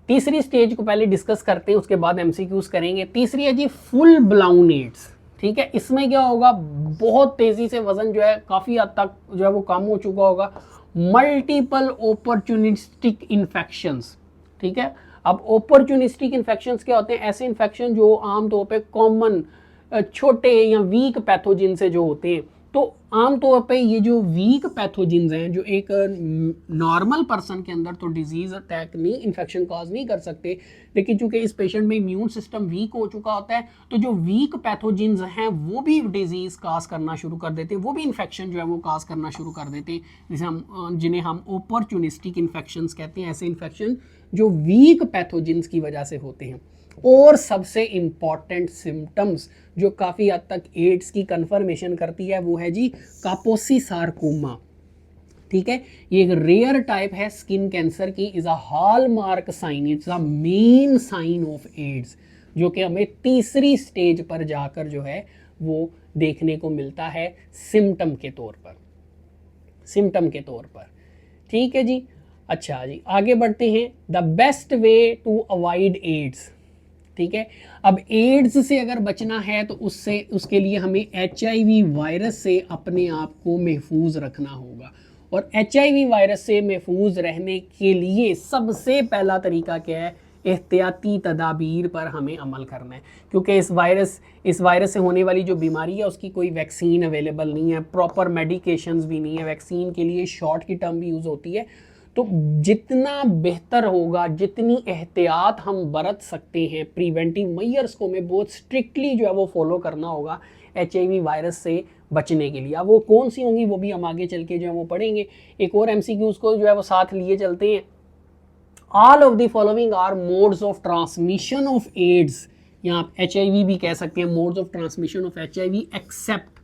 तीसरी स्टेज को पहले डिस्कस करते हैं, उसके बाद MCQs करेंगे। तीसरी है जी फुल ब्लाउन एड्स, ठीक है। इसमें क्या होगा, बहुत तेजी से वजन जो है काफ़ी हद तक जो है वो कम हो चुका होगा, मल्टीपल अपॉर्चुनिस्टिक इन्फेक्शंस, ठीक है। अब अपॉर्चुनिस्टिक इन्फेक्शंस क्या होते हैं, ऐसे इन्फेक्शन जो आमतौर पे कॉमन छोटे या वीक पैथोजिन से जो होते हैं। तो आमतौर पे ये जो वीक पैथोजिन्स हैं जो एक नॉर्मल पर्सन के अंदर तो डिजीज़ अटैक नहीं, इन्फेक्शन कॉज नहीं कर सकते, लेकिन चूंकि इस पेशेंट में इम्यून सिस्टम वीक हो चुका होता है तो जो वीक पैथोजिन्स हैं वो भी डिजीज़ काज करना शुरू कर देते हैं, वो भी इन्फेक्शन जो है वो काज करना शुरू कर देते हैं, जिसे हम जिन्हें हम अपॉर्चुनिस्टिक इन्फेक्शंस कहते हैं। ऐसे इन्फेक्शन जो वीक पैथोजिन्स की वजह से होते हैं। और सबसे इम्पॉर्टेंट सिम्टम्स जो काफ़ी हद तक एड्स की कन्फर्मेशन करती है वो है जी कापोसी सार्कोमा। ठीक है, ये एक रेयर टाइप है स्किन कैंसर की, is a hallmark sign, it's a main sign of AIDS, जो कि हमें तीसरी स्टेज पर जाकर जो है वो देखने को मिलता है सिम्टम के तौर पर, सिम्टम के तौर पर। ठीक है जी। अच्छा जी, आगे बढ़ते हैं। The best way to avoid AIDS, ठीक है। अब एड्स से अगर बचना है तो उससे उसके लिए हमें HIV वायरस से अपने आप को महफूज रखना होगा, और HIV वायरस से महफूज रहने के लिए सबसे पहला तरीका क्या है, एहतियाती तदाबीर पर हमें अमल करना है, क्योंकि इस वायरस से होने वाली जो बीमारी है उसकी कोई वैक्सीन अवेलेबल नहीं है, प्रॉपर मेडिकेशंस भी नहीं है, वैक्सीन के लिए शॉर्ट की टर्म भी यूज़ होती है। तो जितना बेहतर होगा, जितनी एहतियात हम बरत सकते हैं, प्रिवेंटिव मेजर्स को हमें बहुत स्ट्रिक्टली जो है वो फॉलो करना होगा HIV वायरस से बचने के लिए। अब वो कौन सी होंगी वो भी हम आगे चल के जो है वो पढ़ेंगे। एक और MCQs को जो है वो साथ लिए चलते हैं। All of the following are modes of transmission of AIDS, यहाँ आप HIV भी कह सकते हैं, modes of transmission of HIV except.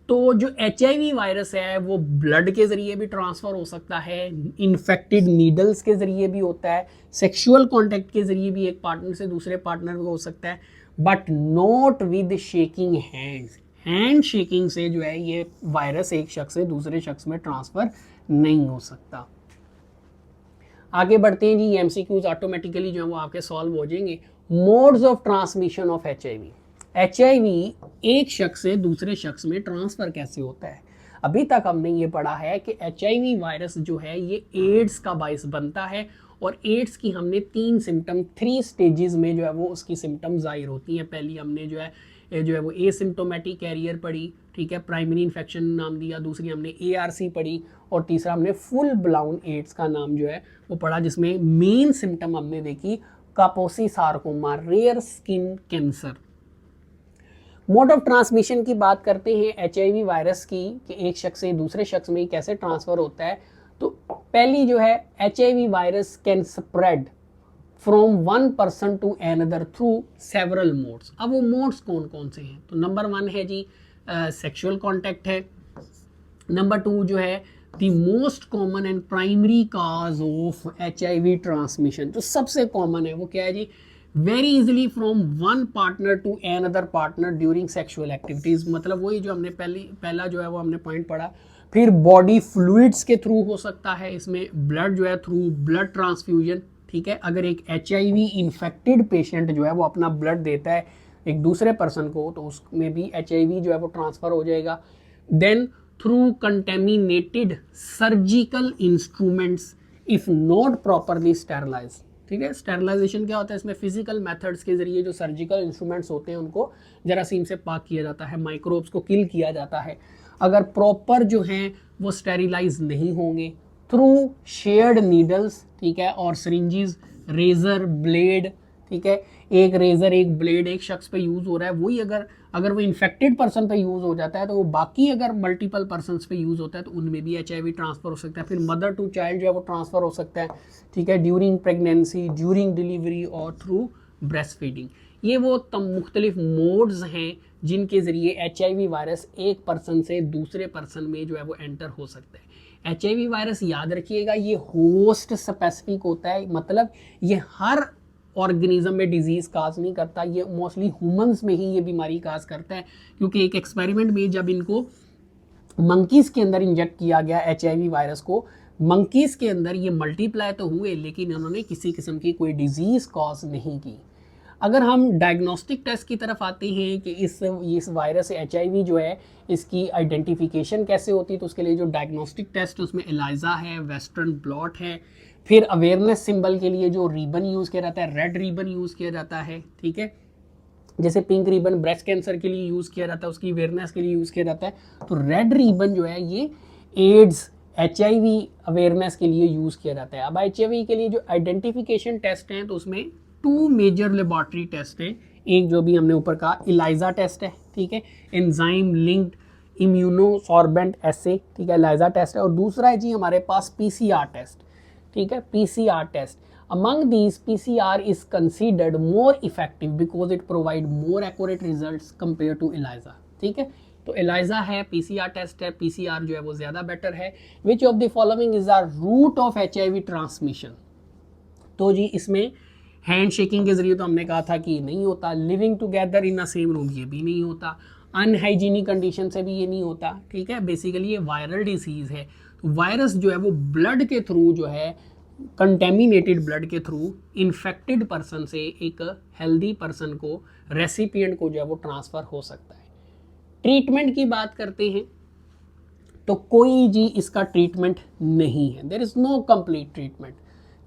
तो जो HIV वायरस है वो ब्लड के जरिए भी ट्रांसफर हो सकता है, इन्फेक्टेड नीडल्स के जरिए भी होता है, सेक्सुअल कांटेक्ट के जरिए भी एक पार्टनर से दूसरे पार्टनर को हो सकता है, but not with shaking hands. Hand shaking से जो है ये वायरस एक शख्स से दूसरे शख्स में ट्रांसफर नहीं हो सकता। आगे बढ़ते हैं जी, MCQs ऑटोमेटिकली जो है वो आपके सॉल्व हो जाएंगे। Modes of transmission of HIV, HIV एक शख्स से दूसरे शख्स में ट्रांसफर कैसे होता है। अभी तक हमने ये पढ़ा है कि HIV वायरस जो है ये एड्स का बायस बनता है, और एड्स की हमने 3 सिम्टम 3 स्टेजेस में जो है वो उसकी सिम्टम जाहिर होती हैं। पहली हमने जो है वो एसिम्टोमेटिक कैरियर पढ़ी, ठीक है, प्राइमरी इन्फेक्शन नाम दिया, दूसरी हमने ARC पढ़ी, और तीसरा हमने फुल ब्लाउन एड्स का नाम जो है वो पढ़ा, जिसमें मेन सिम्टम हमने देखी Kaposi sarcoma, rare skin cancer. Mode of transmission की बात करते हैं HIV वायरस की, कि एक शख्स से दूसरे शख्स में कैसे ट्रांसफर होता है। तो पहली जो है, HIV वायरस can spread from one person to another through several modes. अब वो मोड्स कौन कौन से हैं, तो नंबर 1 है जी सेक्सुअल कांटेक्ट है। नंबर 2 जो है the most common and primary cause of HIV transmission, जो सबसे कॉमन है वो क्या है जी, very easily from one partner to another partner during sexual activities. मतलब वही जो हमने पहला जो है वो हमने पॉइंट पढ़ा। फिर बॉडी फ्लूइड्स के थ्रू हो सकता है, इसमें ब्लड जो है थ्रू ब्लड ट्रांसफ्यूजन, ठीक है। अगर एक HIV इन्फेक्टेड पेशेंट जो है वो अपना ब्लड देता है एक दूसरे पर्सन को, तो उसमें भी HIV जो है वो ट्रांसफर हो जाएगा। Then through contaminated surgical instruments if not properly sterilise, ठीक है। स्टेरलाइजेशन क्या होता है, इसमें फिजिकल मेथड्स के जरिए जो सर्जिकल इंस्ट्रूमेंट्स होते हैं उनको जरासीम से पाक किया जाता है, माइक्रोब्स को किल किया जाता है। अगर प्रॉपर जो हैं वो स्टेरिलाइज नहीं होंगे, थ्रू शेयर्ड नीडल्स, ठीक है, और सिरिंजेस, रेजर, ब्लेड, ठीक है, एक रेजर एक ब्लेड एक शख्स पे यूज़ हो रहा है, वही अगर वो इन्फेक्टेड पर्सन पे यूज़ हो जाता है तो वो बाकी अगर मल्टीपल पर्सनस पे यूज़ होता है तो उनमें भी HIV ट्रांसफ़र हो सकता है। फिर मदर टू चाइल्ड जो है वो ट्रांसफ़र हो सकता है, ठीक है, ड्यूरिंग प्रेगनेंसी, ड्यूरिंग डिलीवरी और थ्रू ब्रेस्ट फीडिंग। ये वो मुख्तलिफ मोड्स हैं जिनके ज़रिए HIV वायरस एक पर्सन से दूसरे पर्सन में जो है वो एंटर हो सकता है। HIV वायरस याद रखिएगा ये होस्ट स्पेसिफिक होता है, मतलब ये हर ऑर्गेनिज्म में डिजीज़ काज नहीं करता, ये मोस्टली ह्यूमंस में ही ये बीमारी काज करता है। क्योंकि एक एक्सपेरिमेंट में जब इनको मंकीज़ के अंदर इंजेक्ट किया गया HIV वायरस को, मंकीज़ के अंदर ये मल्टीप्लाई तो हुए लेकिन इन्होंने किसी किस्म की कोई डिजीज़ कॉज नहीं की। अगर हम डायग्नोस्टिक टेस्ट की तरफ आते हैं कि इस वायरस HIV जो है इसकी आइडेंटिफिकेशन कैसे होती है, तो उसके लिए जो डायग्नोस्टिक टेस्ट उसमें एलाइजा है, वेस्टर्न ब्लॉट है, फिर अवेयरनेस सिंबल के लिए जो रिबन यूज़ किया जाता है, रेड रिबन यूज़ किया जाता है, ठीक है, जैसे पिंक रिबन ब्रेस्ट कैंसर के लिए यूज़ किया जाता है, उसकी अवेयरनेस के लिए यूज़ किया जाता है। तो रेड रिबन जो है ये एड्स HIV अवेयरनेस के लिए यूज़ किया जाता है। अब HIV के लिए जो आइडेंटिफिकेशन टेस्ट हैं तो उसमें 2 मेजर लेबॉर्ट्री टेस्ट हैं। एक जो भी हमने ऊपर कहा इलाइजा टेस्ट है, ठीक है, एंजाइम लिंक्ड इम्यूनोसॉर्बेंट एसे, ठीक है, इलाइजा टेस्ट है। और दूसरा है जी हमारे पास PCR टेस्ट, ठीक है, PCR test. Among these, PCR is considered more effective because it provide more accurate results compared to ELISA, ठीक है। तो एलाइजा है, पीसीआर टेस्ट है, पीसीआर जो है वो ज़्यादा बेटर है। Which of the following is the route of HIV transmission? तो जी इसमें हैंड शेकिंग के जरिए तो हमने कहा था कि नहीं होता, living together in the same room ये भी नहीं होता, अनहाइजीनिक कंडीशन से भी ये नहीं होता, ठीक है। बेसिकली ये वायरल डिसीज़ है। तो वायरस जो है वो ब्लड के थ्रू जो है, कंटेमिनेटेड ब्लड के थ्रू इन्फेक्टेड पर्सन से एक हेल्दी पर्सन को, रेसिपिएंट को जो है वो ट्रांसफ़र हो सकता है। ट्रीटमेंट की बात करते हैं तो कोई जी इसका ट्रीटमेंट नहीं है, there is no complete treatment,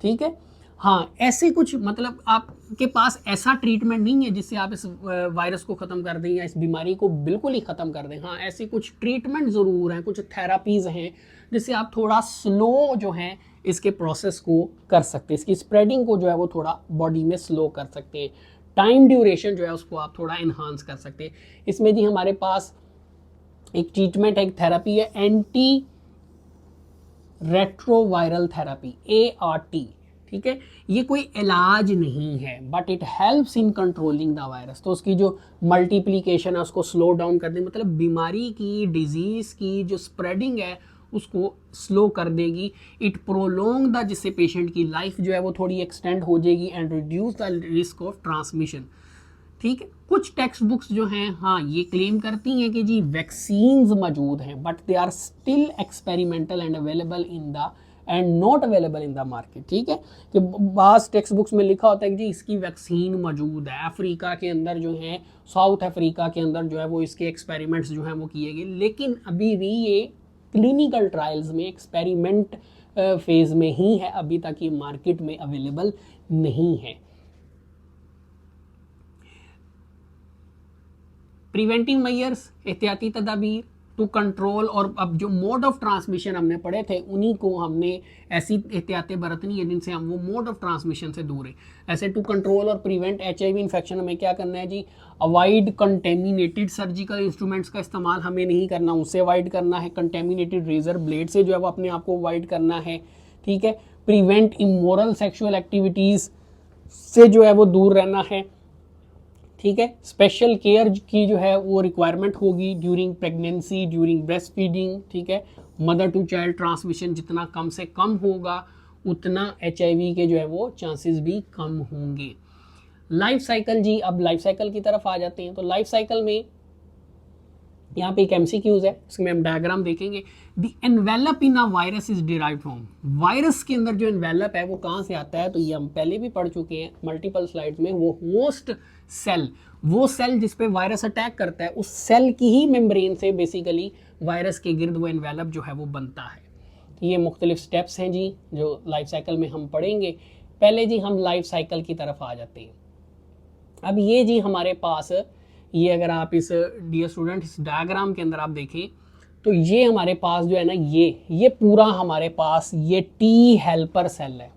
ठीक है। हाँ, ऐसे कुछ मतलब आपके पास ऐसा ट्रीटमेंट नहीं है जिससे आप इस वायरस को ख़त्म कर दें या इस बीमारी को बिल्कुल ही ख़त्म कर दें। हाँ, ऐसे कुछ ट्रीटमेंट ज़रूर हैं, कुछ थेरापीज़ हैं जिससे आप थोड़ा स्लो जो है इसके प्रोसेस को कर सकते हैं, इसकी स्प्रेडिंग को जो है वो थोड़ा बॉडी में स्लो कर सकते हैं, टाइम ड्यूरेशन जो है उसको आप थोड़ा इन्हांस कर सकते हैं। इसमें जी हमारे पास एक ट्रीटमेंट है, एक थेरेपी है, एंटी रेट्रोवायरल थेरेपी, ART, ठीक है। ये कोई इलाज नहीं है but it helps in controlling the virus. तो उसकी जो मल्टीप्लिकेशन है उसको स्लो डाउन कर देगी, मतलब बीमारी की, डिजीज़ की जो स्प्रेडिंग है उसको स्लो कर देगी। इट प्रोलोंग द, जिससे पेशेंट की लाइफ जो है वो थोड़ी एक्सटेंड हो जाएगी and reduce the risk of transmission, ठीक है। कुछ टेक्स्ट बुक्स जो हैं हाँ ये क्लेम करती हैं कि जी वैक्सीन्स मौजूद हैं but they are still experimental and available in the and not available in the market, ठीक है। कि बास टेक्स्ट बुक्स में लिखा होता है कि जी इसकी वैक्सीन मौजूद है, अफ्रीका के अंदर जो है, साउथ अफ्रीका के अंदर जो है वो इसके एक्सपेरिमेंट्स जो हैं वो किए गए, लेकिन अभी भी ये क्लिनिकल ट्रायल्स में एक्सपेरिमेंट फेज में ही है, अभी तक ये मार्केट में अवेलेबल नहीं है। प्रिवेंटिव मेजर्स, एहतियाती तदाबीर टू कंट्रोल, और अब जो मोड ऑफ ट्रांसमिशन हमने पढ़े थे उन्हीं को हमने ऐसी एहतियातें बरतनी है जिनसे हम वो मोड ऑफ ट्रांसमिशन से दूर हैं। ऐसे टू कंट्रोल और प्रिवेंट HIV इन्फेक्शन हमें क्या करना है जी, अवॉइड कंटेमिनेटेड सर्जिकल इंस्ट्रूमेंट्स का इस्तेमाल हमें नहीं करना, उससे अवॉइड करना है। कंटेमिनेटेड रेजर ब्लेड से जो है वो अपने आप को अवॉइड करना है, ठीक है। प्रिवेंट इमोरल सेक्सुअल एक्टिविटीज़ से जो है वो दूर रहना है, ठीक है। स्पेशल केयर की जो है वो रिक्वायरमेंट होगी during pregnancy, during breast feeding, ठीक है। मदर टू चाइल्ड ट्रांसमिशन जितना कम से कम होगा उतना HIV के जो है वो चांसेस भी कम होंगे। लाइफ साइकिल जी, अब लाइफ साइकिल की तरफ आ जाते हैं। तो लाइफ साइकिल में यहाँ पे एक MCQs है, इसमें हम डायग्राम देखेंगे। The envelope in a virus is derived from, virus के अंदर जो एनवेलप है वो कहाँ से आता है, तो ये हम पहले भी पढ़ चुके हैं मल्टीपल स्लाइड्स में। वो होस्ट सेल, वो सेल जिस पे वायरस अटैक करता है, उस सेल की ही मेम्ब्रेन से बेसिकली वायरस के गिर्द वो एनवेलप जो है वो बनता है। ये मुख्तलिफ स्टेप्स हैं जी जो लाइफ साइकिल में हम पढ़ेंगे। पहले जी हम लाइफ साइकिल की तरफ आ जाते हैं। अब ये जी हमारे पास, ये अगर आप इस डियर स्टूडेंट इस डायग्राम के अंदर आप देखें तो ये हमारे पास जो है ना, ये पूरा हमारे पास ये T हेल्पर सेल है।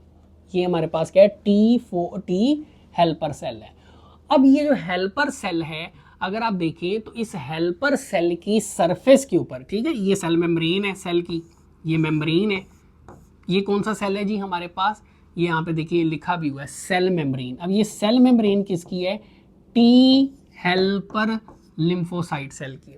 ये हमारे पास क्या है, T हेल्पर सेल है। अब ये जो हेल्पर सेल है अगर आप देखें तो इस हेल्पर सेल की सरफेस के ऊपर, ठीक है, ये सेल मेम्ब्रेन है, सेल की ये मेम्ब्रेन है। ये कौन सा सेल है जी हमारे पास, ये यहाँ पे देखिए लिखा भी हुआ है सेल मेम्ब्रेन। अब ये सेल मेम्ब्रेन किसकी है, T हेल्पर लिम्फोसाइट सेल की।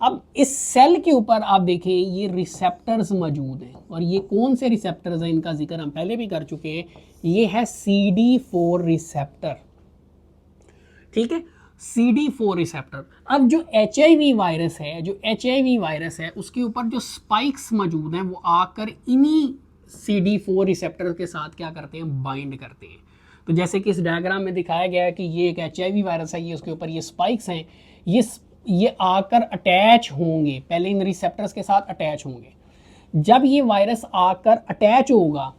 अब इस सेल के ऊपर आप देखिए ये रिसेप्टर्स मौजूद हैं, और ये कौन से रिसेप्टर्स हैं इनका जिक्र हम पहले भी कर चुके हैं। ये है CD4 रिसेप्टर, ठीक है, CD4 रिसेप्टर। अब जो HIV वायरस है, जो HIV वायरस है उसके ऊपर जो स्पाइक्स मौजूद हैं वो आकर इन्हीं CD4 रिसेप्टर के साथ क्या करते हैं, बाइंड करते हैं। तो जैसे कि इस डायग्राम में दिखाया गया है कि ये एक HIV वायरस है, ये उसके ऊपर ये स्पाइक्स हैं, ये आकर अटैच होंगे, पहले इन रिसेप्टर्स के साथ अटैच होंगे। जब ये वायरस आकर अटैच होगा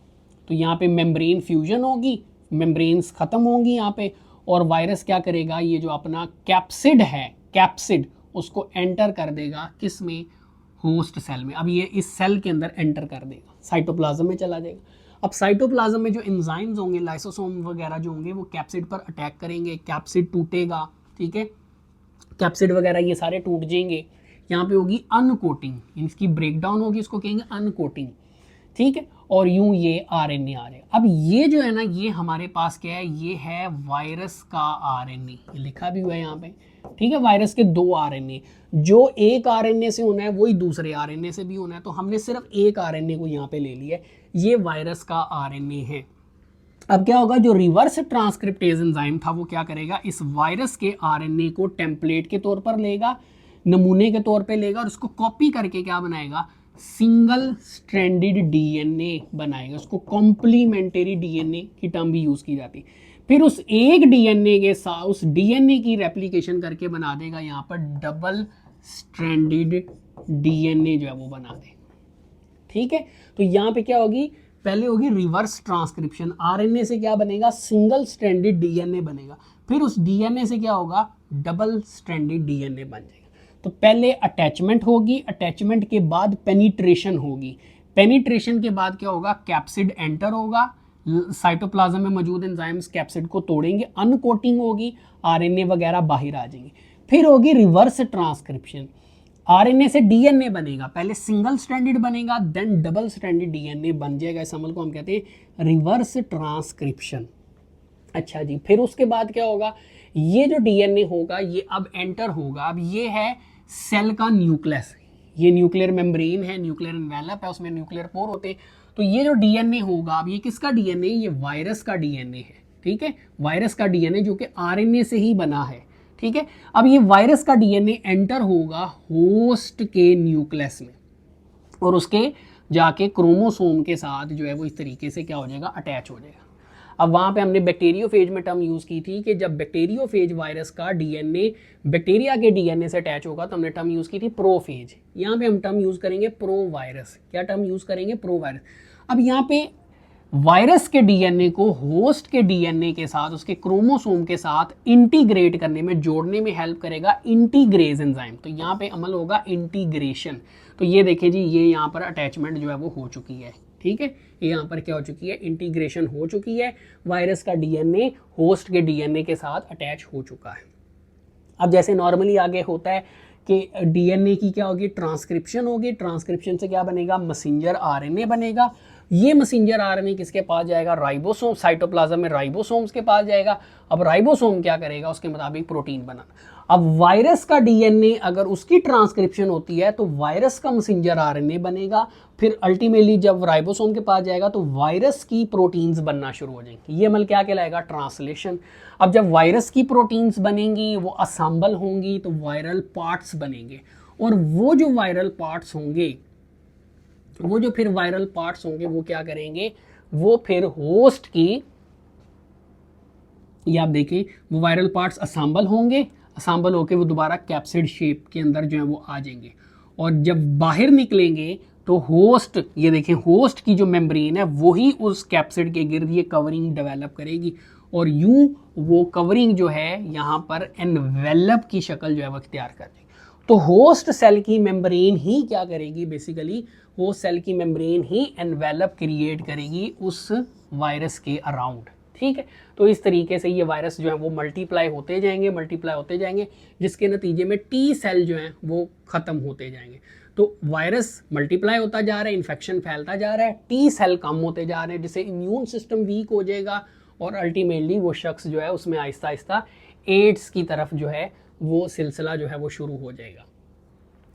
तो यहाँ पे मेम्ब्रेन फ्यूजन होगी, मेम्ब्रेन्स ख़त्म होंगी यहाँ पे, और वायरस क्या करेगा, ये जो अपना कैप्सिड है, कैप्सिड उसको एंटर कर देगा किस में, होस्ट सेल में। अब ये इस सेल के अंदर एंटर कर देगा, साइटोप्लाज्म में चला जाएगा। अब साइटोप्लाज्म में जो एंजाइम्स होंगे, लाइसोसोम वगैरह जो होंगे, वो कैप्सिड पर अटैक करेंगे, कैप्सिड टूटेगा, ठीक है, कैप्सिड वगैरह ये सारे टूट जाएंगे। यहाँ पे होगी अनकोटिंग, इसकी ब्रेकडाउन होगी, इसको कहेंगे अनकोटिंग, ठीक है, और यूं ये आरएनए आ रहे हैं। अब ये जो है ना, ये हमारे पास क्या है, ये है वायरस का आरएनए, लिखा भी हुआ है यहाँ पे, ठीक है। वायरस के 2 आरएनए, जो एक आरएनए से होना है वही दूसरे आरएनए से भी होना है, तो हमने सिर्फ एक आरएनए को यहाँ पे ले लिया है, ये वायरस का आरएनए है। अब क्या होगा, जो रिवर्स ट्रांसक्रिप्टेज एंजाइम था वो क्या करेगा, इस वायरस के आरएनए को टेम्पलेट के तौर पर लेगा, नमूने के तौर पे लेगा, और उसको कॉपी करके क्या बनाएगा, सिंगल स्ट्रैंडेड डीएनए बनाएगा। उसको कॉम्प्लीमेंट्री डीएनए की टर्म भी यूज की जाती है। फिर उस एक डीएनए के साथ उस डीएनए की रेप्लिकेशन करके बना देगा यहाँ पर डबल स्ट्रैंडेड डीएनए जो है वो बना दे, ठीक है। तो यहाँ पे क्या होगी, पहले होगी रिवर्स ट्रांसक्रिप्शन, आरएनए से क्या बनेगा, सिंगल स्ट्रैंडेड डीएनए बनेगा, फिर उस डीएनए से क्या होगा, डबल स्ट्रैंडेड डीएनए बन जाएगा। तो पहले अटैचमेंट होगी, अटैचमेंट के बाद पेनिट्रेशन होगी, पेनिट्रेशन के बाद क्या होगा, कैप्सिड एंटर होगा, साइटोप्लाज्म में मौजूद एंजाइम्स कैप्सिड को तोड़ेंगे, अनकोटिंग होगी, आरएनए वगैरह बाहर आ जाएंगे। फिर होगी रिवर्स ट्रांसक्रिप्शन, आरएनए से डीएनए बनेगा, पहले सिंगल स्ट्रैंडेड बनेगा, देन डबल स्ट्रैंडेड डीएनए बन जाएगा। इस अमल को हम कहते हैं रिवर्स ट्रांसक्रिप्शन। अच्छा जी, फिर उसके बाद क्या होगा, ये जो डीएनए होगा ये अब एंटर होगा, अब ये है सेल का न्यूक्लियस, ये न्यूक्लियर मेम्ब्रेन है, न्यूक्लियर एनवेलप है, उसमें न्यूक्लियर पोर होते हैं। तो ये जो डीएनए होगा, अब ये किसका डीएनए, ये वायरस का डीएनए है, ठीक है, वायरस का डीएनए जो कि आरएनए से ही बना है, ठीक है। अब ये वायरस का डीएनए एंटर होगा होस्ट के न्यूक्लियस में, और उसके जाके क्रोमोसोम के साथ जो है वो इस तरीके से क्या हो जाएगा, अटैच हो जाएगा। अब वहाँ पे हमने बैक्टीरियोफेज में टर्म यूज़ की थी कि जब बैक्टीरियोफेज वायरस का डीएनए बैक्टीरिया के डीएनए से अटैच होगा तो हमने टर्म यूज़ की थी प्रोफेज। यहाँ पे हम टर्म यूज़ करेंगे प्रो वायरस। क्या टर्म यूज़ करेंगे, प्रो वायरस। अब यहाँ पे वायरस के डीएनए को होस्ट के डीएनए के साथ, उसके क्रोमोसोम के साथ इंटीग्रेट करने में, जोड़ने में हेल्प करेगा इंटीग्रेज एंजाइम। तो यहाँ पे अमल होगा इंटीग्रेशन। तो ये देखिए जी, ये यहाँ पर अटैचमेंट जो है वो हो चुकी है, ठीक है। ये यहाँ पर क्या हो चुकी है, इंटीग्रेशन हो चुकी है, वायरस का डीएनए होस्ट के डीएनए के साथ अटैच हो चुका है। अब जैसे नॉर्मली आगे होता है कि डीएनए की क्या होगी, ट्रांसक्रिप्शन होगी, ट्रांसक्रिप्शन से क्या बनेगा, मैसेंजर आरएनए बनेगा। ये मैसेंजर आरएनए किसके पास जाएगा, राइबोसोम, साइटोप्लाज्म में राइबोसोम्स के पास जाएगा। अब राइबोसोम क्या करेगा, उसके मुताबिक प्रोटीन बनाना। अब वायरस का डीएनए अगर उसकी ट्रांसक्रिप्शन होती है तो वायरस का मैसेंजर आरएनए बनेगा, फिर अल्टीमेटली जब राइबोसोम के पास जाएगा तो वायरस की प्रोटीन्स बनना शुरू हो जाएंगी। ये अमल क्या कहलाएगा, ट्रांसलेशन। अब जब वायरस की प्रोटीन्स बनेंगी वो असेंबल होंगी तो वायरल पार्ट्स बनेंगे, और वो जो वायरल पार्ट्स होंगे, वो जो फिर वायरल पार्ट्स होंगे वो क्या करेंगे, वो फिर होस्ट की, ये आप देखें, वो वायरल पार्ट्स असेंबल होंगे, असेंबल होके वो दोबारा कैप्सिड शेप के अंदर जो है वो आ जाएंगे, और जब बाहर निकलेंगे तो होस्ट, ये देखें, होस्ट की जो मेम्ब्रेन है वही उस कैप्सिड के गिर्द ये कवरिंग डेवलप करेगी, और यूं वो कवरिंग जो है यहाँ पर एनवेलप की शक्ल जो है वो इख्तियार कर देगी। तो होस्ट सेल की मेम्ब्रेन ही क्या करेगी, बेसिकली होस्ट सेल की मेम्ब्रेन ही एनवेलप क्रिएट करेगी उस वायरस के अराउंड, ठीक है। तो इस तरीके से ये वायरस जो है वो मल्टीप्लाई होते जाएंगे, जिसके नतीजे में टी सेल जो हैं वो ख़त्म होते जाएंगे। तो वायरस मल्टीप्लाई होता जा रहा है, इन्फेक्शन फैलता जा रहा है, टी सेल कम होते जा रहे हैं, जिससे इम्यून सिस्टम वीक हो जाएगा, और अल्टीमेटली वो शख्स जो है उसमें आहिस्ता आहिस्ता एड्स की तरफ जो है वो सिलसिला जो है वो शुरू हो जाएगा।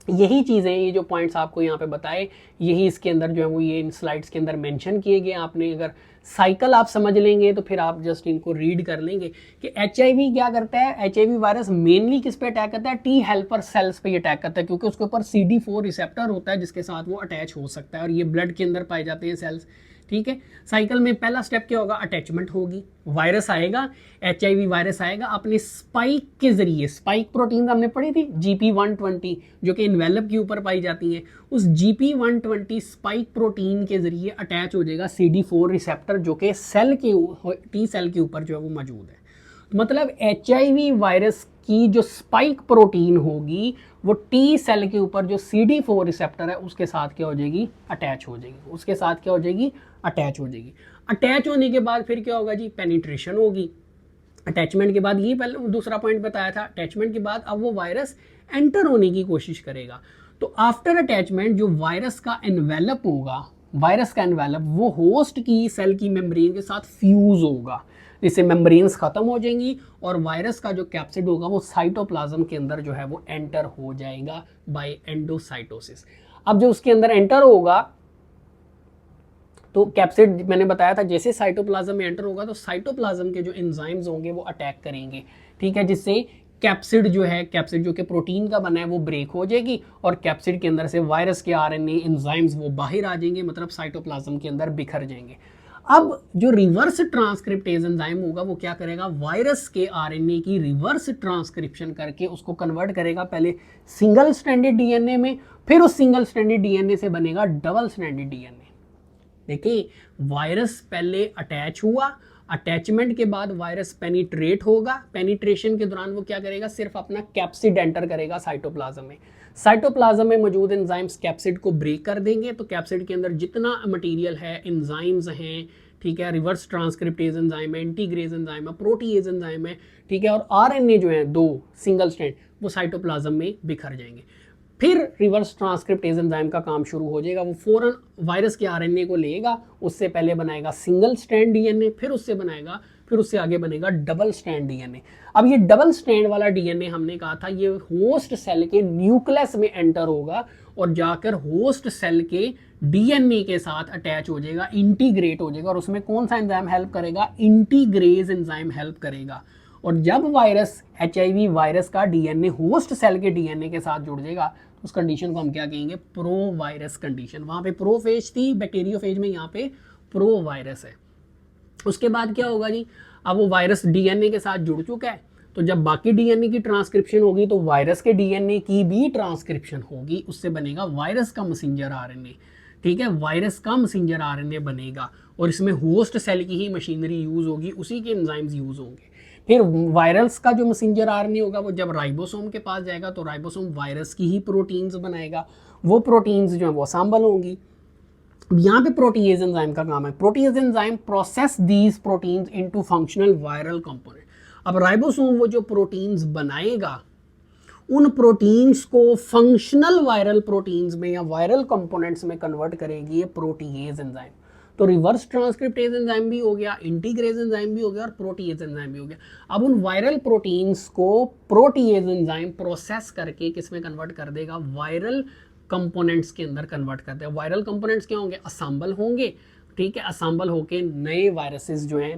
यही चीज़ें, ये जो पॉइंट्स आपको यहाँ पे बताए, यही इसके अंदर जो है वो ये इन स्लाइड्स के अंदर मेंशन किए गए। आपने अगर साइकिल आप समझ लेंगे तो फिर आप जस्ट इनको रीड कर लेंगे कि HIV क्या करता है। HIV वायरस मेनली किस पे अटैक करता है, टी हेल्पर सेल्स पे ये अटैक करता है, क्योंकि उसके ऊपर CD4 रिसेप्टर होता है जिसके साथ वो अटैच हो सकता है, और ये ब्लड के अंदर पाए जाते हैं सेल्स, ठीक है। साइकिल में पहला स्टेप क्या होगा, अटैचमेंट होगी, वायरस आएगा, HIV वायरस आएगा, अपने स्पाइक के जरिए, स्पाइक प्रोटीन हमने पढ़ी थी GP120 जो कि इन्वेलप के ऊपर पाई जाती हैं, उस GP120 स्पाइक प्रोटीन के जरिए अटैच हो जाएगा CD4 रिसेप्टर जो कि सेल के टी सेल के ऊपर जो है वो मौजूद है। मतलब HIV वायरस की जो स्पाइक प्रोटीन होगी वो टी सेल के ऊपर जो CD4 रिसेप्टर है उसके साथ क्या हो जाएगी, अटैच हो जाएगी, उसके साथ क्या हो जाएगी, अटैच हो जाएगी। अटैच होने के बाद फिर क्या होगा जी, पेनिट्रेशन होगी। अटैचमेंट के बाद, ये पहले दूसरा पॉइंट बताया था, अटैचमेंट के बाद अब वो वायरस एंटर होने की कोशिश करेगा। तो आफ्टर अटैचमेंट जो वायरस का एनवेलप होगा, वायरस का एनवेलप वो होस्ट की सेल की मेम्ब्रेन के साथ फ्यूज होगा, जिससे मेम्ब्रेन्स खत्म हो जाएंगी और वायरस का जो कैप्सिड होगा वो साइटोप्लाज्म के अंदर जो है वो एंटर हो जाएगा बाय एंडोसाइटोसिस। अब जो उसके अंदर एंटर होगा तो कैप्सिड मैंने बताया था जैसे साइटोप्लाज्म में एंटर होगा तो साइटोप्लाज्म के जो एंजाइम्स होंगे वो अटैक करेंगे, ठीक है, जिससे कैप्सिड जो है, कैप्सिड जो कि प्रोटीन का बना है वो ब्रेक हो जाएगी और कैप्सिड के अंदर से वायरस के आरएनए एंजाइम्स वो बाहर आ जाएंगे, मतलब साइटोप्लाज्म के अंदर बिखर जाएंगे। अब जो रिवर्स ट्रांसक्रिप्टेज एंजाइम होगा वो क्या करेगा, वायरस के आरएनए की रिवर्स ट्रांसक्रिप्शन करके उसको कन्वर्ट करेगा पहले सिंगल स्ट्रैंडेड डीएनए में, फिर उस सिंगल स्ट्रैंडेड डीएनए से बनेगा डबल स्ट्रैंडेड डीएनए। देखिए, वायरस पहले अटैच हुआ, अटैचमेंट के बाद वायरस पेनिट्रेट होगा, पेनिट्रेशन के दौरान वो क्या करेगा, सिर्फ अपना कैप्सिड एंटर करेगा साइटोप्लाज्म में। साइटोप्लाज्म में मौजूद एंजाइम्स कैप्सिड को ब्रेक कर देंगे, तो कैप्सिड के अंदर जितना मटेरियल है, एंजाइम्स हैं, ठीक है, रिवर्स ट्रांसक्रिप्टेज एंजाइम है, एंटीग्रेज एंजाइम है, प्रोटीएज एंजाइम है, ठीक है, और आरएनए जो है 2 सिंगल स्ट्रैंड वो साइटोप्लाज्म में बिखर जाएंगे। फिर रिवर्स ट्रांसक्रिप्टेज एंजाइम का काम शुरू हो जाएगा, वो फौरन वायरस के आरएनए को लेगा, उससे पहले बनाएगा सिंगल स्ट्रैंड डीएनए, फिर उससे आगे बनेगा डबल स्ट्रैंड डीएनए। अब ये डबल स्ट्रैंड वाला डीएनए हमने कहा था ये होस्ट सेल के न्यूक्लियस में एंटर होगा और जाकर होस्ट सेल के डीएनए के साथ अटैच हो जाएगा, इंटीग्रेट हो जाएगा, और उसमें कौन सा एंजाइम हेल्प करेगा, इंटीग्रेज एंजाइम हेल्प करेगा। और जब वायरस HIV वायरस का डीएनए होस्ट सेल के डीएनए के साथ जुड़ जाएगा तो उस कंडीशन को हम क्या कहेंगे, प्रो वायरस कंडीशन। वहां पे प्रोफेज थी बैक्टीरियोफेज में, यहाँ पे प्रो वायरस है। उसके बाद क्या होगा जी, अब वो वायरस डीएनए के साथ जुड़ चुका है, तो जब बाकी डीएनए की ट्रांसक्रिप्शन होगी तो वायरस के डीएनए की भी ट्रांसक्रिप्शन होगी, उससे बनेगा वायरस का मैसेंजर आरएनए, ठीक है, वायरस का मैसेंजर आरएनए बनेगा और इसमें होस्ट सेल की ही मशीनरी यूज होगी, उसी के एंजाइम्स यूज होंगे। फिर वायरस का जो मैसेंजर आरएनए होगा वो जब राइबोसोम के पास जाएगा तो राइबोसोम वायरस की ही प्रोटीन्स बनाएगा, वो प्रोटीन्स जो है वो असेंबल होंगी। यहाँ पे प्रोटीएज एंजाइम का काम है, protease enzyme process these proteins into functional viral component. अब राइबोसोम वो जो प्रोटीन्स बनाएगा उन प्रोटीन्स को फंक्शनल वायरल प्रोटीन्स में या वायरल कंपोनेंट्स में कन्वर्ट करेगी ये प्रोटीएज एंजाइम। तो रिवर्स ट्रांसक्रिप्टेज एंजाइम भी हो गया, इंटीग्रेज एंजाइम भी हो गया और प्रोटीएज एंजाइम भी हो गया। अब उन वायरल प्रोटीन्स को प्रोटीएज एंजाइम प्रोसेस करके किस में कन्वर्ट कर देगा, वायरल कंपोनेंट्स के अंदर कन्वर्ट कर देगा। वायरल कंपोनेंट्स क्या होंगे, असेंबल होंगे, ठीक है, असेंबल होके नए वायरसेस जो हैं,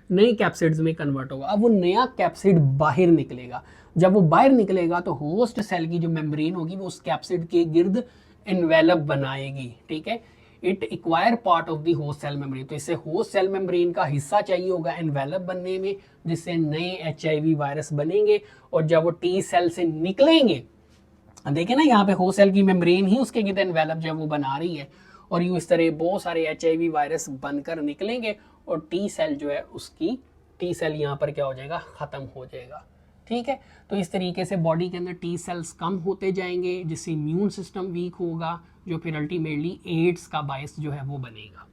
नए कैप्सिड्स में कन्वर्ट होगा। अब वो नया कैप्सिड बाहर निकलेगा, जब वो बाहर निकलेगा तो होस्ट सेल की जो मेम्ब्रेन होगी वो उस कैप्सिड के गिर्द एनवेलप बनाएगी, ठीक है, it acquire part of the host cell membrane. तो इससे होस्ट सेल मेम्ब्रेन का हिस्सा चाहिए होगा एनवेलप बनने में, जिससे नए HIV वायरस बनेंगे और जब वो T सेल से निकलेंगे, देखें ना यहाँ पे होस्ट सेल की मेम्ब्रेन ही उसके गिर्द एनवेलप जब वो बना रही है और यूँ इस तरह बहुत सारे HIV वायरस बनकर निकलेंगे और T सेल जो है उसकी T सेल यहाँ पर क्या हो जाएगा, ख़त्म हो जाएगा, ठीक है। तो इस तरीके से बॉडी के अंदर T सेल्स कम होते जाएंगे, जिससे इम्यून सिस्टम वीक होगा, जो फिर अल्टीमेटली एड्स का बायस जो है वो बनेगा।